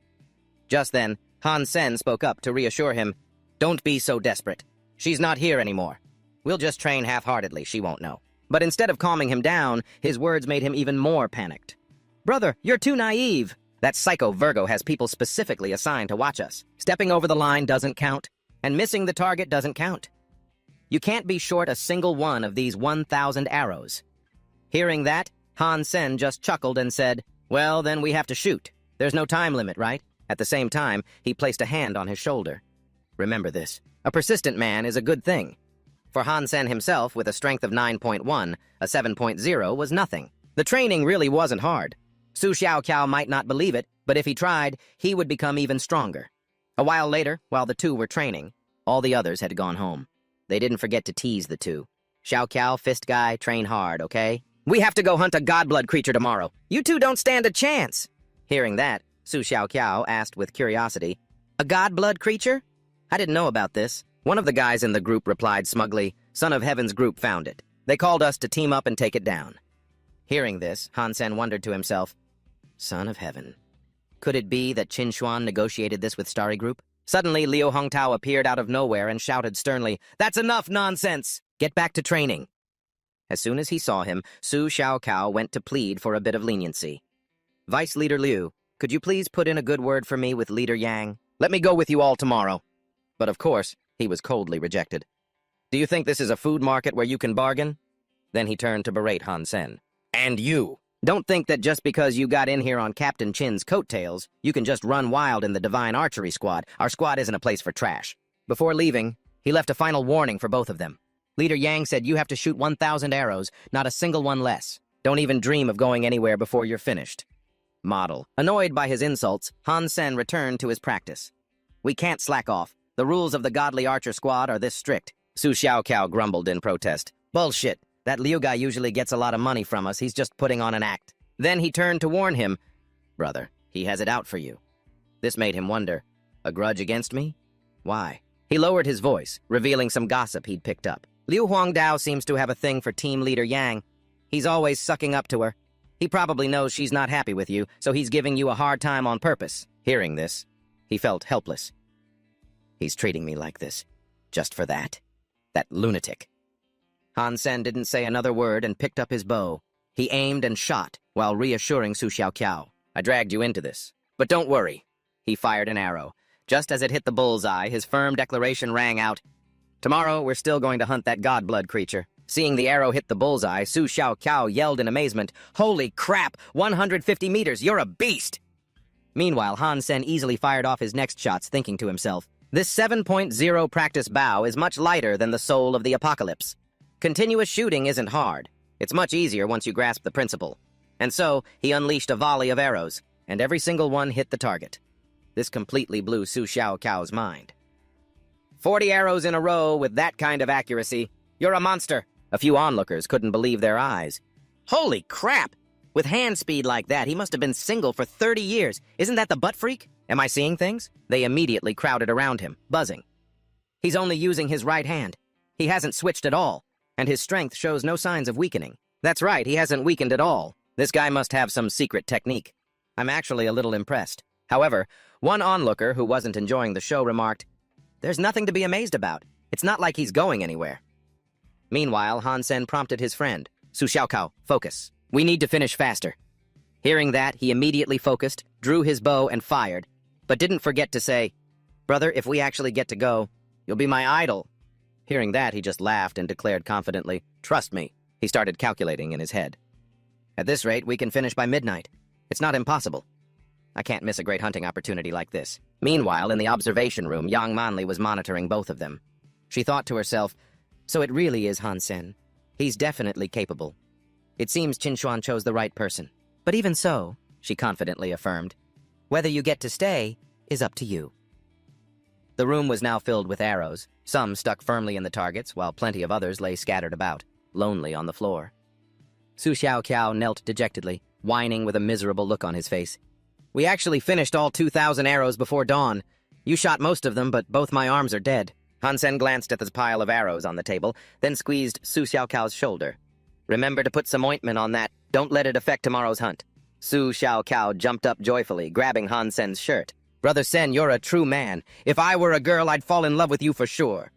Just then, Han Sen spoke up to reassure him, Don't be so desperate. She's not here anymore. We'll just train half-heartedly, she won't know. But instead of calming him down, his words made him even more panicked. Brother, you're too naive. That psycho Virgo has people specifically assigned to watch us. Stepping over the line doesn't count, and missing the target doesn't count. You can't be short a single one of these 1,000 arrows. Hearing that, Han Sen just chuckled and said, Well, then we have to shoot. There's no time limit, right? At the same time, he placed a hand on his shoulder. Remember this. A persistent man is a good thing. For Han Sen himself, with a strength of 9.1, a 7.0 was nothing. The training really wasn't hard. Su Xiaoqiao might not believe it, but if he tried, he would become even stronger. A while later, while the two were training, all the others had gone home. They didn't forget to tease the two. Xiaoqiao, fist guy, train hard, okay? We have to go hunt a godblood creature tomorrow. You two don't stand a chance. Hearing that, Su Xiaoqiao asked with curiosity, A godblood creature? I didn't know about this. One of the guys in the group replied smugly, Son of Heaven's group found it. They called us to team up and take it down. Hearing this, Han Sen wondered to himself, Son of Heaven. Could it be that Qin Xuan negotiated this with Starry Group? Suddenly, Liu Hongtao appeared out of nowhere and shouted sternly, That's enough nonsense! Get back to training. As soon as he saw him, Su Xiaoqiao went to plead for a bit of leniency. Vice Leader Liu, could you please put in a good word for me with Leader Yang? Let me go with you all tomorrow. But of course, he was coldly rejected. Do you think this is a food market where you can bargain? Then he turned to berate Han Sen. And you! Don't think that just because you got in here on Captain Chin's coattails, you can just run wild in the Divine Archery Squad. Our squad isn't a place for trash. Before leaving, he left a final warning for both of them. Leader Yang said you have to shoot 1,000 arrows, not a single one less. Don't even dream of going anywhere before you're finished. Model. Annoyed by his insults, Han Sen returned to his practice. We can't slack off. The rules of the Godly Archer Squad are this strict. Su Xiaoqiao grumbled in protest. Bullshit. That Liu guy usually gets a lot of money from us. He's just putting on an act. Then he turned to warn him. Brother, he has it out for you. This made him wonder. A grudge against me? Why? He lowered his voice, revealing some gossip he'd picked up. Liu Huangdao seems to have a thing for team leader Yang. He's always sucking up to her. He probably knows she's not happy with you, so he's giving you a hard time on purpose. Hearing this, he felt helpless. He's treating me like this. Just for that? That lunatic. Han Sen didn't say another word and picked up his bow. He aimed and shot while reassuring Su Xiaoqiao. I dragged you into this. But don't worry. He fired an arrow. Just as it hit the bullseye, his firm declaration rang out, Tomorrow, we're still going to hunt that godblood creature. Seeing the arrow hit the bullseye, Su Xiaoqiao yelled in amazement, Holy crap! 150 meters! You're a beast! Meanwhile, Han Sen easily fired off his next shots, thinking to himself, This 7.0 practice bow is much lighter than the soul of the apocalypse. Continuous shooting isn't hard. It's much easier once you grasp the principle. And so, he unleashed a volley of arrows, and every single one hit the target. This completely blew Su Xiaoqiao's mind. 40 arrows in a row with that kind of accuracy. You're a monster. A few onlookers couldn't believe their eyes. Holy crap! With hand speed like that, he must have been single for 30 years. Isn't that the butt freak? Am I seeing things? They immediately crowded around him, buzzing. He's only using his right hand. He hasn't switched at all, and his strength shows no signs of weakening. That's right, he hasn't weakened at all. This guy must have some secret technique. I'm actually a little impressed. However, one onlooker who wasn't enjoying the show remarked, "There's nothing to be amazed about. It's not like he's going anywhere." Meanwhile, Han Sen prompted his friend, Su Xiaokao, focus. We need to finish faster. Hearing that, he immediately focused, drew his bow, and fired, but didn't forget to say, "Brother, if we actually get to go, you'll be my idol." Hearing that, he just laughed and declared confidently, "Trust me." He started calculating in his head. "At this rate, we can finish by midnight. It's not impossible. I can't miss a great hunting opportunity like this." Meanwhile, in the observation room, Yang Manli was monitoring both of them. She thought to herself, so it really is Han Sen. He's definitely capable. It seems Qin Xuan chose the right person. But even so, she confidently affirmed, whether you get to stay is up to you. The room was now filled with arrows, some stuck firmly in the targets, while plenty of others lay scattered about, lonely on the floor. Su Xiaoqiao knelt dejectedly, whining with a miserable look on his face. "We actually finished all 2,000 arrows before dawn. You shot most of them, but both my arms are dead." Han Sen glanced at the pile of arrows on the table, then squeezed Su Xiaoqiao's shoulder. "Remember to put some ointment on that. Don't let it affect tomorrow's hunt." Su Xiaoqiao jumped up joyfully, grabbing Han Sen's shirt. "Brother Sen, you're a true man. If I were a girl, I'd fall in love with you for sure."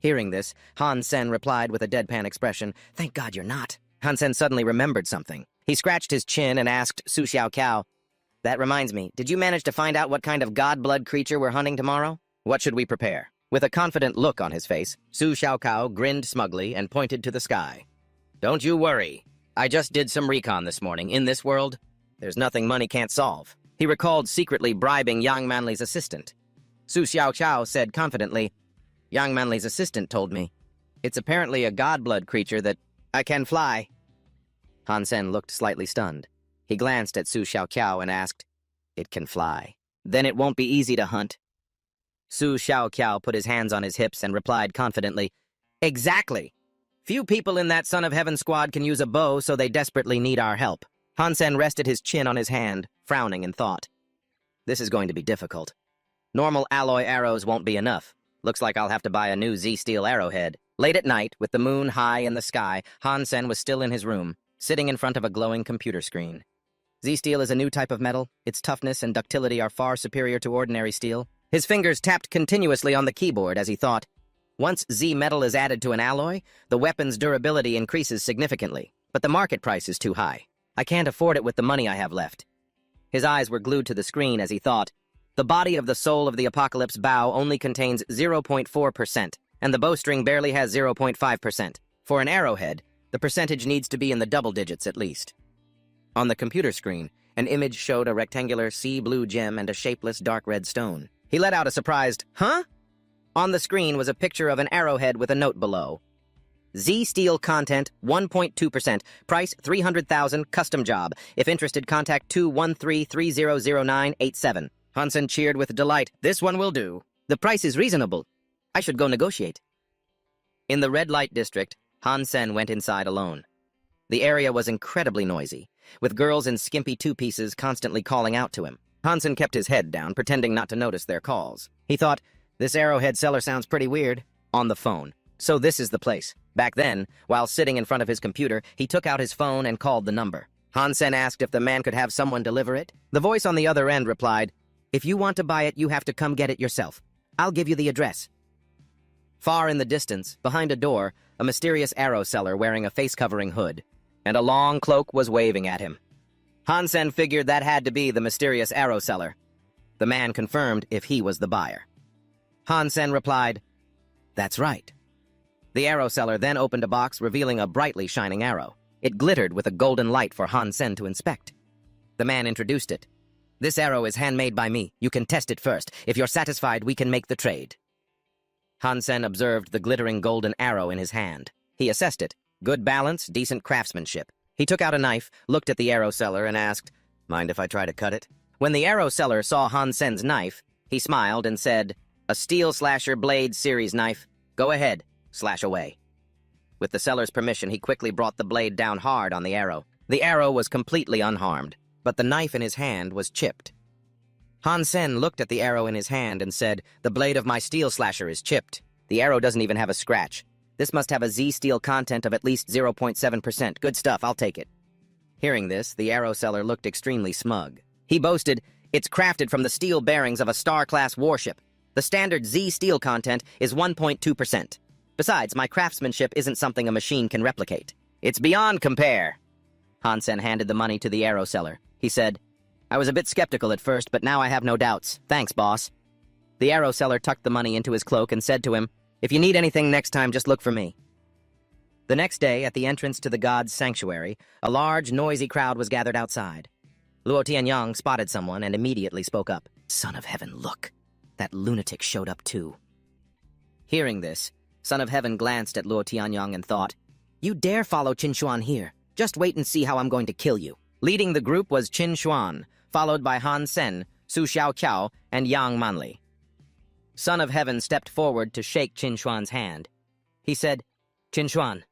Hearing this, Han Sen replied with a deadpan expression, "Thank God you're not." Han Sen suddenly remembered something. He scratched his chin and asked Su Xiaoqiao, "That reminds me, did you manage to find out what kind of god-blood creature we're hunting tomorrow? What should we prepare?" With a confident look on his face, Su Xiaoqiao grinned smugly and pointed to the sky. "Don't you worry. I just did some recon this morning. In this world, there's nothing money can't solve." He recalled secretly bribing Yang Manli's assistant. Su Xiaoqiao said confidently, "Yang Manli's assistant told me. It's apparently a god-blood creature that I can fly." Han Sen looked slightly stunned. He glanced at Su Xiaoqiao and asked, "It can fly. Then it won't be easy to hunt." Su Xiaoqiao put his hands on his hips and replied confidently, "Exactly. Few people in that Son of Heaven squad can use a bow, so they desperately need our help." Han Sen rested his chin on his hand, frowning in thought. "This is going to be difficult. Normal alloy arrows won't be enough. Looks like I'll have to buy a new Z-steel arrowhead." Late at night, with the moon high in the sky, Han Sen was still in his room, sitting in front of a glowing computer screen. Z-steel is a new type of metal. Its toughness and ductility are far superior to ordinary steel. His fingers tapped continuously on the keyboard as he thought, once Z-metal is added to an alloy, the weapon's durability increases significantly, but the market price is too high. I can't afford it with the money I have left. His eyes were glued to the screen as he thought, the body of the Soul of the Apocalypse bow only contains 0.4%, and the bowstring barely has 0.5%. For an arrowhead, the percentage needs to be in the double digits at least. On the computer screen, an image showed a rectangular sea blue gem and a shapeless dark red stone. He let out a surprised, "Huh?" On the screen was a picture of an arrowhead with a note below. Z-steel content, 1.2%, price 300,000, custom job. If interested, contact 213-300987. Han Sen cheered with delight. "This one will do. The price is reasonable. I should go negotiate." In the red light district, Han Sen went inside alone. The area was incredibly noisy, with girls in skimpy two-pieces constantly calling out to him. Han Sen kept his head down, pretending not to notice their calls. He thought, this arrowhead seller sounds pretty weird. On the phone. So this is the place. Back then, while sitting in front of his computer, he took out his phone and called the number. Han Sen asked if the man could have someone deliver it. The voice on the other end replied, "If you want to buy it, you have to come get it yourself. I'll give you the address." Far in the distance, behind a door, a mysterious arrow seller wearing a face-covering hood, and a long cloak was waving at him. Han Sen figured that had to be the mysterious arrow seller. The man confirmed if he was the buyer. Han Sen replied, "That's right." The arrow seller then opened a box revealing a brightly shining arrow. It glittered with a golden light for Han Sen to inspect. The man introduced it. "This arrow is handmade by me. You can test it first. If you're satisfied, we can make the trade." Han Sen observed the glittering golden arrow in his hand. He assessed it. Good balance, decent craftsmanship. He took out a knife, looked at the arrow seller, and asked, "Mind if I try to cut it?" When the arrow seller saw Han Sen's knife, he smiled and said, "A steel slasher blade series knife. Go ahead, slash away." With the seller's permission, he quickly brought the blade down hard on the arrow. The arrow was completely unharmed, but the knife in his hand was chipped. Han Sen looked at the arrow in his hand and said, "The blade of my steel slasher is chipped. The arrow doesn't even have a scratch. This must have a Z steel content of at least 0.7%. Good stuff, I'll take it." Hearing this, the arrow seller looked extremely smug. He boasted, "It's crafted from the steel bearings of a star-class warship. The standard Z steel content is 1.2%. Besides, my craftsmanship isn't something a machine can replicate. It's beyond compare." Han Sen handed the money to the arrow seller. He said, "I was a bit skeptical at first, but now I have no doubts. Thanks, boss." The arrow seller tucked the money into his cloak and said to him, "If you need anything next time, just look for me." The next day, at the entrance to the god's sanctuary, a large, noisy crowd was gathered outside. Luo Tianyang spotted someone and immediately spoke up. "Son of Heaven, look! That lunatic showed up too." Hearing this, Son of Heaven glanced at Luo Tianyang and thought, "You dare follow Qin Xuan here? Just wait and see how I'm going to kill you." Leading the group was Qin Xuan, followed by Han Sen, Su Xiaoqiao, and Yang Manli. Son of Heaven stepped forward to shake Qin Xuan's hand. He said, "Qin Xuan,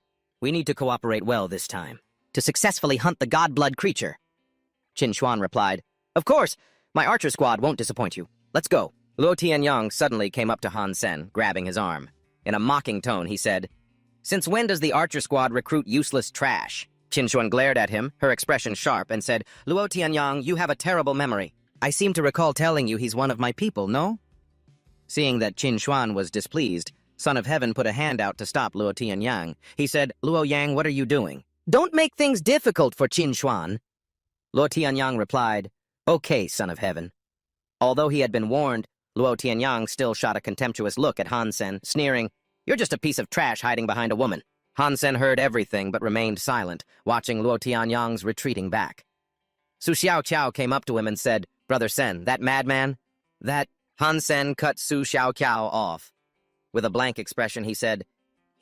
we need to cooperate well this time, to successfully hunt the god-blood creature." Qin Xuan replied, "Of course, my archer squad won't disappoint you. Let's go." Luo Tianyang suddenly came up to Han Sen, grabbing his arm. In a mocking tone, he said, "Since when does the archer squad recruit useless trash?" Qin Xuan glared at him, her expression sharp, and said, "Luo Tianyang, you have a terrible memory. I seem to recall telling you he's one of my people, no?" Seeing that Qin Xuan was displeased, Son of Heaven put a hand out to stop Luo Tianyang. He said, "Luo Yang, what are you doing? Don't make things difficult for Qin Xuan." Luo Tianyang replied, "Okay, Son of Heaven." Although he had been warned, Luo Tianyang still shot a contemptuous look at Han Sen, sneering, "You're just a piece of trash hiding behind a woman." Han Sen heard everything but remained silent, watching Luo Tianyang's retreating back. Su Xiaoqiao came up to him and said, "Brother Sen, that madman, that—" Han Sen cut Su Xiaoqiao off. With a blank expression, he said,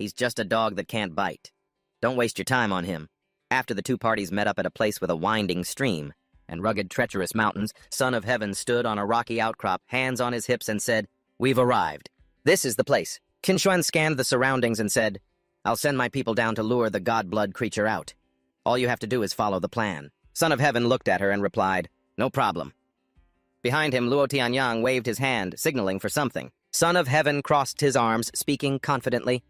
"He's just a dog that can't bite. Don't waste your time on him." After the two parties met up at a place with a winding stream and rugged, treacherous mountains, Son of Heaven stood on a rocky outcrop, hands on his hips, and said, "We've arrived. This is the place." Qin Xuan scanned the surroundings and said, "I'll send my people down to lure the god-blood creature out. All you have to do is follow the plan." Son of Heaven looked at her and replied, "No problem." Behind him, Luo Tianyang waved his hand, signaling for something. Son of Heaven crossed his arms, speaking confidently,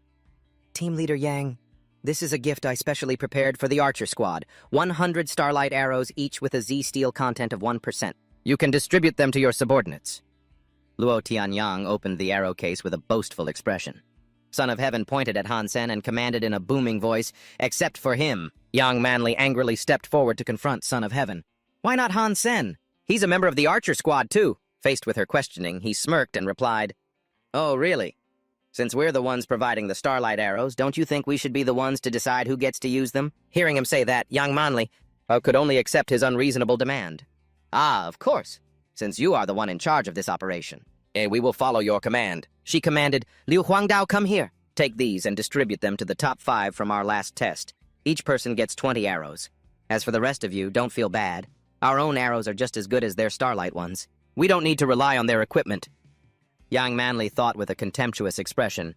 "Team Leader Yang, this is a gift I specially prepared for the Archer Squad. 100 Starlight arrows, each with a Z steel content of 1%. You can distribute them to your subordinates." Luo Tianyang opened the arrow case with a boastful expression. Son of Heaven pointed at Han Sen and commanded in a booming voice, "Except for him." Yang Manli angrily stepped forward to confront Son of Heaven. "Why not Han Sen? He's a member of the Archer Squad, too." Faced with her questioning, he smirked and replied, "Oh, really? Since we're the ones providing the starlight arrows, don't you think we should be the ones to decide who gets to use them?" Hearing him say that, Yang Manli could only accept his unreasonable demand. "Ah, of course, since you are the one in charge of this operation. We will follow your command." She commanded, "Liu Huangdao, come here. Take these and distribute them to the top 5 from our last test. Each person gets 20 arrows. As for the rest of you, don't feel bad. Our own arrows are just as good as their starlight ones. We don't need to rely on their equipment." Yang Manli thought with a contemptuous expression,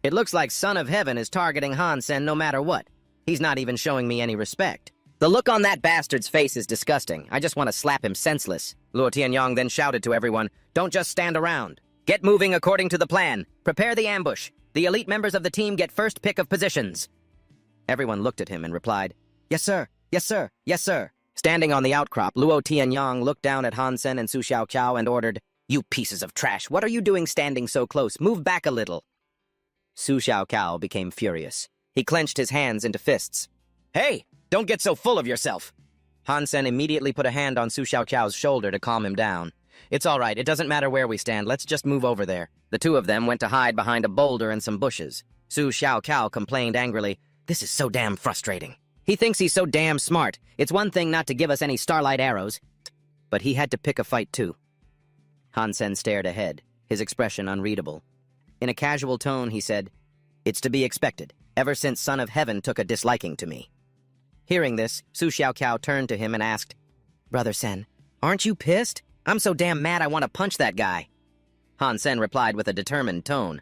"It looks like Son of Heaven is targeting Han Sen no matter what. He's not even showing me any respect. The look on that bastard's face is disgusting. I just want to slap him senseless." Luo Tianyang then shouted to everyone, "Don't just stand around. Get moving according to the plan. Prepare the ambush. The elite members of the team get first pick of positions." Everyone looked at him and replied, "Yes, sir. Yes, sir. Yes, sir." Standing on the outcrop, Luo Tianyang looked down at Han Sen and Su Xiaoqiao and ordered, "You pieces of trash, what are you doing standing so close? Move back a little." Su Xiaoqiao became furious. He clenched his hands into fists. "Hey, don't get so full of yourself." Han Sen immediately put a hand on Su Xiaoqiao's shoulder to calm him down. "It's all right, it doesn't matter where we stand, let's just move over there." The two of them went to hide behind a boulder and some bushes. Su Xiaoqiao complained angrily, "This is so damn frustrating. He thinks he's so damn smart. It's one thing not to give us any starlight arrows." But he had to pick a fight too. Han Sen stared ahead, his expression unreadable. In a casual tone, he said, "It's to be expected, ever since Son of Heaven took a disliking to me." Hearing this, Su Xiaoqiao turned to him and asked, "Brother Sen, aren't you pissed? I'm so damn mad I want to punch that guy." Han Sen replied with a determined tone,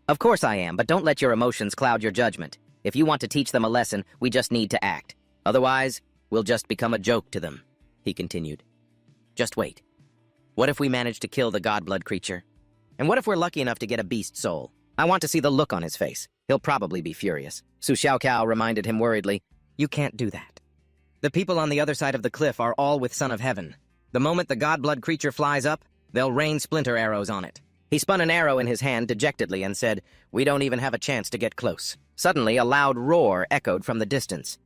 "Of course I am, but don't let your emotions cloud your judgment. If you want to teach them a lesson, we just need to act. Otherwise, we'll just become a joke to them," he continued. "Just wait. What if we manage to kill the godblood creature? And what if we're lucky enough to get a beast soul? I want to see the look on his face. He'll probably be furious." Su Xiaoqiao reminded him worriedly, "You can't do that. The people on the other side of the cliff are all with Son of Heaven. The moment the godblood creature flies up, they'll rain splinter arrows on it." He spun an arrow in his hand dejectedly and said, "We don't even have a chance to get close." Suddenly, a loud roar echoed from the distance.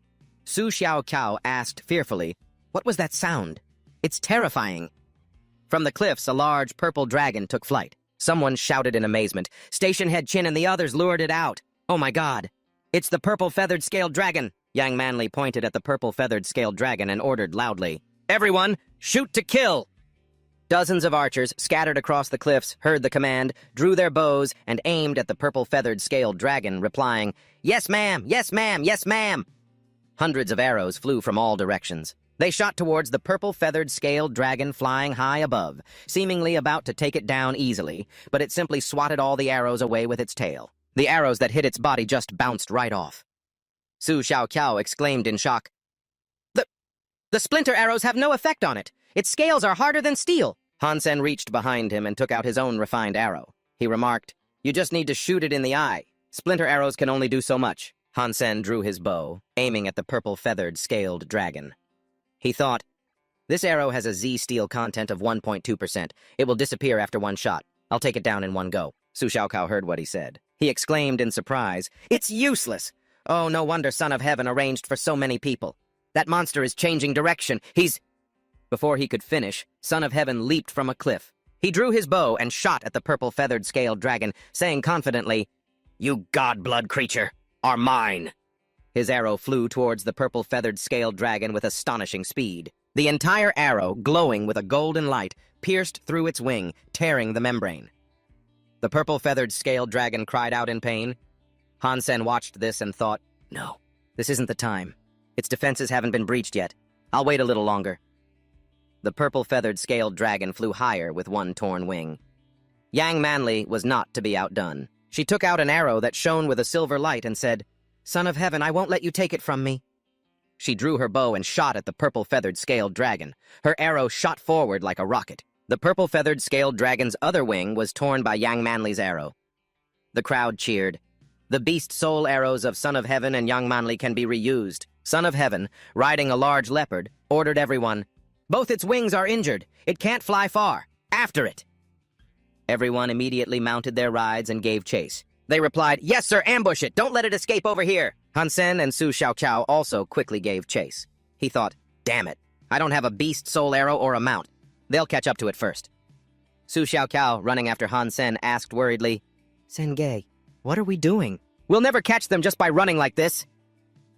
Su Xiaoqiao asked fearfully, "What was that sound? It's terrifying." From the cliffs, a large purple dragon took flight. Someone shouted in amazement. Station Head Qin and the others lured it out. "Oh my God! It's the purple feathered scaled dragon!" Yang Manli pointed at the purple feathered scaled dragon and ordered loudly, "Everyone, shoot to kill!" Dozens of archers, scattered across the cliffs, heard the command, drew their bows, and aimed at the purple-feathered scaled dragon, replying, "Yes, ma'am! Yes, ma'am! Yes, ma'am!" Hundreds of arrows flew from all directions. They shot towards the purple-feathered scaled dragon flying high above, seemingly about to take it down easily, but it simply swatted all the arrows away with its tail. The arrows that hit its body just bounced right off. Su Xiaoqiao exclaimed in shock, The splinter arrows have no effect on it! Its scales are harder than steel!" Han Sen reached behind him and took out his own refined arrow. He remarked, "You just need to shoot it in the eye. Splinter arrows can only do so much." Han Sen drew his bow, aiming at the purple-feathered scaled dragon. He thought, "This arrow has a Z steel content of 1.2%. It will disappear after one shot. I'll take it down in one go." Su Xiaoqiao heard what he said. He exclaimed in surprise, "It's useless! Oh, no wonder Son of Heaven arranged for so many people. That monster is changing direction. He's—" Before he could finish, Son of Heaven leaped from a cliff. He drew his bow and shot at the purple-feathered scaled dragon, saying confidently, "You god-blood creature are mine." His arrow flew towards the purple-feathered scaled dragon with astonishing speed. The entire arrow, glowing with a golden light, pierced through its wing, tearing the membrane. The purple-feathered scaled dragon cried out in pain. Han Sen watched this and thought, "No, this isn't the time. Its defenses haven't been breached yet. I'll wait a little longer." The purple-feathered scaled dragon flew higher with one torn wing. Yang Manli was not to be outdone. She took out an arrow that shone with a silver light and said, "Son of Heaven, I won't let you take it from me." She drew her bow and shot at the purple-feathered scaled dragon. Her arrow shot forward like a rocket. The purple-feathered scaled dragon's other wing was torn by Yang Manli's arrow. The crowd cheered. The beast soul arrows of Son of Heaven and Yang Manli can be reused. Son of Heaven, riding a large leopard, ordered everyone, "Both its wings are injured. It can't fly far. After it!" Everyone immediately mounted their rides and gave chase. They replied, "Yes, sir, ambush it. Don't let it escape over here." Han Sen and Su Xiaoqiao also quickly gave chase. He thought, "Damn it. I don't have a beast soul arrow or a mount. They'll catch up to it first." Su Xiaoqiao, running after Han Sen, asked worriedly, "Sengay, what are we doing? We'll never catch them just by running like this."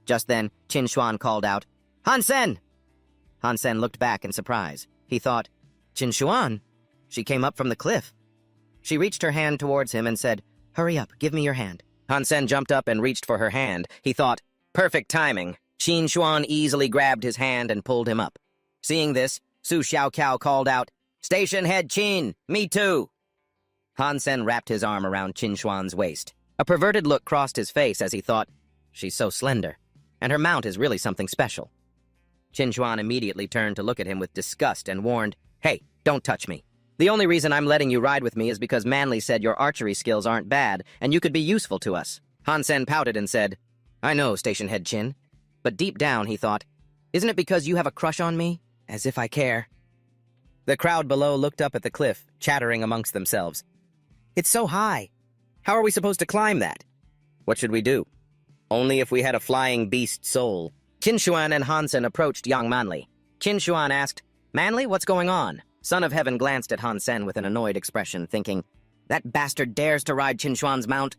Just then, Qin Xuan called out, "Han Sen!" Han Sen looked back in surprise. He thought, "Qin Xuan?" She came up from the cliff. She reached her hand towards him and said, "Hurry up, give me your hand." Han Sen jumped up and reached for her hand. He thought, "Perfect timing." Qin Xuan easily grabbed his hand and pulled him up. Seeing this, Su Xiaoqiao called out, "Station Head Qin, me too!" Han Sen wrapped his arm around Qin Xuan's waist. A perverted look crossed his face as he thought, "She's so slender, and her mount is really something special." Qin Xuan immediately turned to look at him with disgust and warned, "Hey, don't touch me. The only reason I'm letting you ride with me is because Manly said your archery skills aren't bad, and you could be useful to us." Han Sen pouted and said, "I know, Station Head Qin." But deep down, he thought, "Isn't it because you have a crush on me? As if I care." The crowd below looked up at the cliff, chattering amongst themselves. "It's so high. How are we supposed to climb that?" "What should we do?" "Only if we had a flying beast soul." Qin Xuan and Han Sen approached Yang Manli. Qin Xuan asked, "Manli, what's going on?" Son of Heaven glanced at Han Sen with an annoyed expression, thinking, "That bastard dares to ride Qin Xuan's mount."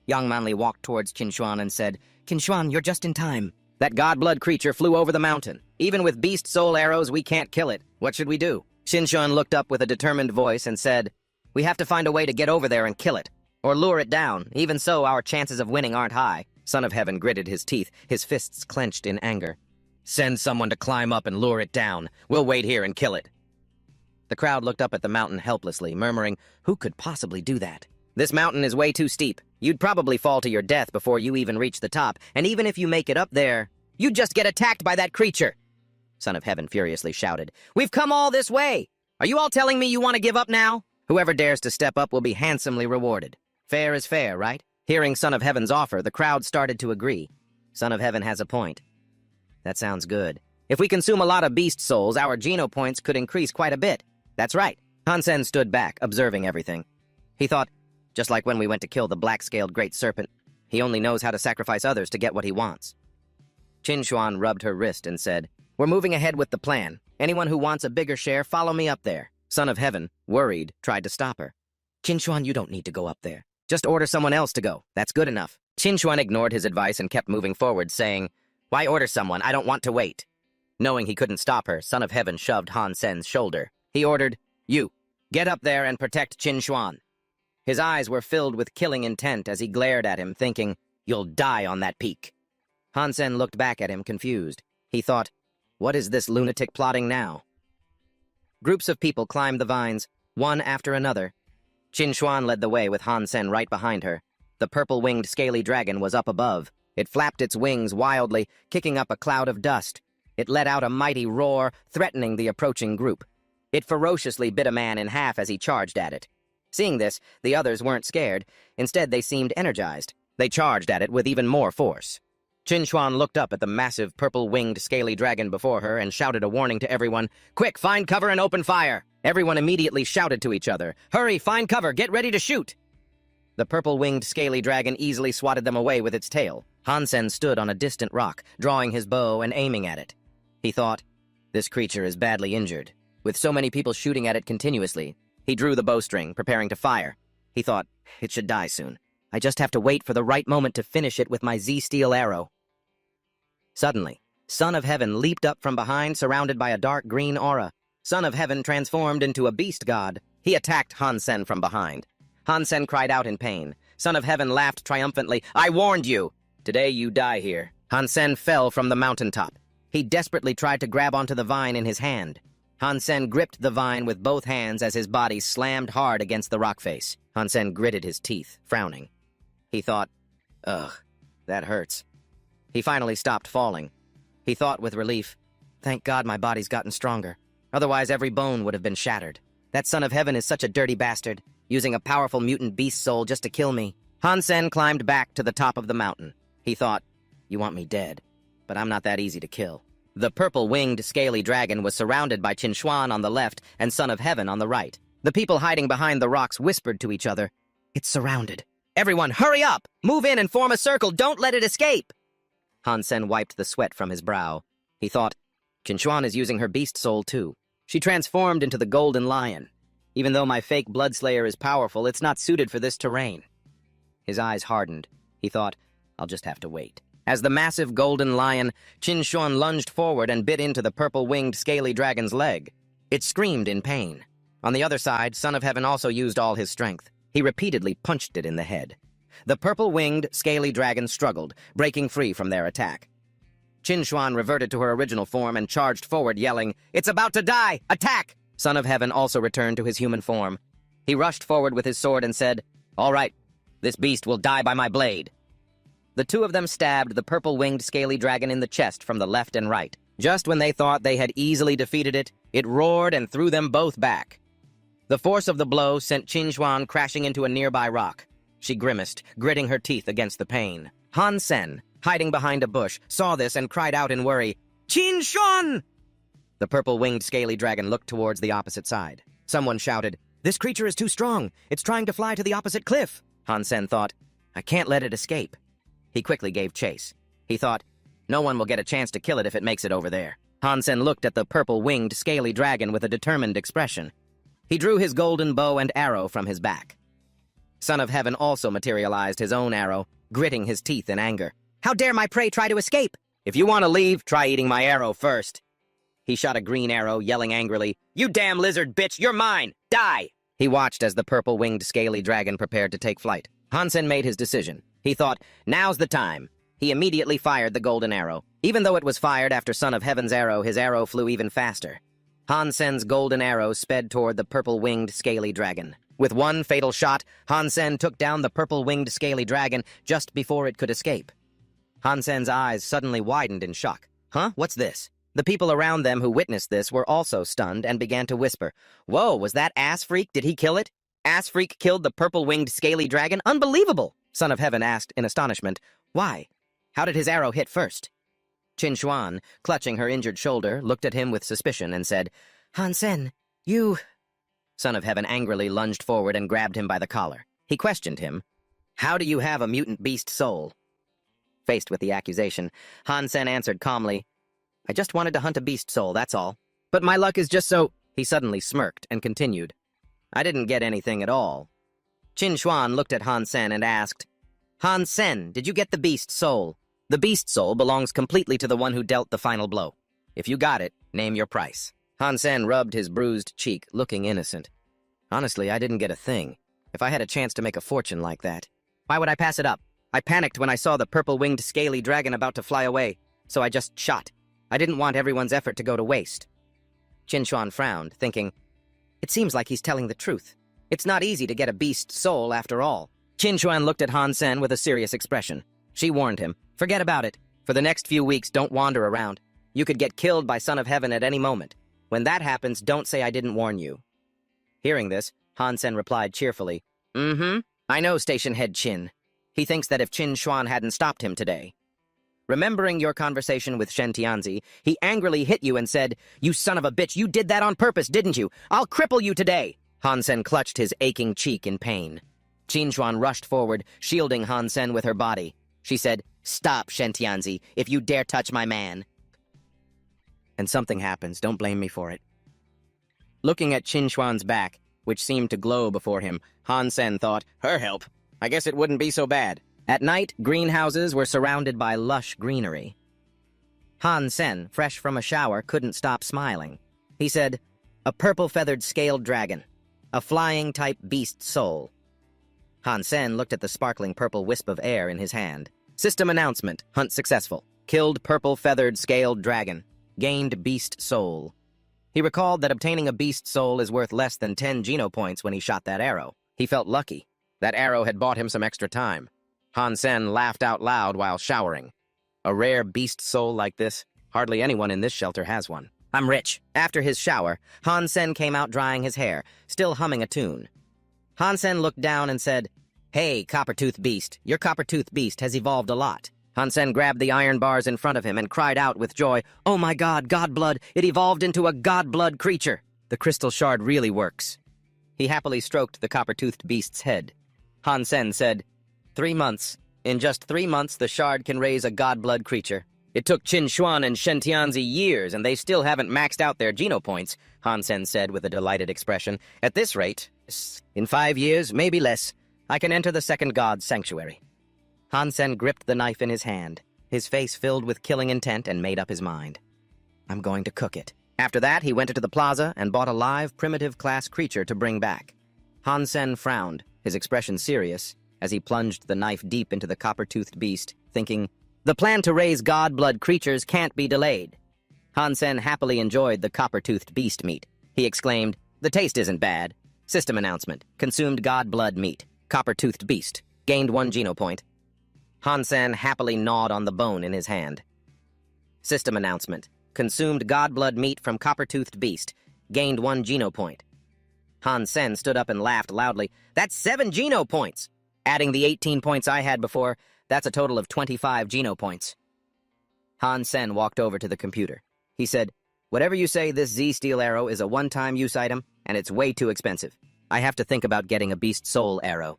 Yang Manli walked towards Qin Xuan and said, "Qin Xuan, you're just in time. That god-blood creature flew over the mountain. Even with beast soul arrows, we can't kill it. What should we do?" Qin Xuan looked up with a determined voice and said, "We have to find a way to get over there and kill it, or lure it down. Even so, our chances of winning aren't high." Son of Heaven gritted his teeth, his fists clenched in anger. "Send someone to climb up and lure it down. We'll wait here and kill it." The crowd looked up at the mountain helplessly, murmuring, "Who could possibly do that?" This mountain is way too steep. You'd probably fall to your death before you even reach the top, and even if you make it up there, you'd just get attacked by that creature. Son of Heaven furiously shouted, "We've come all this way! Are you all telling me you want to give up now? Whoever dares to step up will be handsomely rewarded. Fair is fair, right?" Hearing Son of Heaven's offer, the crowd started to agree. Son of Heaven has a point. That sounds good. If we consume a lot of beast souls, our geno points could increase quite a bit. That's right. Hansen stood back, observing everything. He thought, just like when we went to kill the black-scaled great serpent, he only knows how to sacrifice others to get what he wants. Qin Xuan rubbed her wrist and said, "We're moving ahead with the plan. Anyone who wants a bigger share, follow me up there." Son of Heaven, worried, tried to stop her. "Qin Xuan, you don't need to go up there. Just order someone else to go. That's good enough." Qin Xuan ignored his advice and kept moving forward, saying, "Why order someone? I don't want to wait." Knowing he couldn't stop her, Son of Heaven shoved Han Sen's shoulder. He ordered, "You, get up there and protect Qin Xuan." His eyes were filled with killing intent as he glared at him, thinking, "You'll die on that peak." Han Sen looked back at him, confused. He thought, what is this lunatic plotting now? Groups of people climbed the vines, one after another. Qin Xuan led the way with Han Sen right behind her. The purple-winged scaly dragon was up above. It flapped its wings wildly, kicking up a cloud of dust. It let out a mighty roar, threatening the approaching group. It ferociously bit a man in half as he charged at it. Seeing this, the others weren't scared. Instead, they seemed energized. They charged at it with even more force. Qin Xuan looked up at the massive purple-winged scaly dragon before her and shouted a warning to everyone, "Quick, find cover and open fire!" Everyone immediately shouted to each other, "Hurry, find cover, get ready to shoot!" The purple-winged scaly dragon easily swatted them away with its tail. Han Sen stood on a distant rock, drawing his bow and aiming at it. He thought, this creature is badly injured. With so many people shooting at it continuously, he drew the bowstring, preparing to fire. He thought, it should die soon. I just have to wait for the right moment to finish it with my Z-steel arrow. Suddenly, Son of Heaven leaped up from behind, surrounded by a dark green aura. Son of Heaven transformed into a beast god. He attacked Han Sen from behind. Han Sen cried out in pain. Son of Heaven laughed triumphantly. "I warned you! Today you die here." Han Sen fell from the mountaintop. He desperately tried to grab onto the vine in his hand. Han Sen gripped the vine with both hands as his body slammed hard against the rock face. Han Sen gritted his teeth, frowning. He thought, ugh, that hurts. He finally stopped falling. He thought with relief, thank God my body's gotten stronger. Otherwise every bone would have been shattered. That Son of Heaven is such a dirty bastard, using a powerful mutant beast soul just to kill me. Han Sen climbed back to the top of the mountain. He thought, you want me dead, but I'm not that easy to kill. The purple-winged scaly dragon was surrounded by Qin Xuan on the left and Son of Heaven on the right. The people hiding behind the rocks whispered to each other, "It's surrounded. Everyone, hurry up! Move in and form a circle! Don't let it escape!" Han Sen wiped the sweat from his brow. He thought, Qin Xuan is using her beast soul too. She transformed into the golden lion. Even though my fake bloodslayer is powerful, it's not suited for this terrain. His eyes hardened. He thought, I'll just have to wait. As the massive golden lion, Qin Xuan lunged forward and bit into the purple-winged scaly dragon's leg. It screamed in pain. On the other side, Son of Heaven also used all his strength. He repeatedly punched it in the head. The purple-winged scaly dragon struggled, breaking free from their attack. Qin Xuan reverted to her original form and charged forward, yelling, "It's about to die! Attack!" Son of Heaven also returned to his human form. He rushed forward with his sword and said, "All right, this beast will die by my blade." The two of them stabbed the purple-winged scaly dragon in the chest from the left and right. Just when they thought they had easily defeated it, it roared and threw them both back. The force of the blow sent Qin Xuan crashing into a nearby rock. She grimaced, gritting her teeth against the pain. Han Sen, hiding behind a bush, saw this and cried out in worry, "Qin Xuan!" The purple-winged scaly dragon looked towards the opposite side. Someone shouted, "This creature is too strong. It's trying to fly to the opposite cliff." Han Sen thought, I can't let it escape. He quickly gave chase. He thought, no one will get a chance to kill it if it makes it over there. Han Sen looked at the purple-winged scaly dragon with a determined expression. He drew his golden bow and arrow from his back. Son of Heaven also materialized his own arrow, gritting his teeth in anger. "How dare my prey try to escape? If you want to leave, try eating my arrow first." He shot a green arrow, yelling angrily, "You damn lizard bitch, you're mine! Die!" He watched as the purple-winged scaly dragon prepared to take flight. Han Sen made his decision. He thought, now's the time. He immediately fired the golden arrow. Even though it was fired after Son of Heaven's arrow, his arrow flew even faster. Han Sen's golden arrow sped toward the purple-winged scaly dragon. With one fatal shot, Hansen took down the purple-winged scaly dragon just before it could escape. Hansen's eyes suddenly widened in shock. Huh? What's this? The people around them who witnessed this were also stunned and began to whisper. Whoa, was that Ass Freak? Did he kill it? Ass Freak killed the purple-winged scaly dragon? Unbelievable! Son of Heaven asked in astonishment. Why? How did his arrow hit first? Qin Xuan, clutching her injured shoulder, looked at him with suspicion and said, Hansen, you... Son of Heaven angrily lunged forward and grabbed him by the collar. He questioned him. How do you have a mutant beast soul? Faced with the accusation, Hansen answered calmly, I just wanted to hunt a beast soul, that's all. But my luck is just so... He suddenly smirked and continued. I didn't get anything at all. Qin Xuan looked at Hansen and asked, Hansen, did you get the beast soul? The beast soul belongs completely to the one who dealt the final blow. If you got it, name your price. Hansen rubbed his bruised cheek, looking innocent. Honestly, I didn't get a thing. If I had a chance to make a fortune like that, why would I pass it up? I panicked when I saw the purple-winged scaly dragon about to fly away, so I just shot. I didn't want everyone's effort to go to waste. Qin Xuan frowned, thinking, It seems like he's telling the truth. It's not easy to get a beast soul after all. Qin Xuan looked at Hansen with a serious expression. She warned him, Forget about it. For the next few weeks, don't wander around. You could get killed by Son of Heaven at any moment. When that happens, don't say I didn't warn you. Hearing this, Hansen replied cheerfully, I know Station Head Qin. He thinks that if Qin Xuan hadn't stopped him today. Remembering your conversation with Shen Tianzi, he angrily hit you and said, You son of a bitch, you did that on purpose, didn't you? I'll cripple you today! Hansen clutched his aching cheek in pain. Qin Xuan rushed forward, shielding Hansen with her body. She said, Stop, Shen Tianzi, if you dare touch my man. And something happens, don't blame me for it. Looking at Qin Xuan's back, which seemed to glow before him, Hansen thought, Her help. I guess it wouldn't be so bad. At night, greenhouses were surrounded by lush greenery. Hansen, fresh from a shower, couldn't stop smiling. He said, A purple-feathered scaled dragon. A flying-type beast soul. Hansen looked at the sparkling purple wisp of air in his hand. System announcement. Hunt successful. Killed purple-feathered scaled dragon. Gained beast soul. He recalled that obtaining a beast soul is worth less than 10 Geno points when he shot that arrow. He felt lucky. That arrow had bought him some extra time. Hansen laughed out loud while showering. A rare beast soul like this? Hardly anyone in this shelter has one. I'm rich. After his shower, Hansen came out drying his hair, still humming a tune. Hansen looked down and said, Hey, Coppertooth Beast, your Coppertooth Beast has evolved a lot. Hansen grabbed the iron bars in front of him and cried out with joy, Oh my God, Godblood! It evolved into a Godblood creature! The crystal shard really works. He happily stroked the copper-toothed beast's head. Hansen said, 3 months. In just 3 months, the shard can raise a Godblood creature. It took Qin Xuan and Shen Tianzi years, and they still haven't maxed out their Geno points, Hansen said with a delighted expression. At this rate, in 5 years, maybe less, I can enter the second god's sanctuary. Hansen gripped the knife in his hand, his face filled with killing intent, and made up his mind. I'm going to cook it. After that, he went into the plaza and bought a live, primitive-class creature to bring back. Hansen frowned, his expression serious, as he plunged the knife deep into the copper-toothed beast, thinking, The plan to raise god-blood creatures can't be delayed. Hansen happily enjoyed the copper-toothed beast meat. He exclaimed, The taste isn't bad. System announcement. Consumed god-blood meat. Copper-toothed beast. Gained 1 Geno point. Hansen happily gnawed on the bone in his hand. System announcement. Consumed godblood meat from copper-toothed beast. Gained 1 Geno point. Hansen stood up and laughed loudly. That's 7 Geno points! Adding the 18 points I had before, that's a total of 25 Geno points. Hansen walked over to the computer. He said, Whatever you say, this Z-Steel arrow is a one-time use item, and it's way too expensive. I have to think about getting a beast soul arrow.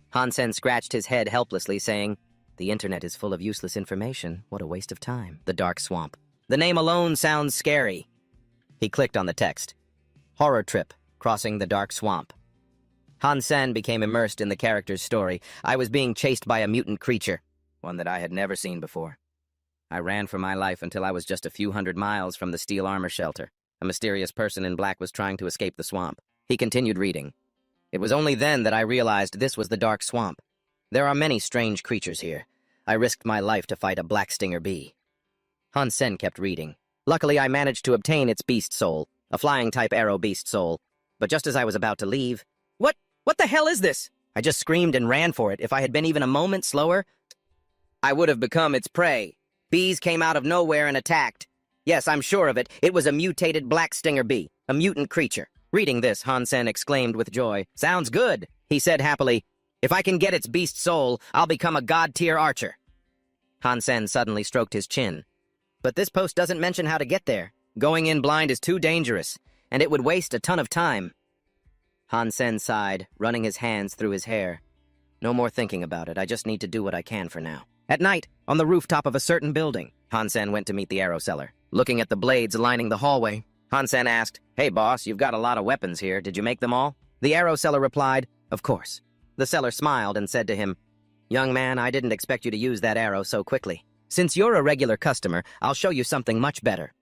Hansen scratched his head helplessly, saying, The internet is full of useless information. What a waste of time. The Dark Swamp. The name alone sounds scary. He clicked on the text. Horror trip, crossing the Dark Swamp. Hansen became immersed in the character's story. I was being chased by a mutant creature, one that I had never seen before. I ran for my life until I was just a few hundred miles from the steel armor shelter. A mysterious person in black was trying to escape the swamp. He continued reading. It was only then that I realized this was the Dark Swamp. There are many strange creatures here. I risked my life to fight a black stinger bee. Hansen kept reading. Luckily, I managed to obtain its beast soul, a flying-type arrow beast soul. But just as I was about to leave... What? What the hell is this? I just screamed and ran for it. If I had been even a moment slower, I would have become its prey. Bees came out of nowhere and attacked. Yes, I'm sure of it. It was a mutated black stinger bee, a mutant creature. Reading this, Hansen exclaimed with joy. Sounds good, he said happily. If I can get its beast soul, I'll become a god-tier archer. Hansen suddenly stroked his chin. But this post doesn't mention how to get there. Going in blind is too dangerous, and it would waste a ton of time. Hansen sighed, running his hands through his hair. No more thinking about it. I just need to do what I can for now. At night, on the rooftop of a certain building, Hansen went to meet the arrow seller. Looking at the blades lining the hallway, Hansen asked, Hey boss, you've got a lot of weapons here. Did you make them all? The arrow seller replied, Of course. The seller smiled and said to him, Young man, I didn't expect you to use that arrow so quickly. Since you're a regular customer, I'll show you something much better.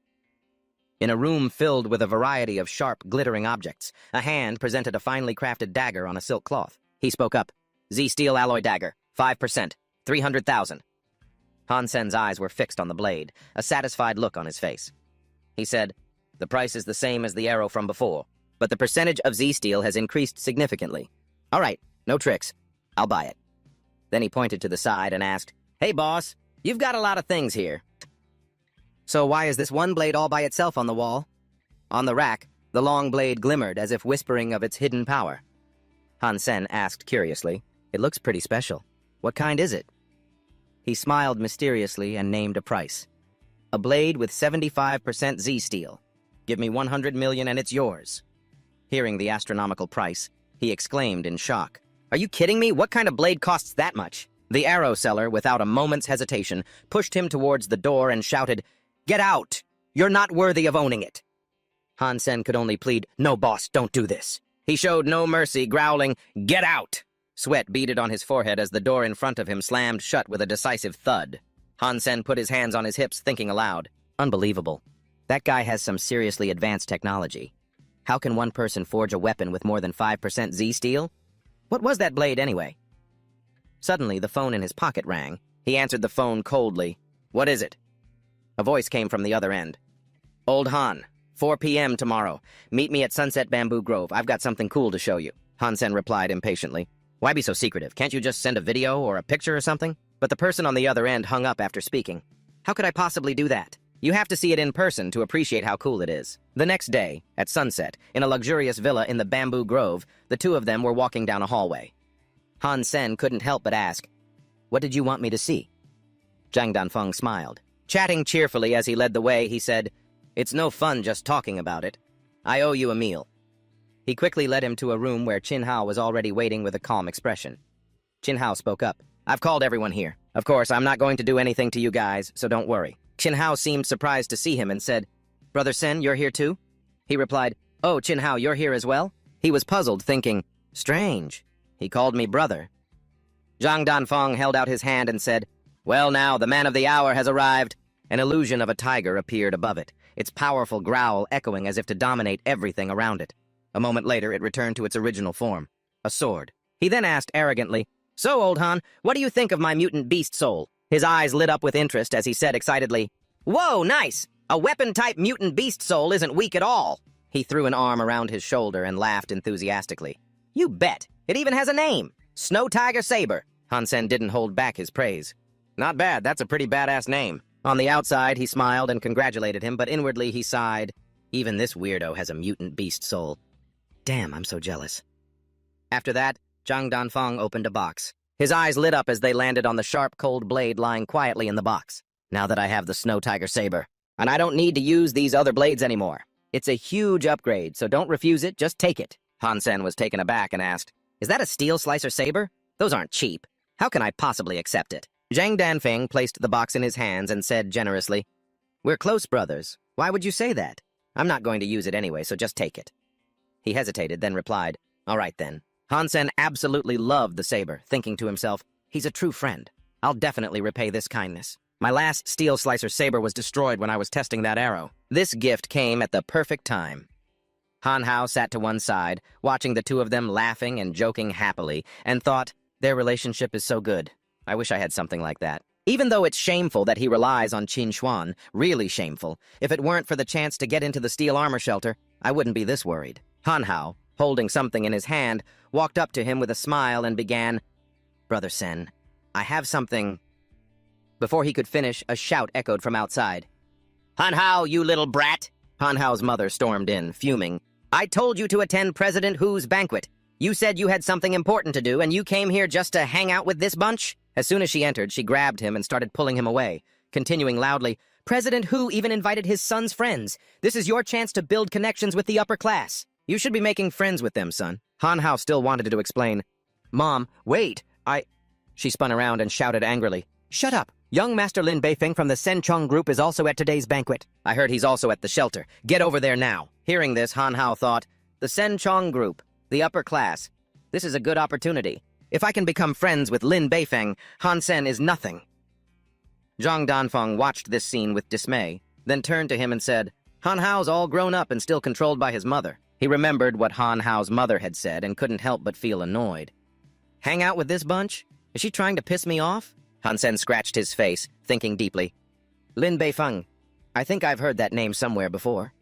In a room filled with a variety of sharp, glittering objects, a hand presented a finely crafted dagger on a silk cloth. He spoke up. Z-Steel alloy dagger, 5%, 300,000. Hansen's eyes were fixed on the blade, a satisfied look on his face. He said, The price is the same as the arrow from before, but the percentage of Z-Steel has increased significantly. All right, no tricks. I'll buy it. Then he pointed to the side and asked, Hey boss, you've got a lot of things here. So why is this one blade all by itself on the wall? On the rack, the long blade glimmered as if whispering of its hidden power. Hansen asked curiously, It looks pretty special. What kind is it? He smiled mysteriously and named a price. A blade with 75% Z-Steel. Give me 100 million and it's yours. Hearing the astronomical price, he exclaimed in shock. Are you kidding me? What kind of blade costs that much? The arrow seller, without a moment's hesitation, pushed him towards the door and shouted, Get out! You're not worthy of owning it. Hansen could only plead, No, boss, don't do this. He showed no mercy, growling, Get out! Sweat beaded on his forehead as the door in front of him slammed shut with a decisive thud. Hansen put his hands on his hips, thinking aloud. Unbelievable. That guy has some seriously advanced technology. How can one person forge a weapon with more than 5% Z-Steel? What was that blade, anyway? Suddenly, the phone in his pocket rang. He answered the phone coldly. What is it? A voice came from the other end. Old Han, 4 p.m. tomorrow. Meet me at Sunset Bamboo Grove. I've got something cool to show you. Hansen replied impatiently. Why be so secretive? Can't you just send a video or a picture or something? But the person on the other end hung up after speaking. How could I possibly do that? You have to see it in person to appreciate how cool it is. The next day, at sunset, in a luxurious villa in the Bamboo Grove, the two of them were walking down a hallway. Hansen couldn't help but ask, What did you want me to see? Zhang Danfeng smiled. Chatting cheerfully as he led the way, he said, It's no fun just talking about it. I owe you a meal. He quickly led him to a room where Qin Hao was already waiting with a calm expression. Qin Hao spoke up. I've called everyone here. Of course, I'm not going to do anything to you guys, so don't worry. Qin Hao seemed surprised to see him and said, Brother Sen, you're here too? He replied, Oh, Qin Hao, you're here as well? He was puzzled, thinking, Strange. He called me brother. Zhang Danfeng held out his hand and said, Well now, the man of the hour has arrived. An illusion of a tiger appeared above it, its powerful growl echoing as if to dominate everything around it. A moment later, it returned to its original form, a sword. He then asked arrogantly, So, Old Han, what do you think of my mutant beast soul? His eyes lit up with interest as he said excitedly, Whoa, nice! A weapon-type mutant beast soul isn't weak at all. He threw an arm around his shoulder and laughed enthusiastically. You bet! It even has a name! Snow Tiger Saber. Hansen didn't hold back his praise. Not bad, that's a pretty badass name. On the outside, he smiled and congratulated him, but inwardly he sighed. Even this weirdo has a mutant beast soul. Damn, I'm so jealous. After that, Zhang Danfeng opened a box. His eyes lit up as they landed on the sharp, cold blade lying quietly in the box. Now that I have the Snow Tiger Saber, and I don't need to use these other blades anymore. It's a huge upgrade, so don't refuse it, just take it. Hansen was taken aback and asked, Is that a steel slicer saber? Those aren't cheap. How can I possibly accept it? Zhang Danfeng placed the box in his hands and said generously, We're close brothers. Why would you say that? I'm not going to use it anyway, so just take it. He hesitated, then replied, All right then. Hansen absolutely loved the saber, thinking to himself, He's a true friend. I'll definitely repay this kindness. My last steel slicer saber was destroyed when I was testing that arrow. This gift came at the perfect time. Han Hao sat to one side, watching the two of them laughing and joking happily, and thought, Their relationship is so good. I wish I had something like that. Even though it's shameful that he relies on Qin Xuan, really shameful, if it weren't for the chance to get into the steel armor shelter, I wouldn't be this worried. Han Hao, holding something in his hand, walked up to him with a smile and began, "Brother Sen, I have something." Before he could finish, a shout echoed from outside. "Han Hao, you little brat!" Han Hao's mother stormed in, fuming. "I told you to attend President Hu's banquet. You said you had something important to do, and you came here just to hang out with this bunch?" As soon as she entered, she grabbed him and started pulling him away, continuing loudly, "President Hu even invited his son's friends. This is your chance to build connections with the upper class. You should be making friends with them, son." Han Hao still wanted to explain. "Mom, wait, She spun around and shouted angrily, "Shut up! Young Master Lin Beifeng from the Senchong group is also at today's banquet. I heard he's also at the shelter. Get over there now." Hearing this, Han Hao thought, the Senchong group, the upper class. This is a good opportunity. If I can become friends with Lin Beifeng, Han Sen is nothing. Zhang Danfeng watched this scene with dismay, then turned to him and said, "Han Hao's all grown up and still controlled by his mother." He remembered what Han Hao's mother had said and couldn't help but feel annoyed. "Hang out with this bunch? Is she trying to piss me off?" Han Sen scratched his face, thinking deeply. "Lin Beifeng. I think I've heard that name somewhere before."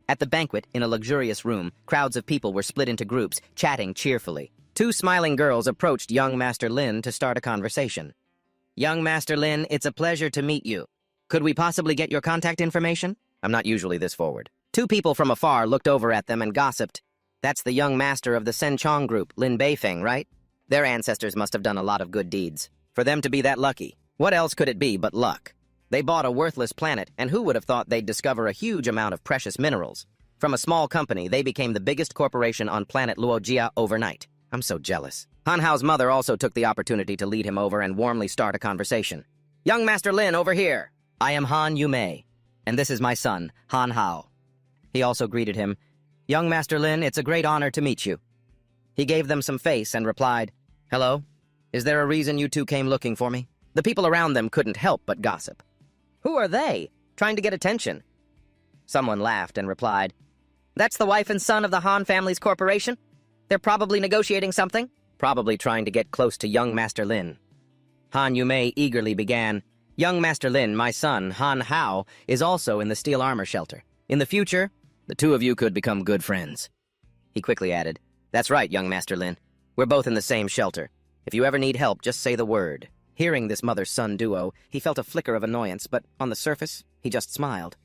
At the banquet, in a luxurious room, crowds of people were split into groups, chatting cheerfully. Two smiling girls approached young Master Lin to start a conversation. "Young Master Lin, it's a pleasure to meet you. Could we possibly get your contact information?" I'm not usually this forward. Two people from afar looked over at them and gossiped. "That's the young master of the Senchong group, Lin Beifeng, right? Their ancestors must have done a lot of good deeds. For them to be that lucky, what else could it be but luck? They bought a worthless planet, and who would have thought they'd discover a huge amount of precious minerals? From a small company, they became the biggest corporation on planet Luojia overnight. I'm so jealous." Han Hao's mother also took the opportunity to lead him over and warmly start a conversation. "Young Master Lin, over here. I am Han Yumei, and this is my son, Han Hao." He also greeted him. "Young Master Lin, it's a great honor to meet you." He gave them some face and replied, "Hello? Is there a reason you two came looking for me?" The people around them couldn't help but gossip. "Who are they? Trying to get attention?" Someone laughed and replied, "That's the wife and son of the Han family's corporation. They're probably negotiating something. Probably trying to get close to young Master Lin." Han Yumei eagerly began, "Young Master Lin, my son, Han Hao, is also in the steel armor shelter. In the future, the two of you could become good friends." He quickly added, "That's right, young Master Lin. We're both in the same shelter. If you ever need help, just say the word." Hearing this mother-son duo, he felt a flicker of annoyance, but on the surface, he just smiled.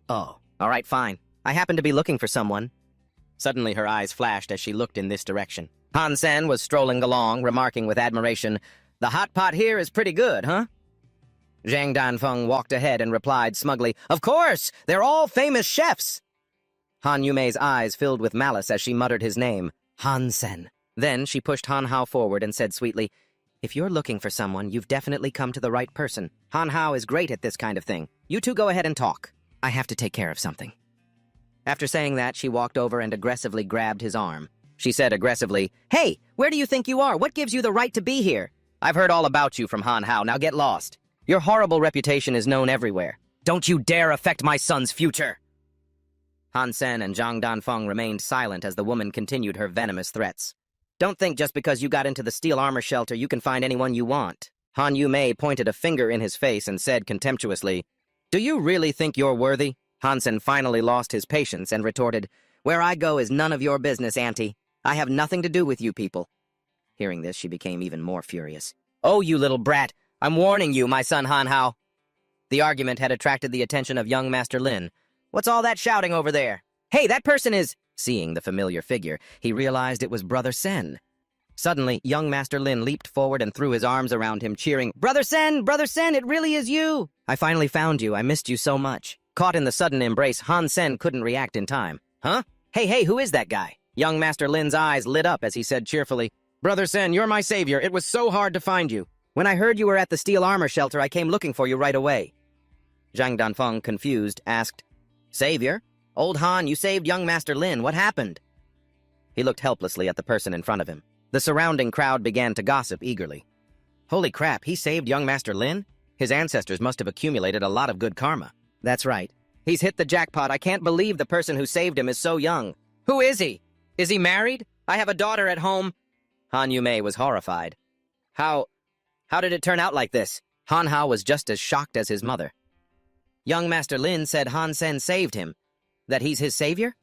"Oh, all right, fine. I happen to be looking for someone." Suddenly her eyes flashed as she looked in this direction. Han Sen was strolling along, remarking with admiration, "The hot pot here is pretty good, huh?" Zhang Danfeng walked ahead and replied smugly, "Of course! They're all famous chefs!" Han Yumei's eyes filled with malice as she muttered his name, Han Sen. Then she pushed Han Hao forward and said sweetly, "If you're looking for someone, you've definitely come to the right person. Han Hao is great at this kind of thing. You two go ahead and talk. I have to take care of something." After saying that, she walked over and aggressively grabbed his arm. She said aggressively, "Hey, where do you think you are? What gives you the right to be here? I've heard all about you from Han Hao. Now get lost. Your horrible reputation is known everywhere. Don't you dare affect my son's future!" Han Sen and Zhang Danfeng remained silent as the woman continued her venomous threats. "Don't think just because you got into the steel armor shelter you can find anyone you want." Han Yumei pointed a finger in his face and said contemptuously, "Do you really think you're worthy?" Han Sen finally lost his patience and retorted, "Where I go is none of your business, Auntie. I have nothing to do with you people." Hearing this, she became even more furious. "Oh, you little brat! I'm warning you, my son Han Hao." The argument had attracted the attention of young Master Lin. "What's all that shouting over there? Hey, that person is—" Seeing the familiar figure, he realized it was Brother Sen. Suddenly, young Master Lin leaped forward and threw his arms around him, cheering, Brother Sen, it really is you! I finally found you. I missed you so much." Caught in the sudden embrace, Han Sen couldn't react in time. "Huh? Hey, who is that guy?" Young Master Lin's eyes lit up as he said cheerfully, "Brother Sen, you're my savior. It was so hard to find you. When I heard you were at the steel armor shelter, I came looking for you right away." Zhang Danfeng, confused, asked, "Savior? Old Han, you saved young Master Lin. What happened?" He looked helplessly at the person in front of him. The surrounding crowd began to gossip eagerly. "Holy crap, he saved young Master Lin? His ancestors must have accumulated a lot of good karma." "That's right. He's hit the jackpot. I can't believe the person who saved him is so young. Who is he? Is he married? I have a daughter at home." Han Yumei was horrified. How did it turn out like this?" Han Hao was just as shocked as his mother. "Young Master Lin said Han Sen saved him. That he's his savior?"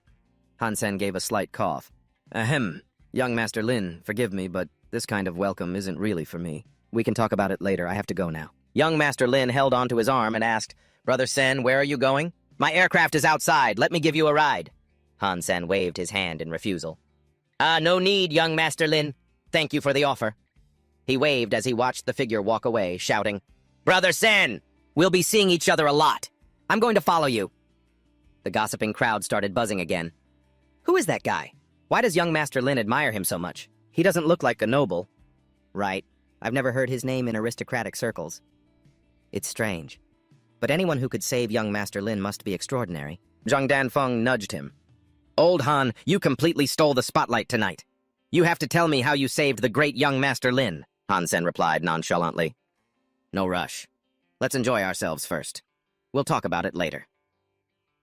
Han-sen gave a slight cough. Ahem. Young Master Lin, forgive me, but this kind of welcome isn't really for me. We can talk about it later. I have to go now. Young Master Lin held onto his arm and asked, Brother Sen, where are you going? My aircraft is outside. Let me give you a ride. Han-sen waved his hand in refusal. No need, young Master Lin. Thank you for the offer. He waved as he watched the figure walk away, shouting, Brother Sen, we'll be seeing each other a lot. I'm going to follow you. The gossiping crowd started buzzing again. Who is that guy? Why does young Master Lin admire him so much? He doesn't look like a noble. Right. I've never heard his name in aristocratic circles. It's strange. But anyone who could save young Master Lin must be extraordinary. Zhang Danfeng nudged him. Old Han, you completely stole the spotlight tonight. You have to tell me how you saved the great young Master Lin, Han-sen replied nonchalantly. No rush. Let's enjoy ourselves first. We'll talk about it later.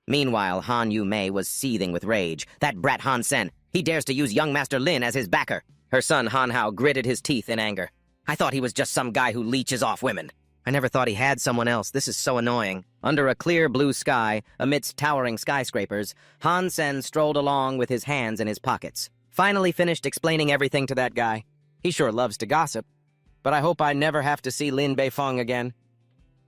Meanwhile, Han Yu-mei was seething with rage. That brat Han-sen, he dares to use young Master Lin as his backer. Her son Han Hao gritted his teeth in anger. I thought he was just some guy who leeches off women. I never thought he had someone else. This is so annoying. Under a clear blue sky, amidst towering skyscrapers, Han-sen strolled along with his hands in his pockets. Finally finished explaining everything to that guy. He sure loves to gossip. But I hope I never have to see Lin Beifeng again.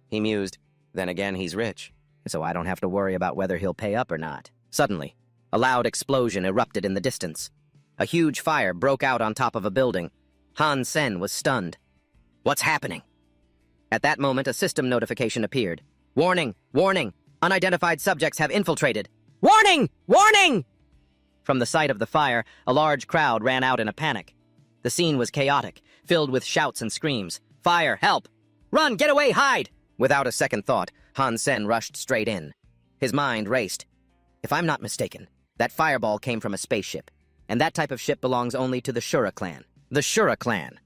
He mused. Then again, he's rich, so I don't have to worry about whether he'll pay up or not. Suddenly, a loud explosion erupted in the distance. A huge fire broke out on top of a building. Han-sen was stunned. What's happening? At that moment, a system notification appeared. Warning! Warning! Unidentified subjects have infiltrated. Warning! Warning! From the site of the fire, a large crowd ran out in a panic. The scene was chaotic, filled with shouts and screams. Fire! Help! Run! Get away! Hide! Without a second thought, Han-sen rushed straight in. His mind raced. If I'm not mistaken, that fireball came from a spaceship, and that type of ship belongs only to the Shura clan. The Shura clan,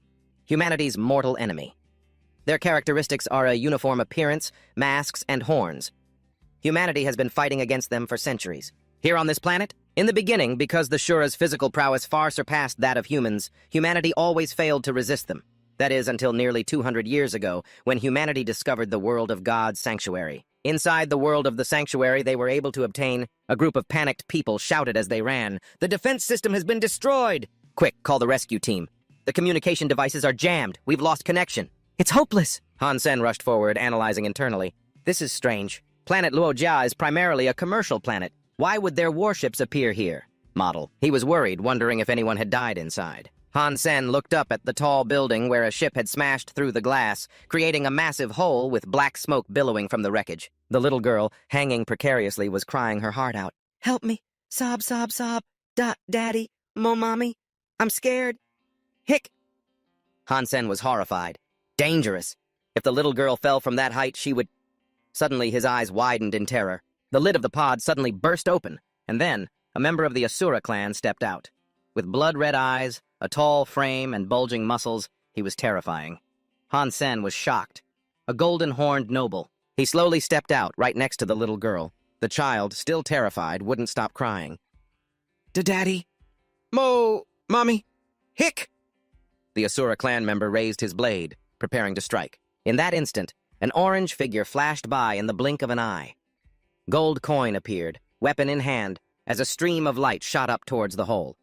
humanity's mortal enemy. Their characteristics are a uniform appearance, masks, and horns. Humanity has been fighting against them for centuries. Here on this planet, in the beginning, because the Shura's physical prowess far surpassed that of humans, humanity always failed to resist them. That is, until nearly 200 years ago, when humanity discovered the world of God's sanctuary. Inside the world of the sanctuary, they were able to obtain. A group of panicked people shouted as they ran, "The defense system has been destroyed!" Quick, call the rescue team. The communication devices are jammed. We've lost connection. It's hopeless! Han-sen rushed forward, analyzing internally. This is strange. Planet Luojia is primarily a commercial planet. Why would their warships appear here? Model. He was worried, wondering if anyone had died inside. Han-sen looked up at the tall building where a ship had smashed through the glass, creating a massive hole with black smoke billowing from the wreckage. The little girl, hanging precariously, was crying her heart out. Help me. Sob, sob, sob. Daddy. Mommy. I'm scared. Hick. Han-sen was horrified. Dangerous. If the little girl fell from that height, she would... Suddenly, his eyes widened in terror. The lid of the pod suddenly burst open, and then a member of the Asura clan stepped out. With blood-red eyes, a tall frame, and bulging muscles, he was terrifying. Han-sen was shocked. A golden-horned noble. He slowly stepped out, right next to the little girl. The child, still terrified, wouldn't stop crying. Daddy? Mommy? Hick! The Asura clan member raised his blade, preparing to strike. In that instant, an orange figure flashed by in the blink of an eye. Gold coin appeared, weapon in hand, as a stream of light shot up towards the hole.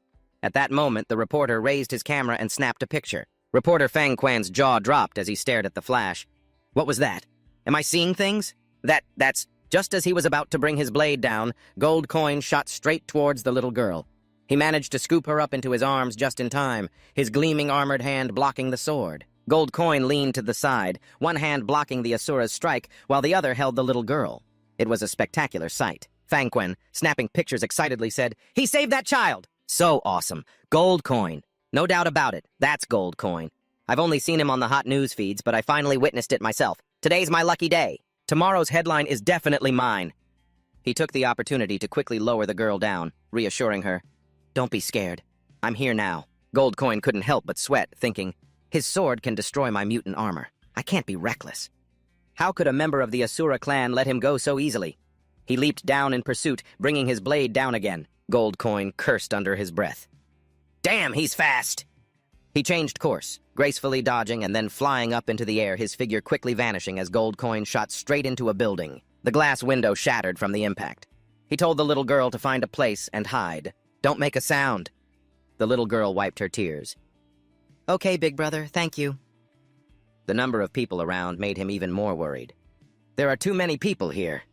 At that moment, the reporter raised his camera and snapped a picture. Reporter Fang Quan's jaw dropped as he stared at the flash. What was that? Am I seeing things? That's... Just as he was about to bring his blade down, Gold Coin shot straight towards the little girl. He managed to scoop her up into his arms just in time, his gleaming armored hand blocking the sword. Gold Coin leaned to the side, one hand blocking the Asura's strike, while the other held the little girl. It was a spectacular sight. Fang Quan, snapping pictures excitedly, said, "He saved that child!" So awesome. Gold Coin. No doubt about it. That's Gold Coin. I've only seen him on the hot news feeds, but I finally witnessed it myself. Today's my lucky day. Tomorrow's headline is definitely mine. He took the opportunity to quickly lower the girl down, reassuring her. Don't be scared. I'm here now. Gold Coin couldn't help but sweat, thinking, his sword can destroy my mutant armor. I can't be reckless. How could a member of the Asura clan let him go so easily? He leaped down in pursuit, bringing his blade down again. Gold Coin cursed under his breath. Damn, he's fast! He changed course, gracefully dodging and then flying up into the air, his figure quickly vanishing as Gold Coin shot straight into a building. The glass window shattered from the impact. He told the little girl to find a place and hide. Don't make a sound. The little girl wiped her tears. Okay, big brother, thank you. The number of people around made him even more worried. There are too many people here.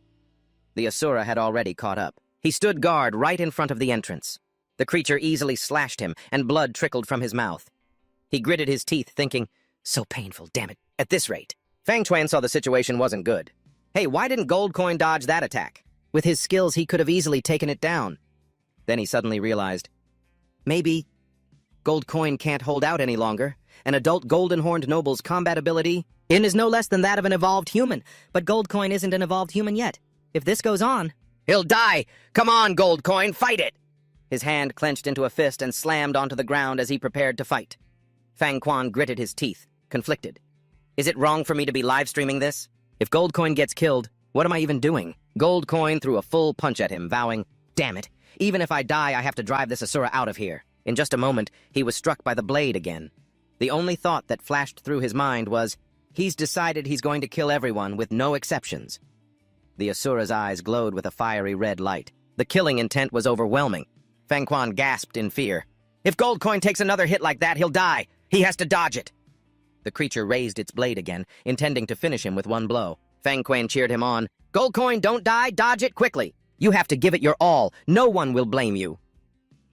The Asura had already caught up. He stood guard right in front of the entrance. The creature easily slashed him, and blood trickled from his mouth. He gritted his teeth, thinking, so painful, damn it, at this rate. Fang Chuan saw the situation wasn't good. Hey, why didn't Gold Coin dodge that attack? With his skills, he could have easily taken it down. Then he suddenly realized, maybe Gold Coin can't hold out any longer. An adult golden-horned noble's combat ability is no less than that of an evolved human, but Gold Coin isn't an evolved human yet. If this goes on, he'll die! Come on, Gold Coin, fight it! His hand clenched into a fist and slammed onto the ground as he prepared to fight. Fang Quan gritted his teeth, conflicted. Is it wrong for me to be live-streaming this? If Gold Coin gets killed, what am I even doing? Gold Coin threw a full punch at him, vowing, damn it, even if I die, I have to drive this Asura out of here. In just a moment, he was struck by the blade again. The only thought that flashed through his mind was, he's decided he's going to kill everyone with no exceptions. The Asura's eyes glowed with a fiery red light. The killing intent was overwhelming. Fang Quan gasped in fear. If Gold Coin takes another hit like that, he'll die. He has to dodge it. The creature raised its blade again, intending to finish him with one blow. Fang Quan cheered him on. Gold Coin, don't die, dodge it quickly. You have to give it your all. No one will blame you.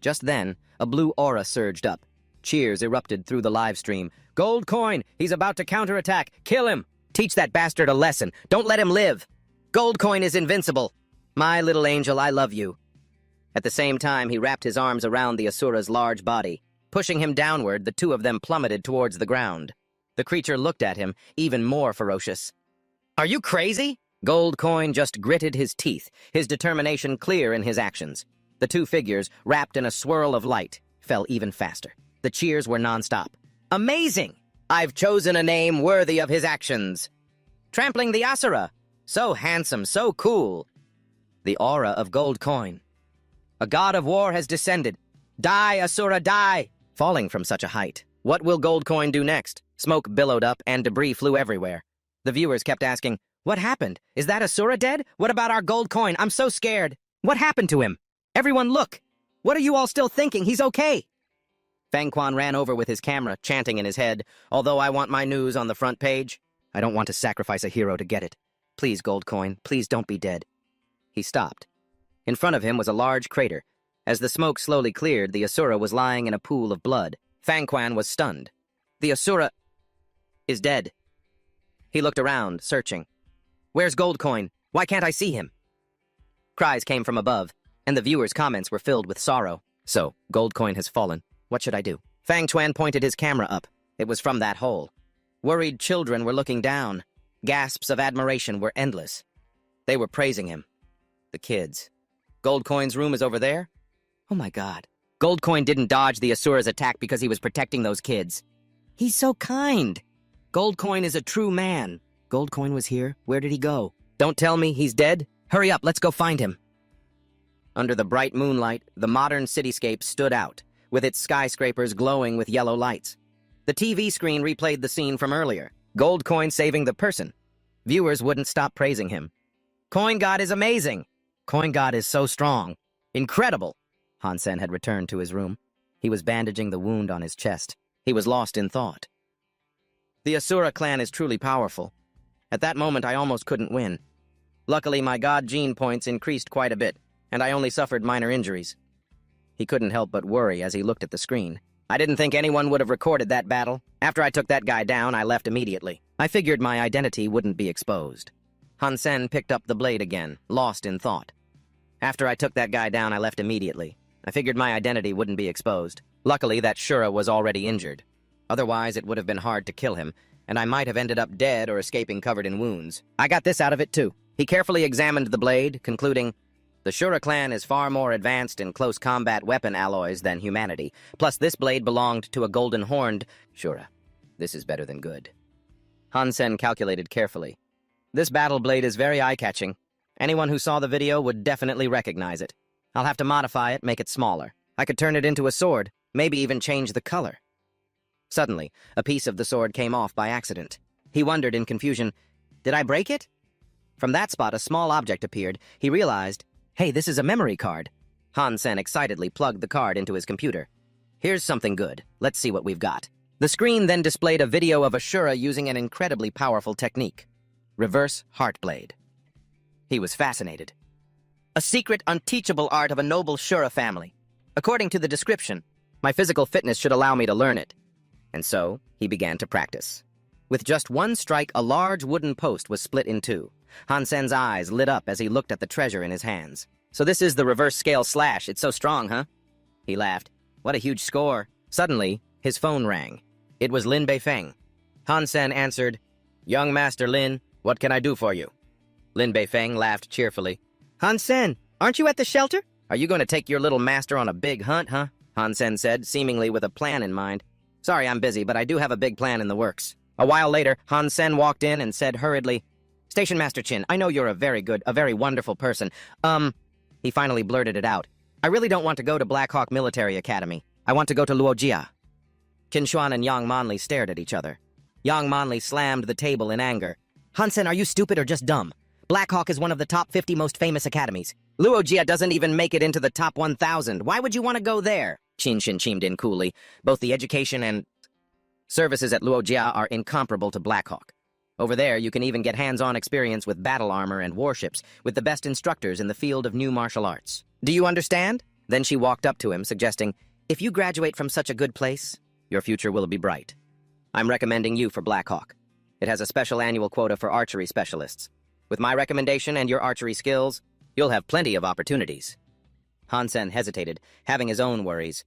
Just then, a blue aura surged up. Cheers erupted through the live stream. Gold Coin, he's about to counterattack. Kill him. Teach that bastard a lesson. Don't let him live. Gold Coin is invincible. My little angel, I love you. At the same time, he wrapped his arms around the Asura's large body. Pushing him downward, the two of them plummeted towards the ground. The creature looked at him, even more ferocious. Are you crazy? Gold Coin just gritted his teeth, his determination clear in his actions. The two figures, wrapped in a swirl of light, fell even faster. The cheers were nonstop. Amazing! I've chosen a name worthy of his actions. Trampling the Asura. So handsome, so cool. The aura of Gold Coin. A god of war has descended. Die, Asura, die! Falling from such a height, what will Gold Coin do next? Smoke billowed up and debris flew everywhere. The viewers kept asking, what happened? Is that Asura dead? What about our Gold Coin? I'm so scared. What happened to him? Everyone look! What are you all still thinking? He's okay! Fang Quan ran over with his camera, chanting in his head, although I want my news on the front page. I don't want to sacrifice a hero to get it. Please, Gold Coin, please don't be dead. He stopped. In front of him was a large crater. As the smoke slowly cleared, the Asura was lying in a pool of blood. Fang Quan was stunned. The Asura is dead. He looked around, searching. Where's Gold Coin? Why can't I see him? Cries came from above, and the viewers' comments were filled with sorrow. So, Gold Coin has fallen. What should I do? Fang Chuan pointed his camera up. It was from that hole. Worried children were looking down. Gasps of admiration were endless. They were praising him. The kids. Gold Coin's room is over there? Oh my god. Gold Coin didn't dodge the Asura's attack because he was protecting those kids. He's so kind. Gold Coin is a true man. Gold Coin was here. Where did he go? Don't tell me he's dead. Hurry up, let's go find him. Under the bright moonlight, the modern cityscape stood out, with its skyscrapers glowing with yellow lights. The TV screen replayed the scene from earlier. Gold Coin saving the person. Viewers wouldn't stop praising him. Coin God is amazing. Coin God is so strong. Incredible. Hansen had returned to his room. He was bandaging the wound on his chest. He was lost in thought. The Asura clan is truly powerful. At that moment, I almost couldn't win. Luckily, my God gene points increased quite a bit, and I only suffered minor injuries. He couldn't help but worry as he looked at the screen. I didn't think anyone would have recorded that battle. After I took that guy down, I left immediately. I figured my identity wouldn't be exposed. Hansen picked up the blade again, lost in thought. After I took that guy down, I left immediately. I figured my identity wouldn't be exposed. Luckily, that Shura was already injured. Otherwise, it would have been hard to kill him, and I might have ended up dead or escaping covered in wounds. I got this out of it, too. He carefully examined the blade, concluding, the Shura clan is far more advanced in close combat weapon alloys than humanity. Plus, this blade belonged to a golden-horned Shura. This is better than good. Hansen calculated carefully. This battle blade is very eye-catching. Anyone who saw the video would definitely recognize it. I'll have to modify it, make it smaller. I could turn it into a sword, maybe even change the color. Suddenly, a piece of the sword came off by accident. He wondered in confusion, did I break it? From that spot, a small object appeared. He realized, hey, this is a memory card. Han Sen excitedly plugged the card into his computer. Here's something good. Let's see what we've got. The screen then displayed a video of Ashura using an incredibly powerful technique. Reverse Heartblade. He was fascinated. A secret, unteachable art of a noble Shura family. According to the description, my physical fitness should allow me to learn it. And so, he began to practice. With just one strike, a large wooden post was split in two. Han Sen's eyes lit up as he looked at the treasure in his hands. So this is the reverse scale slash. It's so strong, huh? He laughed. What a huge score. Suddenly, his phone rang. It was Lin Beifeng. Han Sen answered, "Young Master Lin, what can I do for you?" Lin Beifeng laughed cheerfully. Han Sen, aren't you at the shelter? Are you going to take your little master on a big hunt, huh? Han Sen said, seemingly with a plan in mind. Sorry, I'm busy, but I do have a big plan in the works. A while later, Han Sen walked in and said hurriedly, Station Master Qin, I know you're a very wonderful person. He finally blurted it out. I really don't want to go to Black Hawk Military Academy. I want to go to Luojia. Qin Xuan and Yang Manli stared at each other. Yang Manli slammed the table in anger. Han Sen, are you stupid or just dumb? Black Hawk is one of the top 50 most famous academies. Luojia doesn't even make it into the top 1,000. Why would you want to go there? Qin Shin chimed in coolly. Both the education and services at Luojia are incomparable to Black Hawk. Over there, you can even get hands-on experience with battle armor and warships, with the best instructors in the field of new martial arts. Do you understand? Then she walked up to him, suggesting, if you graduate from such a good place, your future will be bright. I'm recommending you for Black Hawk. It has a special annual quota for archery specialists. With my recommendation and your archery skills, you'll have plenty of opportunities. Han Sen hesitated, having his own worries.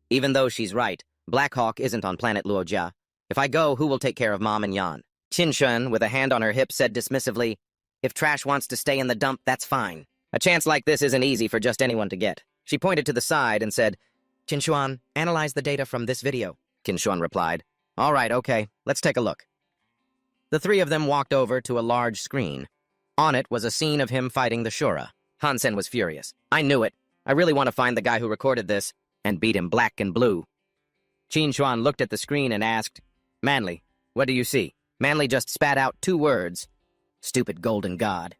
Even though she's right, Black Hawk isn't on planet Luojia. If I go, who will take care of Mom and Yan? Qin Shun, with a hand on her hip, said dismissively, if Trash wants to stay in the dump, that's fine. A chance like this isn't easy for just anyone to get. She pointed to the side and said, Qin Xuan, analyze the data from this video. Qin Xuan replied, all right, okay, let's take a look. The three of them walked over to a large screen. On it was a scene of him fighting the Shura. Han Sen was furious. I knew it. I really want to find the guy who recorded this and beat him black and blue. Qin Xuan looked at the screen and asked, Manly, what do you see? Manly just spat out 2 words. Stupid golden god.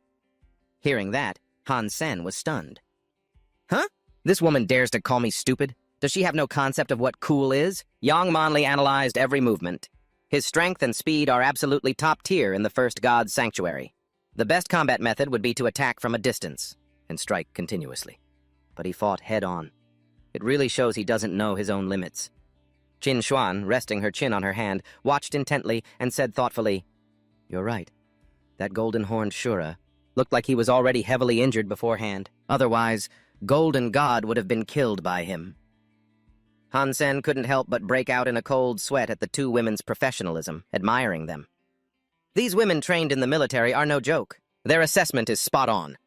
Hearing that, Han Sen was stunned. Huh? This woman dares to call me stupid? Does she have no concept of what cool is? Yang Manli analyzed every movement. His strength and speed are absolutely top tier in the first god's sanctuary. The best combat method would be to attack from a distance and strike continuously. But he fought head-on. It really shows he doesn't know his own limits. Qin Xuan, resting her chin on her hand, watched intently and said thoughtfully, You're right. That golden-horned Shura looked like he was already heavily injured beforehand. Otherwise, Golden God would have been killed by him. Han Sen couldn't help but break out in a cold sweat at the 2 women's professionalism, admiring them. These women trained in the military are no joke. Their assessment is spot on.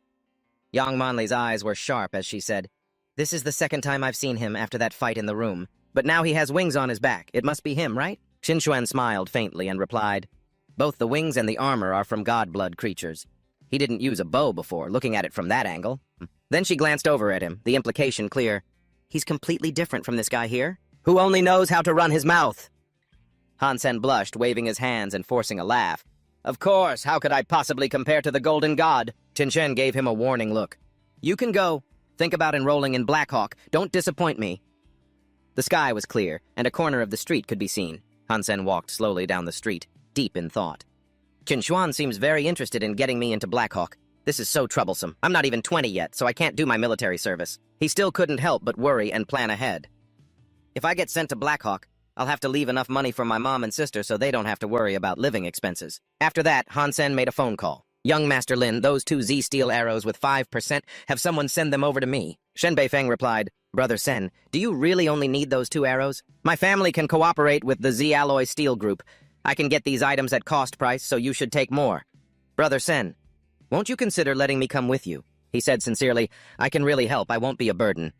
Yang Manli's eyes were sharp as she said, This is the second time I've seen him after that fight in the room. But now he has wings on his back. It must be him, right? Qin Xuan smiled faintly and replied, Both the wings and the armor are from god-blood creatures. He didn't use a bow before, looking at it from that angle. Then she glanced over at him, the implication clear. He's completely different from this guy here, who only knows how to run his mouth. Han Sen blushed, waving his hands and forcing a laugh. Of course, how could I possibly compare to the Golden God? Qin Shen gave him a warning look. You can go. Think about enrolling in Black Hawk. Don't disappoint me. The sky was clear, and a corner of the street could be seen. Han Sen walked slowly down the street, deep in thought. Qin Xuan seems very interested in getting me into Black Hawk. This is so troublesome. I'm not even 20 yet, so I can't do my military service. He still couldn't help but worry and plan ahead. If I get sent to Black Hawk, I'll have to leave enough money for my mom and sister so they don't have to worry about living expenses. After that, Han Sen made a phone call. Young Master Lin, those 2 Z-Steel arrows with 5%, have someone send them over to me. Shen Beifeng replied, Brother Sen, do you really only need those 2 arrows? My family can cooperate with the Z-Alloy Steel Group. I can get these items at cost price, so you should take more. Brother Sen, won't you consider letting me come with you? He said sincerely, I can really help, I won't be a burden.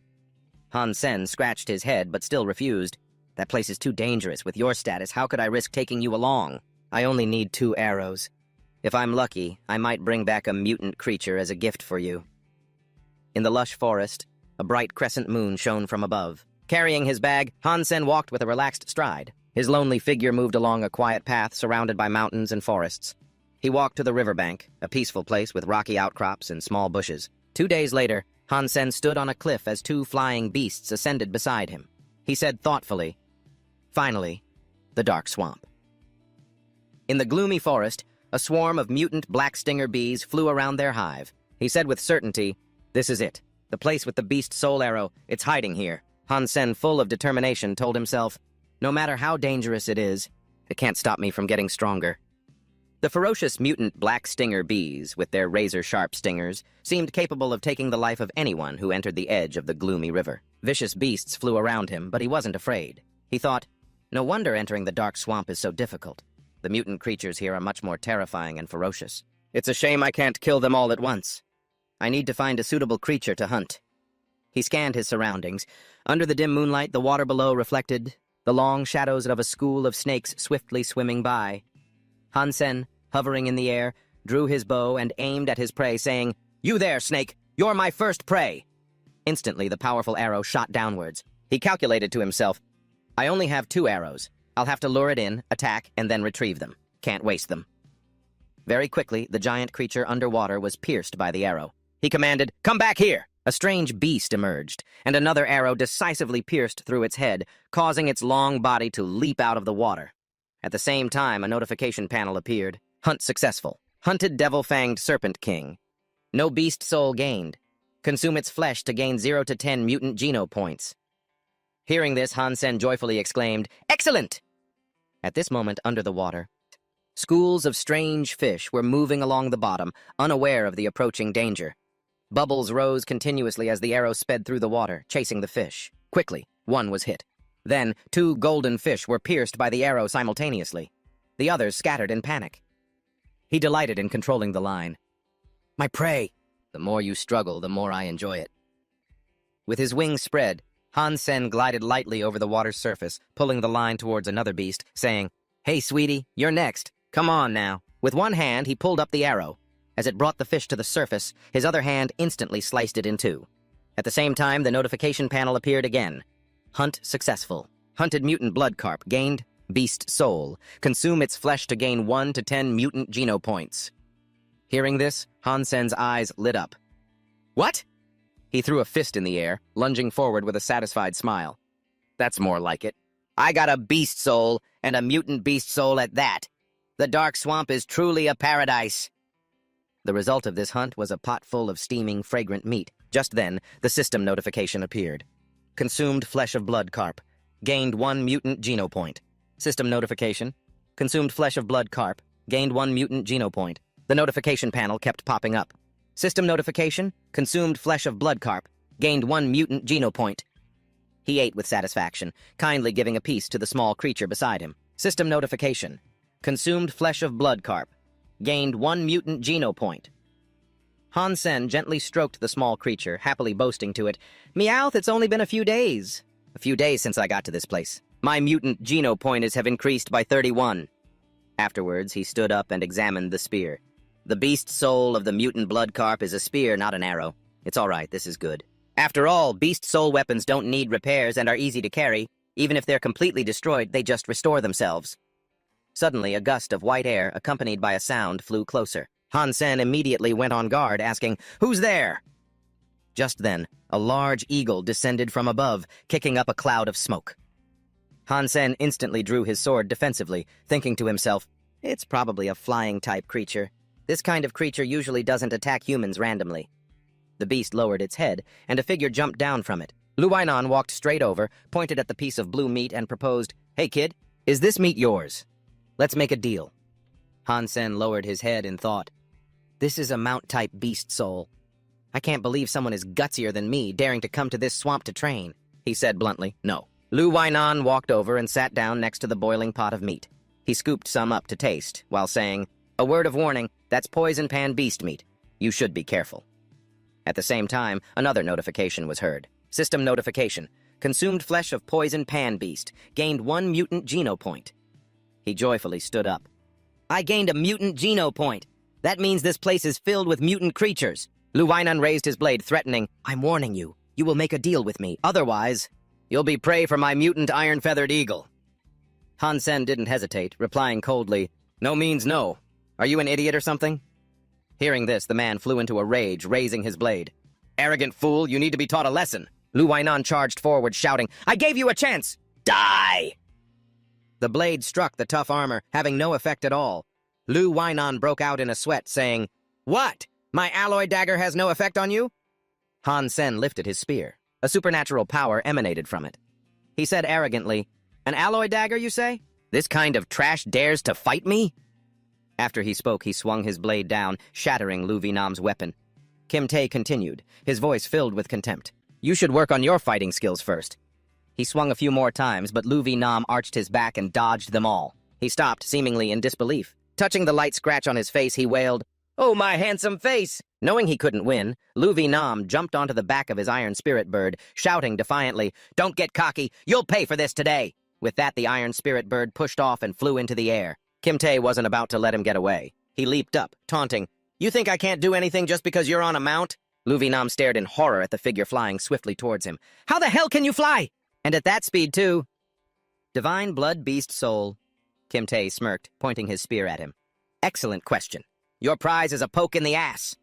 Han Sen scratched his head, but still refused. That place is too dangerous. With your status, how could I risk taking you along? I only need 2 arrows. If I'm lucky, I might bring back a mutant creature as a gift for you. In the lush forest, a bright crescent moon shone from above. Carrying his bag, Han Sen walked with a relaxed stride. His lonely figure moved along a quiet path surrounded by mountains and forests. He walked to the riverbank, a peaceful place with rocky outcrops and small bushes. 2 days later, Hansen stood on a cliff as two flying beasts ascended beside him. He said thoughtfully, "Finally, the dark swamp." In the gloomy forest, a swarm of mutant black stinger bees flew around their hive. He said with certainty, "This is it. The place with the beast soul arrow. It's hiding here." Hansen, full of determination, told himself, "No matter how dangerous it is, it can't stop me from getting stronger." The ferocious mutant black stinger bees, with their razor-sharp stingers, seemed capable of taking the life of anyone who entered the edge of the gloomy river. Vicious beasts flew around him, but he wasn't afraid. He thought, no wonder entering the dark swamp is so difficult. The mutant creatures here are much more terrifying and ferocious. It's a shame I can't kill them all at once. I need to find a suitable creature to hunt. He scanned his surroundings. Under the dim moonlight, the water below reflected the long shadows of a school of snakes swiftly swimming by. Hansen, hovering in the air, drew his bow and aimed at his prey, saying, "You there, snake! You're my first prey!" Instantly, the powerful arrow shot downwards. He calculated to himself, "I only have 2 arrows. I'll have to lure it in, attack, and then retrieve them. Can't waste them." Very quickly, the giant creature underwater was pierced by the arrow. He commanded, "Come back here!" A strange beast emerged, and another arrow decisively pierced through its head, causing its long body to leap out of the water. At the same time, a notification panel appeared. Hunt successful. Hunted devil-fanged serpent king. No beast soul gained. Consume its flesh to gain 0 to 10 mutant geno points. Hearing this, Hansen joyfully exclaimed, "Excellent!" At this moment, under the water, schools of strange fish were moving along the bottom, unaware of the approaching danger. Bubbles rose continuously as the arrow sped through the water, chasing the fish. Quickly, one was hit. Then, 2 golden fish were pierced by the arrow simultaneously. The others scattered in panic. He delighted in controlling the line. "My prey! The more you struggle, the more I enjoy it." With his wings spread, Hansen glided lightly over the water's surface, pulling the line towards another beast, saying, "Hey, sweetie, you're next. Come on now." With one hand, he pulled up the arrow. As it brought the fish to the surface, his other hand instantly sliced it in 2. At the same time, the notification panel appeared again. Hunt successful. Hunted mutant blood carp. Gained beast soul. Consume its flesh to gain 1 to 10 mutant geno points. Hearing this, Hansen's eyes lit up. "What?" He threw a fist in the air, lunging forward with a satisfied smile. "That's more like it. I got a beast soul, and a mutant beast soul at that. The dark swamp is truly a paradise." The result of this hunt was a pot full of steaming, fragrant meat. Just then, the system notification appeared. Consumed flesh of blood carp. Gained 1 mutant geno point. System notification. Consumed flesh of blood carp. Gained 1 mutant geno point. The notification panel kept popping up. System notification. Consumed flesh of blood carp. Gained 1 mutant geno point. He ate with satisfaction, kindly giving a piece to the small creature beside him. System notification. Consumed flesh of blood carp. Gained 1 mutant geno point. Hansen gently stroked the small creature, happily boasting to it, "Meowth, it's only been a few days. A few days since I got to this place. My mutant geno pointers have increased by 31. Afterwards, he stood up and examined the spear. The beast soul of the mutant blood carp is a spear, not an arrow. It's all right, this is good. After all, beast soul weapons don't need repairs and are easy to carry. Even if they're completely destroyed, they just restore themselves." Suddenly, a gust of white air, accompanied by a sound, flew closer. Hansen immediately went on guard, asking, "Who's there?" Just then, a large eagle descended from above, kicking up a cloud of smoke. Hansen instantly drew his sword defensively, thinking to himself, "It's probably a flying-type creature. This kind of creature usually doesn't attack humans randomly." The beast lowered its head, and a figure jumped down from it. Lu Wainan walked straight over, pointed at the piece of blue meat, and proposed, "Hey, kid, is this meat yours? Let's make a deal." Hansen lowered his head in thought. "This is a mount-type beast soul. I can't believe someone is gutsier than me, daring to come to this swamp to train," he said bluntly. "No." Lu Wainan walked over and sat down next to the boiling pot of meat. He scooped some up to taste, while saying, "A word of warning, that's poison pan beast meat. You should be careful." At the same time, another notification was heard. System notification. Consumed flesh of poison pan beast. Gained 1 mutant geno point. He joyfully stood up. "I gained a mutant geno point. That means this place is filled with mutant creatures." Lu Wainan raised his blade, threatening, "I'm warning you. You will make a deal with me. Otherwise, you'll be prey for my mutant iron-feathered eagle." Hansen didn't hesitate, replying coldly, "No means no. Are you an idiot or something?" Hearing this, the man flew into a rage, raising his blade. Arrogant fool, you need to be taught a lesson. Lu Wainan charged forward, shouting, I gave you a chance! Die! The blade struck the tough armor, having no effect at all. Lu Wainan broke out in a sweat, saying, What? My alloy dagger has no effect on you? Han Sen lifted his spear. A supernatural power emanated from it. He said arrogantly, An alloy dagger, you say? This kind of trash dares to fight me? After he spoke, he swung his blade down, shattering Lu Vinam's weapon. Kim Tae continued, his voice filled with contempt. You should work on your fighting skills first. He swung a few more times, but Lu Vinam arched his back and dodged them all. He stopped, seemingly in disbelief. Touching the light scratch on his face, he wailed, Oh, my handsome face! Knowing he couldn't win, Lu Vinam jumped onto the back of his iron spirit bird, shouting defiantly, Don't get cocky! You'll pay for this today! With that, the iron spirit bird pushed off and flew into the air. Kim Tae wasn't about to let him get away. He leaped up, taunting, You think I can't do anything just because you're on a mount? Lu Vinam stared in horror at the figure flying swiftly towards him. How the hell can you fly? And at that speed, too. Divine blood beast soul. Kim Tae smirked, pointing his spear at him. Excellent question. Your prize is a poke in the ass.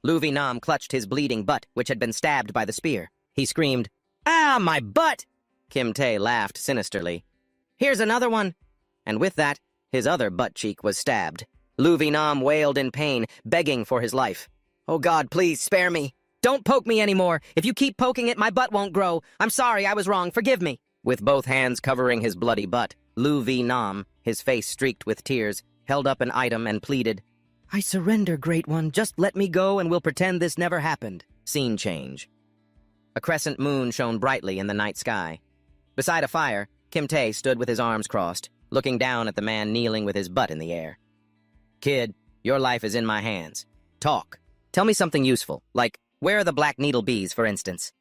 Lu Vinam clutched his bleeding butt, which had been stabbed by the spear. He screamed, Ah, my butt! Kim Tae laughed sinisterly. Here's another one. And with that, his other butt cheek was stabbed. Lu Vinam wailed in pain, begging for his life. Oh God, please spare me. Don't poke me anymore. If you keep poking it, my butt won't grow. I'm sorry, I was wrong. Forgive me. With both hands covering his bloody butt, Lu Vinam, his face streaked with tears, held up an item and pleaded, I surrender, Great One. Just let me go and we'll pretend this never happened. Scene change. A crescent moon shone brightly in the night sky. Beside a fire, Kim Tae stood with his arms crossed, looking down at the man kneeling with his butt in the air. Kid, your life is in my hands. Talk. Tell me something useful, like, where are the black needle bees, for instance?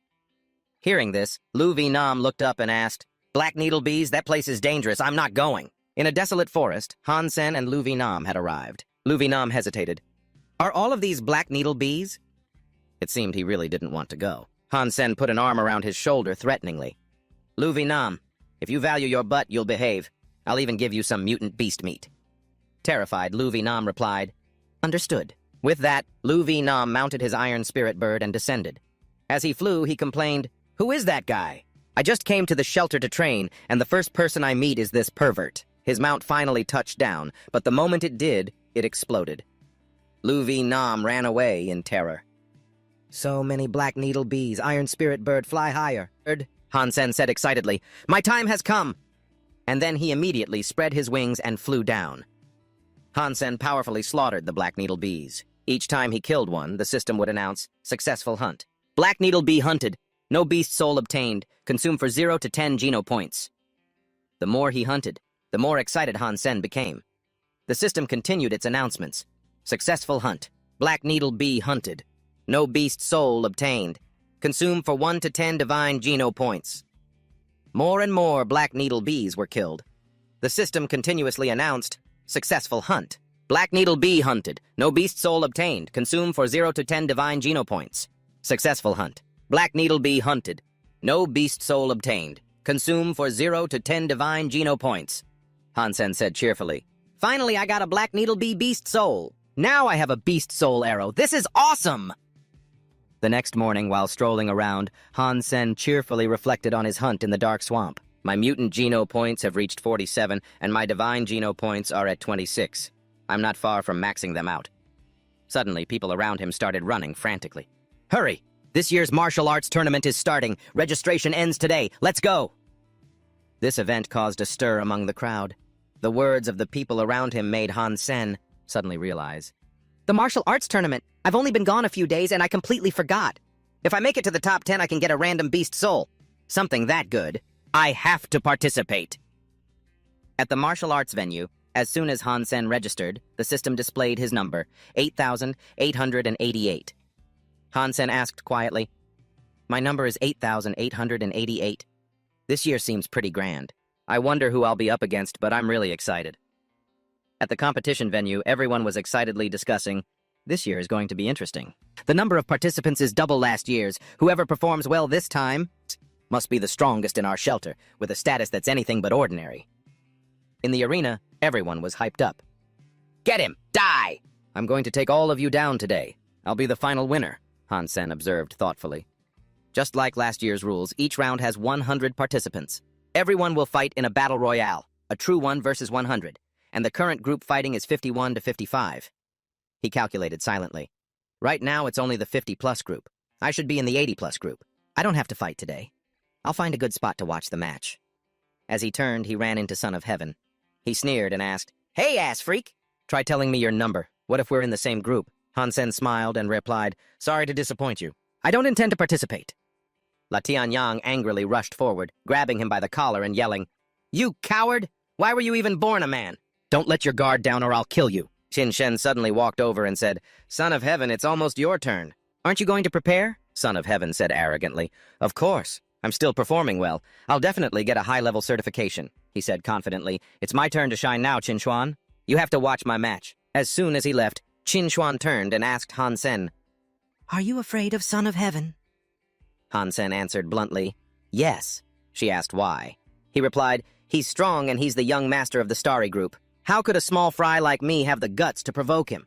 Hearing this, Lu Vinam looked up and asked, Black needle bees? That place is dangerous. I'm not going. In a desolate forest, Han Sen and Lu Vinam had arrived. Lu Vinam hesitated. Are all of these black needle bees? It seemed he really didn't want to go. Han Sen put an arm around his shoulder threateningly. Lu Vinam, if you value your butt, you'll behave. I'll even give you some mutant beast meat. Terrified, Lu Vinam replied, Understood. With that, Lu Vinam mounted his iron spirit bird and descended. As he flew, he complained, Who is that guy? I just came to the shelter to train, and the first person I meet is this pervert. His mount finally touched down, but the moment it did, it exploded. Lu Vinam ran away in terror. So many black needle bees, iron spirit bird, fly higher. Han Sen said excitedly, My time has come! And then he immediately spread his wings and flew down. Han Sen powerfully slaughtered the black needle bees. Each time he killed one, the system would announce, Successful hunt. Black needle bee hunted. No beast soul obtained. Consumed for 0 to 10 Geno points. The more he hunted, the more excited Han Sen became. The system continued its announcements. Successful hunt. Black needle bee hunted. No beast soul obtained. Consumed for 1 to 10 divine Geno points. More and more black needle bees were killed. The system continuously announced, Successful hunt. Black needle bee hunted. No beast soul obtained. Consumed for 0 to 10 divine Geno points. Successful hunt. Black needle bee hunted. No beast soul obtained. Consumed for 0 to 10 divine Geno points. Han Sen said cheerfully, Finally, I got a black needle bee beast soul. Now I have a beast soul arrow. This is awesome! The next morning, while strolling around, Han Sen cheerfully reflected on his hunt in the dark swamp. My mutant Geno points have reached 47, and my divine Geno points are at 26. I'm not far from maxing them out. Suddenly, people around him started running frantically. Hurry! This year's martial arts tournament is starting. Registration ends today. Let's go! This event caused a stir among the crowd. The words of the people around him made Han Sen suddenly realize. The martial arts tournament. I've only been gone a few days and I completely forgot. If I make it to the top 10, I can get a random beast soul. Something that good. I have to participate. At the martial arts venue, as soon as Han Sen registered, the system displayed his number, 8,888. Han Sen asked quietly, My number is 8,888. This year seems pretty grand. I wonder who I'll be up against, but I'm really excited. At the competition venue, everyone was excitedly discussing, This year is going to be interesting. The number of participants is double last year's. Whoever performs well this time must be the strongest in our shelter, with a status that's anything but ordinary. In the arena, everyone was hyped up. Get him! Die! I'm going to take all of you down today. I'll be the final winner. Han-sen observed thoughtfully. Just like last year's rules, each round has 100 participants. Everyone will fight in a battle royale, a true 1 versus 100, and the current group fighting is 51 to 55. He calculated silently. Right now, it's only the 50-plus group. I should be in the 80-plus group. I don't have to fight today. I'll find a good spot to watch the match. As he turned, he ran into Son of Heaven. He sneered and asked, "Hey, ass freak! Try telling me your number. What if we're in the same group?" Han-sen smiled and replied, "Sorry to disappoint you. I don't intend to participate." La Tianyang angrily rushed forward, grabbing him by the collar and yelling, "You coward! Why were you even born a man? Don't let your guard down or I'll kill you." Qin Shen suddenly walked over and said, "Son of Heaven, it's almost your turn. Aren't you going to prepare?" Son of Heaven said arrogantly, "Of course. I'm still performing well. I'll definitely get a high-level certification," he said confidently. "It's my turn to shine now, Qin Xuan. You have to watch my match." As soon as he left, Qin Xuan turned and asked Han-sen, "Are you afraid of Son of Heaven?" Han-sen answered bluntly, "Yes." She asked why. He replied, "He's strong and he's the young master of the Starry Group. How could a small fry like me have the guts to provoke him?"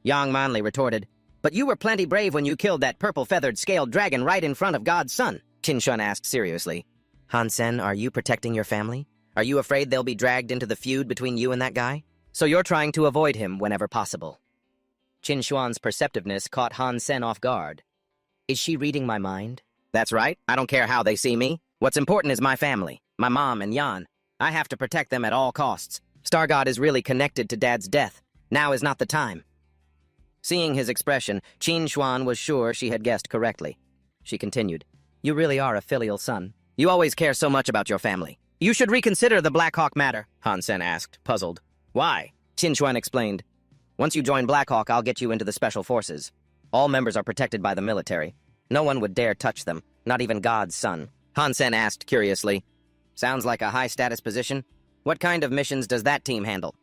Yang Manli retorted, "But you were plenty brave when you killed that purple-feathered scaled dragon right in front of God's son." Qin Shun asked seriously, "Han-sen, are you protecting your family? Are you afraid they'll be dragged into the feud between you and that guy? So you're trying to avoid him whenever possible." Qin Xuan's perceptiveness caught Han-sen off guard. Is she reading my mind? That's right. I don't care how they see me. What's important is my family, my mom and Yan. I have to protect them at all costs. Star God is really connected to Dad's death. Now is not the time. Seeing his expression, Qin Xuan was sure she had guessed correctly. She continued, "You really are a filial son. You always care so much about your family. You should reconsider the Blackhawk matter," Han-sen asked, puzzled. "Why?" Qin Xuan explained. "Once you join Blackhawk, I'll get you into the special forces. All members are protected by the military. No one would dare touch them, not even God's son." Han-sen asked curiously, "Sounds like a high-status position. What kind of missions does that team handle?"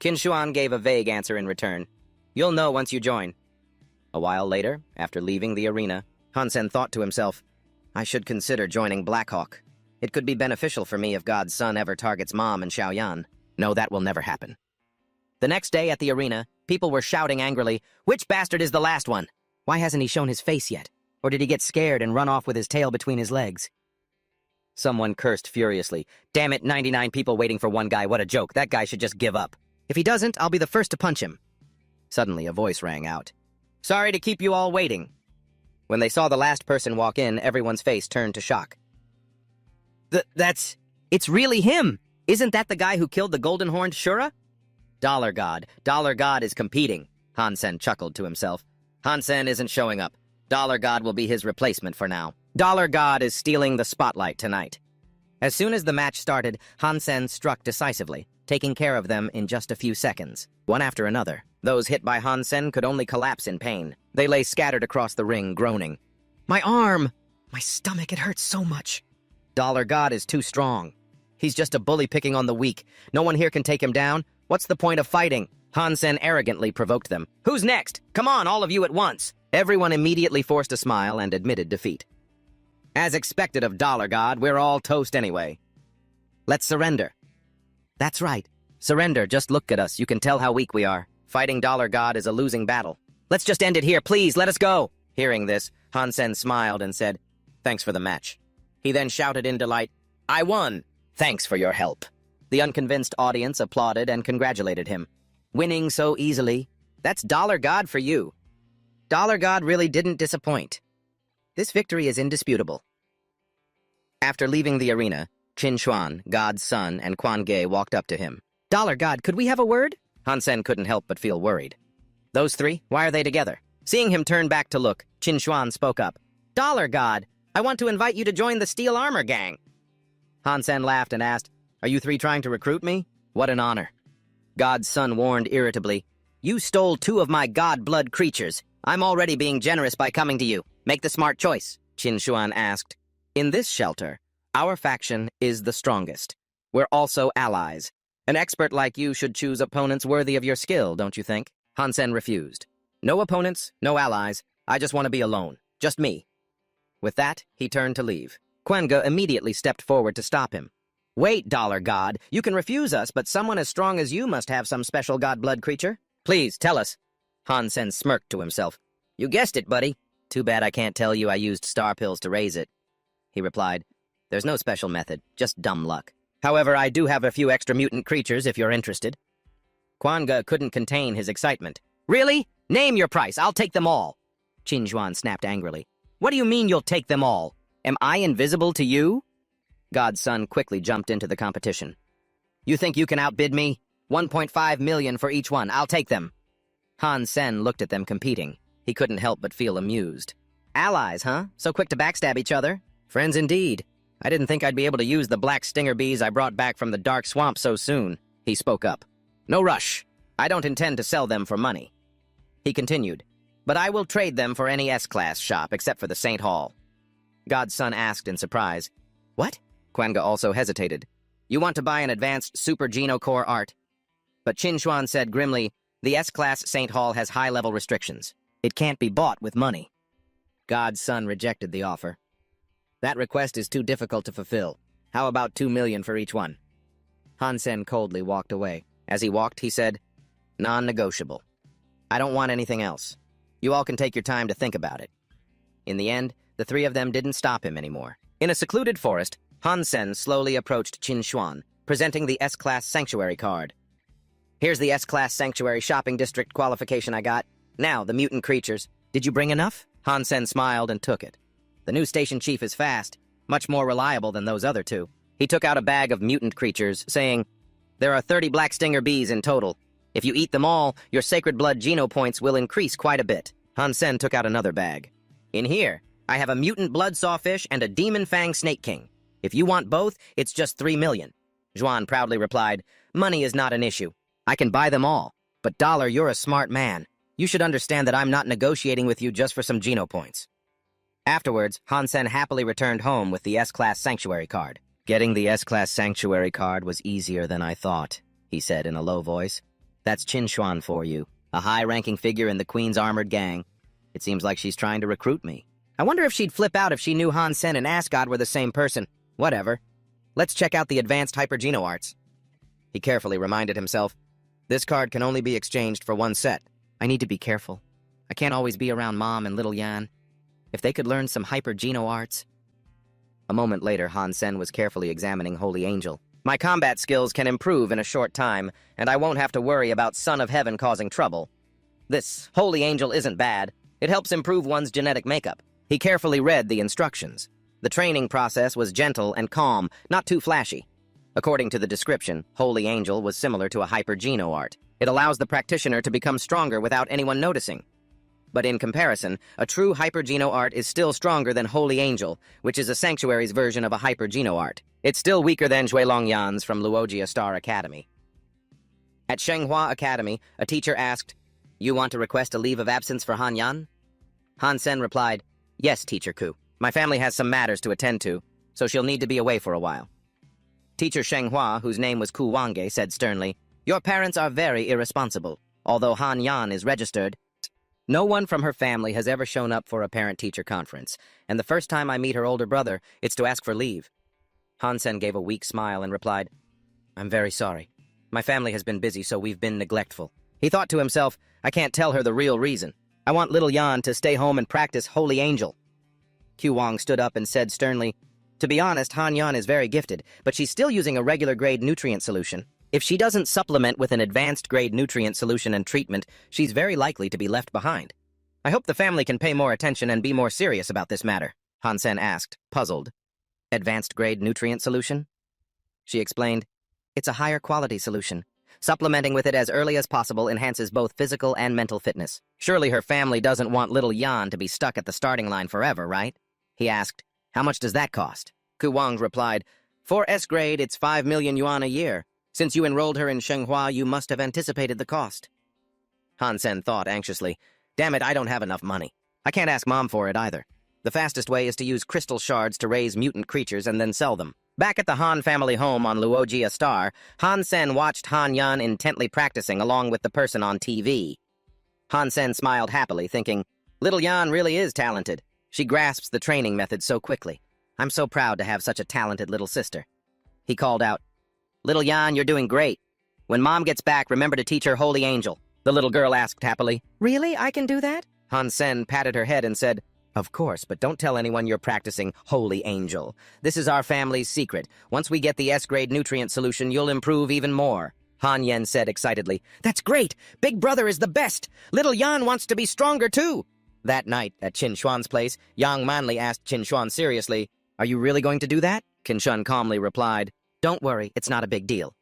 Qin Xuan gave a vague answer in return. "You'll know once you join." A while later, after leaving the arena, Han-sen thought to himself, "I should consider joining Blackhawk. It could be beneficial for me if God's son ever targets Mom and Xiaoyan. No, that will never happen." The next day at the arena, people were shouting angrily, "Which bastard is the last one? Why hasn't he shown his face yet? Or did he get scared and run off with his tail between his legs?" Someone cursed furiously, "Damn it, 99 people waiting for one guy, what a joke. That guy should just give up. If he doesn't, I'll be the first to punch him." Suddenly, a voice rang out. "Sorry to keep you all waiting." When they saw the last person walk in, everyone's face turned to shock. It's really him! Isn't that the guy who killed the golden-horned Shura?" Dollar God is competing," Han-sen chuckled to himself. "Han-sen isn't showing up. Dollar God will be his replacement for now. Dollar God is stealing the spotlight tonight." As soon as the match started, Han-sen struck decisively, taking care of them in just a few seconds, one after another. Those hit by Han-sen could only collapse in pain. They lay scattered across the ring, groaning. "My arm! My stomach, it hurts so much." Dollar God is too strong. He's just a bully picking on the weak. No one here can take him down. What's the point of fighting? Han-sen arrogantly provoked them. "Who's next? Come on, all of you at once." Everyone immediately forced a smile and admitted defeat. "As expected of Dollar God, we're all toast anyway. Let's surrender." "That's right. Surrender, just look at us. You can tell how weak we are. Fighting Dollar God is a losing battle. Let's just end it here, please, let us go." Hearing this, Han-sen smiled and said, "Thanks for the match." He then shouted in delight, "I won! Thanks for your help." The unconvinced audience applauded and congratulated him. "Winning so easily? That's Dollar God for you." Dollar God really didn't disappoint. This victory is indisputable. After leaving the arena, Qin Xuan, God's son, and Quan Ge walked up to him. "Dollar God, could we have a word?" Han-sen couldn't help but feel worried. "Those three? Why are they together?" Seeing him turn back to look, Qin Xuan spoke up. "Dollar God, I want to invite you to join the Steel Armor Gang." Han-sen laughed and asked, "Are you three trying to recruit me? What an honor." God's son warned irritably, "You stole 2 of my god-blood creatures. I'm already being generous by coming to you. Make the smart choice." Qin Xuan asked, "In this shelter, our faction is the strongest. We're also allies. An expert like you should choose opponents worthy of your skill, don't you think?" Han-sen refused. "No opponents, no allies. I just want to be alone. Just me." With that, he turned to leave. Quan Ge immediately stepped forward to stop him. "Wait, Dollar God. You can refuse us, but someone as strong as you must have some special god-blood creature. Please, tell us." Han-sen smirked to himself. "You guessed it, buddy. Too bad I can't tell you I used star pills to raise it, he replied. There's no special method, just dumb luck. However, I do have a few extra mutant creatures if you're interested. Kwanga couldn't contain his excitement. Really? Name your price, I'll take them all. Qin Juan snapped angrily. What do you mean you'll take them all? Am I invisible to you? God's son quickly jumped into the competition. You think you can outbid me? 1.5 million for each one, I'll take them. Han Sen looked at them competing. He couldn't help but feel amused. Allies, huh? So quick to backstab each other? Friends indeed. I didn't think I'd be able to use the black stinger bees I brought back from the dark swamp so soon, he spoke up. No rush. I don't intend to sell them for money. He continued, but I will trade them for any S-Class shop except for the St. Hall. God's son asked in surprise. What? Kwanga also hesitated. You want to buy an advanced Super Geno Core art? But Qin Xuan said grimly, the S-Class St. Hall has high-level restrictions. It can't be bought with money. God's son rejected the offer. That request is too difficult to fulfill. How about 2 million for each one? Han Sen coldly walked away. As he walked, he said, non-negotiable. I don't want anything else. You all can take your time to think about it. In the end, the three of them didn't stop him anymore. In a secluded forest, Han Sen slowly approached Qin Xuan, presenting the S-Class Sanctuary card. Here's the S-Class Sanctuary Shopping District qualification I got. Now, the mutant creatures. Did you bring enough? Han Sen smiled and took it. The new station chief is fast, much more reliable than those other two. He took out a bag of mutant creatures, saying, there are 30 black stinger bees in total. If you eat them all, your sacred blood geno points will increase quite a bit. Han Sen took out another bag. In here, I have a mutant blood sawfish and a demon fang snake king. If you want both, it's just 3 million. Zhuan proudly replied, money is not an issue. I can buy them all. But Dollar, you're a smart man. You should understand that I'm not negotiating with you just for some geno points. Afterwards, Han Sen happily returned home with the S-Class Sanctuary card. Getting the S-Class Sanctuary card was easier than I thought, he said in a low voice. That's Qin Xuan for you, a high-ranking figure in the Queen's armored gang. It seems like she's trying to recruit me. I wonder if she'd flip out if she knew Han Sen and Asgard were the same person. Whatever. Let's check out the advanced hyper-geno arts. He carefully reminded himself, this card can only be exchanged for one set. I need to be careful. I can't always be around Mom and little Yan. If they could learn some hyper-geno arts. A moment later, Han Sen was carefully examining Holy Angel. My combat skills can improve in a short time, and I won't have to worry about Son of Heaven causing trouble. This Holy Angel isn't bad. It helps improve one's genetic makeup. He carefully read the instructions. The training process was gentle and calm, not too flashy. According to the description, Holy Angel was similar to a hyper-geno art. It allows the practitioner to become stronger without anyone noticing. But in comparison, a true hyper-geno art is still stronger than Holy Angel, which is a sanctuary's version of a hyper-geno art. It's still weaker than Zhuilong Yan's from Luogia Star Academy. At Shenghua Academy, a teacher asked, you want to request a leave of absence for Han Yan? Han Sen replied, yes, Teacher Ku. My family has some matters to attend to, so she'll need to be away for a while. Teacher Shenghua, whose name was Ku Wange, said sternly, your parents are very irresponsible. Although Han Yan is registered, no one from her family has ever shown up for a parent-teacher conference, and the first time I meet her older brother, it's to ask for leave. Han Sen gave a weak smile and replied, I'm very sorry. My family has been busy, so we've been neglectful. He thought to himself, I can't tell her the real reason. I want little Yan to stay home and practice Holy Angel. Q Wang stood up and said sternly, to be honest, Han Yan is very gifted, but she's still using a regular grade nutrient solution. If she doesn't supplement with an advanced grade nutrient solution and treatment, she's very likely to be left behind. I hope the family can pay more attention and be more serious about this matter, Han Sen asked, puzzled. Advanced grade nutrient solution? She explained, it's a higher quality solution. Supplementing with it as early as possible enhances both physical and mental fitness. Surely her family doesn't want little Yan to be stuck at the starting line forever, right? He asked, how much does that cost? Ku Wang replied, for S grade, it's 5 million yuan a year. Since you enrolled her in Shenghua, you must have anticipated the cost. Han Sen thought anxiously, damn it, I don't have enough money. I can't ask Mom for it either. The fastest way is to use crystal shards to raise mutant creatures and then sell them. Back at the Han family home on Luogia Star, Han Sen watched Han Yan intently practicing along with the person on TV. Han Sen smiled happily, thinking, little Yan really is talented. She grasps the training method so quickly. I'm so proud to have such a talented little sister. He called out, little Yan, you're doing great. When Mom gets back, remember to teach her Holy Angel. The little girl asked happily, really? I can do that? Han Sen patted her head and said, Of course, but don't tell anyone you're practicing Holy Angel. This is our family's secret. Once we get the S-grade nutrient solution, you'll improve even more. Han Yen said excitedly. That's great! Big brother is the best! Little Yan wants to be stronger too! That night, at Qin Shuan's place, Yang Manli asked Qin Shuan seriously, Are you really going to do that? Qin Shuan calmly replied, Don't worry, it's not a big deal.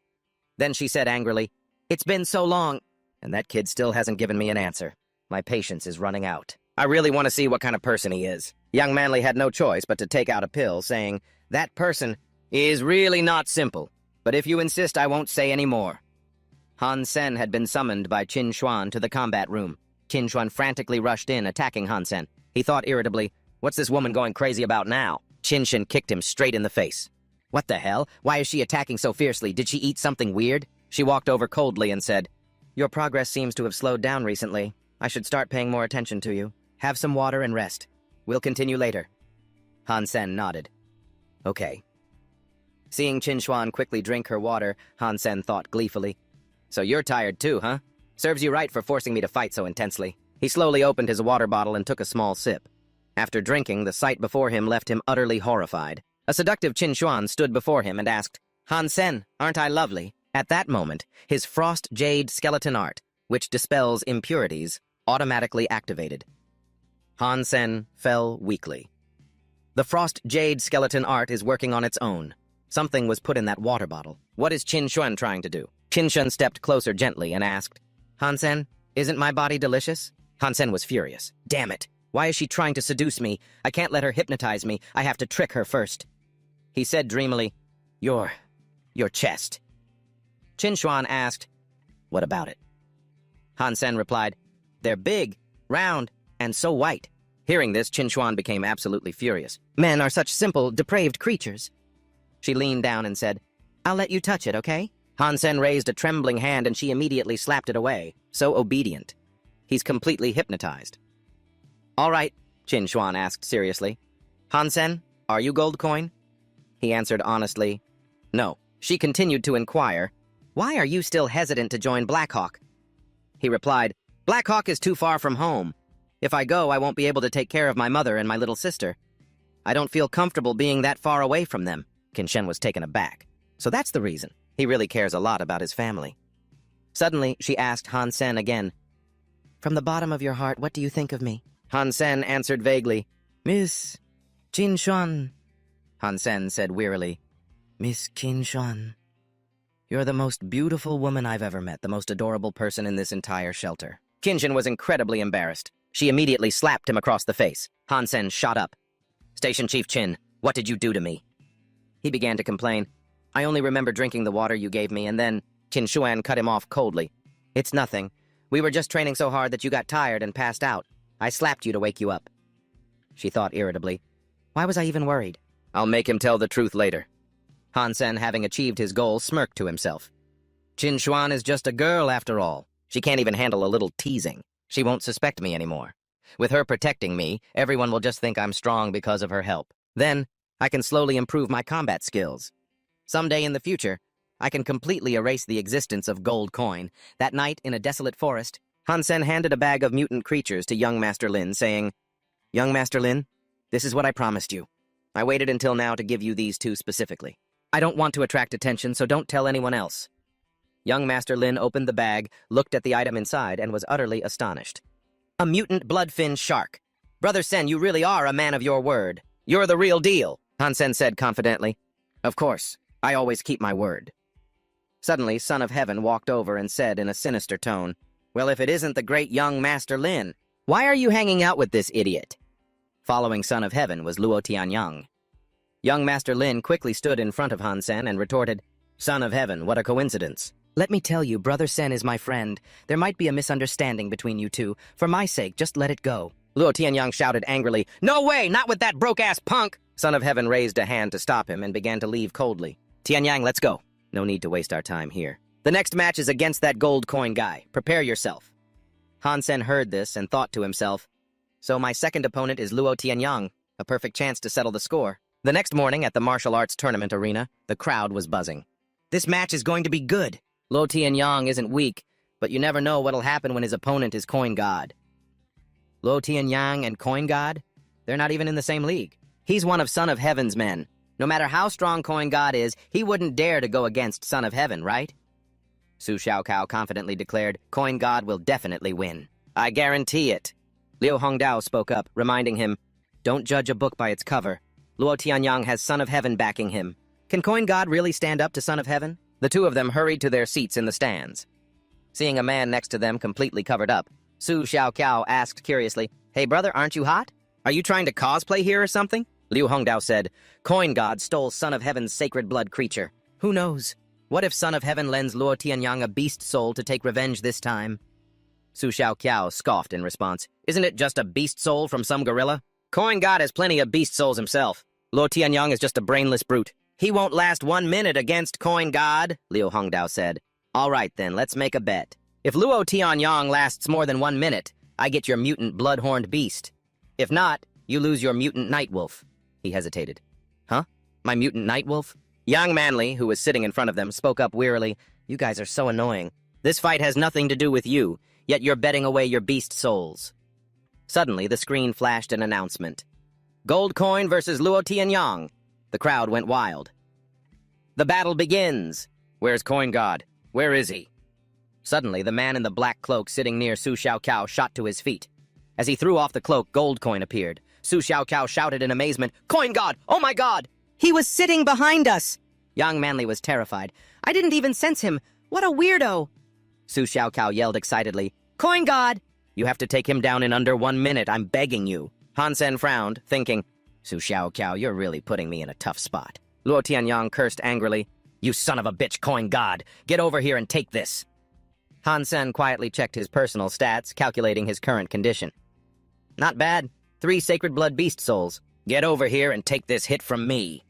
Then she said angrily, It's been so long, and that kid still hasn't given me an answer. My patience is running out. I really want to see what kind of person he is. Young Manly had no choice but to take out a pill, saying, That person is really not simple, but if you insist, I won't say any more. Han Sen had been summoned by Qin Shuan to the combat room. Qin Shuan frantically rushed in, attacking Han Sen. He thought irritably, What's this woman going crazy about now? Qin Shin kicked him straight in the face. What the hell? Why is she attacking so fiercely? Did she eat something weird? She walked over coldly and said, Your progress seems to have slowed down recently. I should start paying more attention to you. Have some water and rest. We'll continue later. Han Sen nodded. Okay. Seeing Qin Shuan quickly drink her water, Han Sen thought gleefully. So you're tired too, huh? Serves you right for forcing me to fight so intensely. He slowly opened his water bottle and took a small sip. After drinking, the sight before him left him utterly horrified. A seductive Qin Shuan stood before him and asked, Han Sen, aren't I lovely? At that moment, his frost jade skeleton art, which dispels impurities, automatically activated. Han Sen fell weakly. The frost jade skeleton art is working on its own. Something was put in that water bottle. What is Qin Shuan trying to do? Qin Shuan stepped closer gently and asked, Han Sen, isn't my body delicious? Han Sen was furious. Damn it! Why is she trying to seduce me? I can't let her hypnotize me. I have to trick her first. He said dreamily, Your chest. Qin Shuan asked, What about it? Han Sen replied, They're big, round, and so white. Hearing this, Qin Shuan became absolutely furious. Men are such simple, depraved creatures. She leaned down and said, I'll let you touch it, okay? Han Sen raised a trembling hand and she immediately slapped it away. So obedient. He's completely hypnotized. All right, Qin Shuan asked seriously. Han Sen, are you Gold Coin? He answered honestly, No. She continued to inquire, Why are you still hesitant to join Blackhawk? He replied, Blackhawk is too far from home. If I go, I won't be able to take care of my mother and my little sister. I don't feel comfortable being that far away from them. Qin Shen was taken aback. So that's the reason. He really cares a lot about his family. Suddenly, she asked Han Sen again, From the bottom of your heart, what do you think of me? Han Sen answered vaguely, Miss Qin Shuan. Han Sen said wearily, Miss Qin Shuan. You're the most beautiful woman I've ever met, the most adorable person in this entire shelter. Qin Shin was incredibly embarrassed. She immediately slapped him across the face. Han Sen shot up. Station Chief Qin, what did you do to me? He began to complain. I only remember drinking the water you gave me, and then Qin Shuan cut him off coldly. It's nothing. We were just training so hard that you got tired and passed out. I slapped you to wake you up. She thought irritably. Why was I even worried? I'll make him tell the truth later. Han Sen, having achieved his goal, smirked to himself. Qin Shuan is just a girl after all. She can't even handle a little teasing. She won't suspect me anymore. With her protecting me, everyone will just think I'm strong because of her help. Then, I can slowly improve my combat skills. Someday in the future, I can completely erase the existence of Gold Coin. That night, in a desolate forest, Han Sen handed a bag of mutant creatures to young Master Lin, saying, Young Master Lin, this is what I promised you. I waited until now to give you these two specifically. I don't want to attract attention, so don't tell anyone else. Young Master Lin opened the bag, looked at the item inside, and was utterly astonished. A mutant bloodfin shark. Brother Sen, you really are a man of your word. You're the real deal, Han Sen said confidently. Of course, I always keep my word. Suddenly, Son of Heaven walked over and said in a sinister tone, Well, if it isn't the great young Master Lin, why are you hanging out with this idiot? Following Son of Heaven was Luo Tianyang. Young Master Lin quickly stood in front of Han Sen and retorted, Son of Heaven, what a coincidence. Let me tell you, Brother Sen is my friend. There might be a misunderstanding between you two. For my sake, just let it go. Luo Tianyang shouted angrily, No way, not with that broke-ass punk! Son of Heaven raised a hand to stop him and began to leave coldly. Tianyang, let's go. No need to waste our time here. The next match is against that Gold Coin guy. Prepare yourself. Han Sen heard this and thought to himself, So my second opponent is Luo Tianyang, a perfect chance to settle the score. The next morning at the martial arts tournament arena, the crowd was buzzing. This match is going to be good. Luo Tianyang isn't weak, but you never know what'll happen when his opponent is Coin God. Luo Tianyang and Coin God? They're not even in the same league. He's one of Son of Heaven's men. No matter how strong Coin God is, he wouldn't dare to go against Son of Heaven, right? Su Xiaokao confidently declared, Coin God will definitely win. I guarantee it. Liu Hongdao spoke up, reminding him, don't judge a book by its cover. Luo Tianyang has Son of Heaven backing him. Can Coin God really stand up to Son of Heaven? The two of them hurried to their seats in the stands. Seeing a man next to them completely covered up, Su Xiaokao asked curiously, Hey brother, aren't you hot? Are you trying to cosplay here or something? Liu Hongdao said, Coin God stole Son of Heaven's sacred blood creature. Who knows? What if Son of Heaven lends Luo Tianyang a beast soul to take revenge this time? Su Xiaoqiao scoffed in response. Isn't it just a beast soul from some gorilla? Coin God has plenty of beast souls himself. Luo Tianyang is just a brainless brute. He won't last 1 minute against Coin God, Liu Hongdao said. All right then, let's make a bet. If Luo Tianyang lasts more than 1 minute, I get your mutant blood-horned beast. If not, you lose your mutant nightwolf. He hesitated. Huh? My mutant nightwolf? Young Manly, who was sitting in front of them, spoke up wearily. You guys are so annoying. This fight has nothing to do with you, yet you're betting away your beast souls. Suddenly, the screen flashed an announcement. Gold Coin versus Luo Tianyang. The crowd went wild. The battle begins. Where's Coin God? Where is he? Suddenly, the man in the black cloak sitting near Su Xiaokao shot to his feet. As he threw off the cloak, Gold Coin appeared. Su Xiaokao shouted in amazement, Coin God! Oh my God! He was sitting behind us! Young Manly was terrified. I didn't even sense him. What a weirdo! Su Xiaokao yelled excitedly, Coin God! You have to take him down in under 1 minute, I'm begging you. Han Sen frowned, thinking, Su Xiaokao, you're really putting me in a tough spot. Luo Tianyang cursed angrily, You son of a bitch, Coin God! Get over here and take this! Han Sen quietly checked his personal stats, calculating his current condition. Not bad. 3 sacred blood beast souls. Get over here and take this hit from me.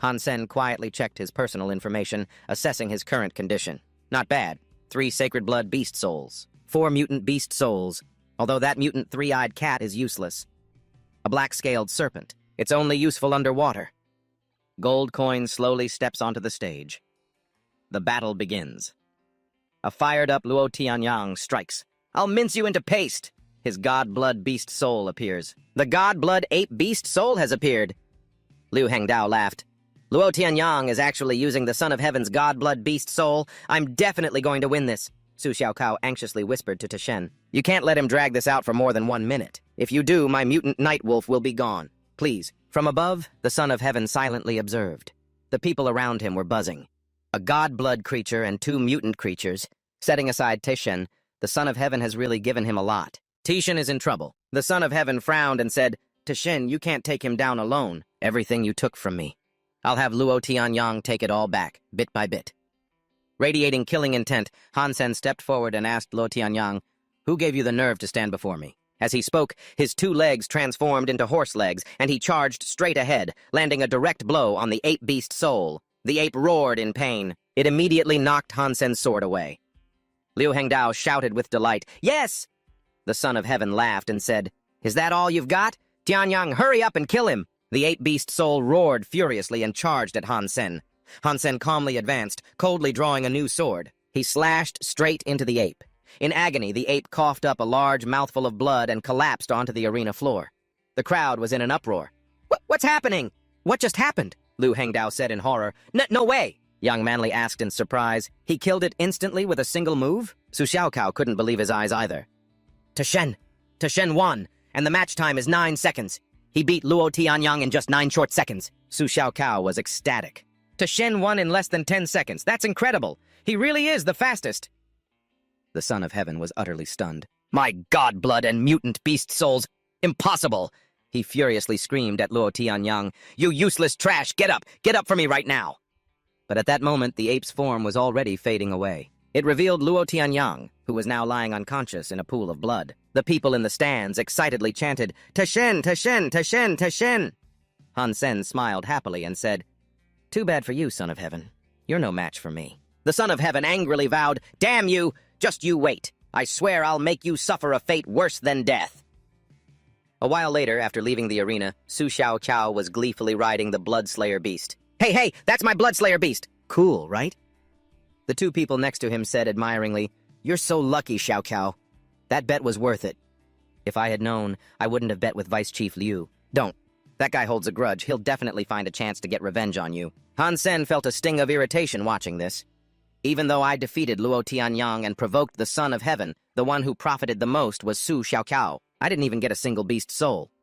Han Sen quietly checked his personal information, assessing his current condition. Not bad. 3 sacred blood beast souls. 4 mutant beast souls, although that mutant 3-eyed cat is useless. A black-scaled serpent. It's only useful underwater. Gold Coin slowly steps onto the stage. The battle begins. A fired-up Luo Tianyang strikes. I'll mince you into paste! His God-blood beast soul appears. The God-blood ape beast soul has appeared. Liu Hengdao laughed. Luo Tianyang is actually using the Son of Heaven's God-blood beast soul. I'm definitely going to win this. Su Xiaokao anxiously whispered to Tashen. You can't let him drag this out for more than 1 minute. If you do, my mutant nightwolf will be gone. Please. From above, the Son of Heaven silently observed. The people around him were buzzing. A God-blood creature and 2 mutant creatures. Setting aside Tashen, the Son of Heaven has really given him a lot. Tishan is in trouble. The Son of Heaven frowned and said, Tashen, you can't take him down alone. Everything you took from me. I'll have Luo Tianyang take it all back, bit by bit. Radiating killing intent, Han Sen stepped forward and asked Luo Tianyang, Who gave you the nerve to stand before me? As he spoke, his 2 legs transformed into horse legs, and he charged straight ahead, landing a direct blow on the ape beast soul. The ape roared in pain. It immediately knocked Han Sen's sword away. Liu Hengdao shouted with delight, Yes! The Son of Heaven laughed and said, Is that all you've got? Tianyang, hurry up and kill him! The ape beast soul roared furiously and charged at Han Sen. Han Sen calmly advanced, coldly drawing a new sword. He slashed straight into the ape. In agony, the ape coughed up a large mouthful of blood and collapsed onto the arena floor. The crowd was in an uproar. What's happening? What just happened? Liu Hengdao said in horror. No way! Young Manly asked in surprise. He killed it instantly with a single move? Su Xiaokao couldn't believe his eyes either. Tashen won, and the match time is 9 seconds. He beat Luo Tianyang in just 9 short seconds. Su Xiaokao was ecstatic. Tashen won in less than 10 seconds. That's incredible. He really is the fastest. The Son of Heaven was utterly stunned. My God-blood and mutant beast souls! Impossible! He furiously screamed at Luo Tianyang. You useless trash! Get up! Get up for me right now! But at that moment, the ape's form was already fading away. It revealed Luo Tianyang, who was now lying unconscious in a pool of blood. The people in the stands excitedly chanted, Tashen, Tashen, Tashen, Tashen! Han Sen smiled happily and said, Too bad for you, Son of Heaven. You're no match for me. The Son of Heaven angrily vowed, Damn you! Just you wait. I swear I'll make you suffer a fate worse than death. A while later, after leaving the arena, Su Xiaoqiao was gleefully riding the Bloodslayer beast. Hey, that's my Bloodslayer beast! Cool, right? The 2 people next to him said admiringly, You're so lucky, Xiaoqiao. That bet was worth it. If I had known, I wouldn't have bet with Vice Chief Liu. Don't. That guy holds a grudge. He'll definitely find a chance to get revenge on you. Han Sen felt a sting of irritation watching this. Even though I defeated Luo Tianyang and provoked the Son of Heaven, the one who profited the most was Su Xiaoqiao. I didn't even get a single beast soul.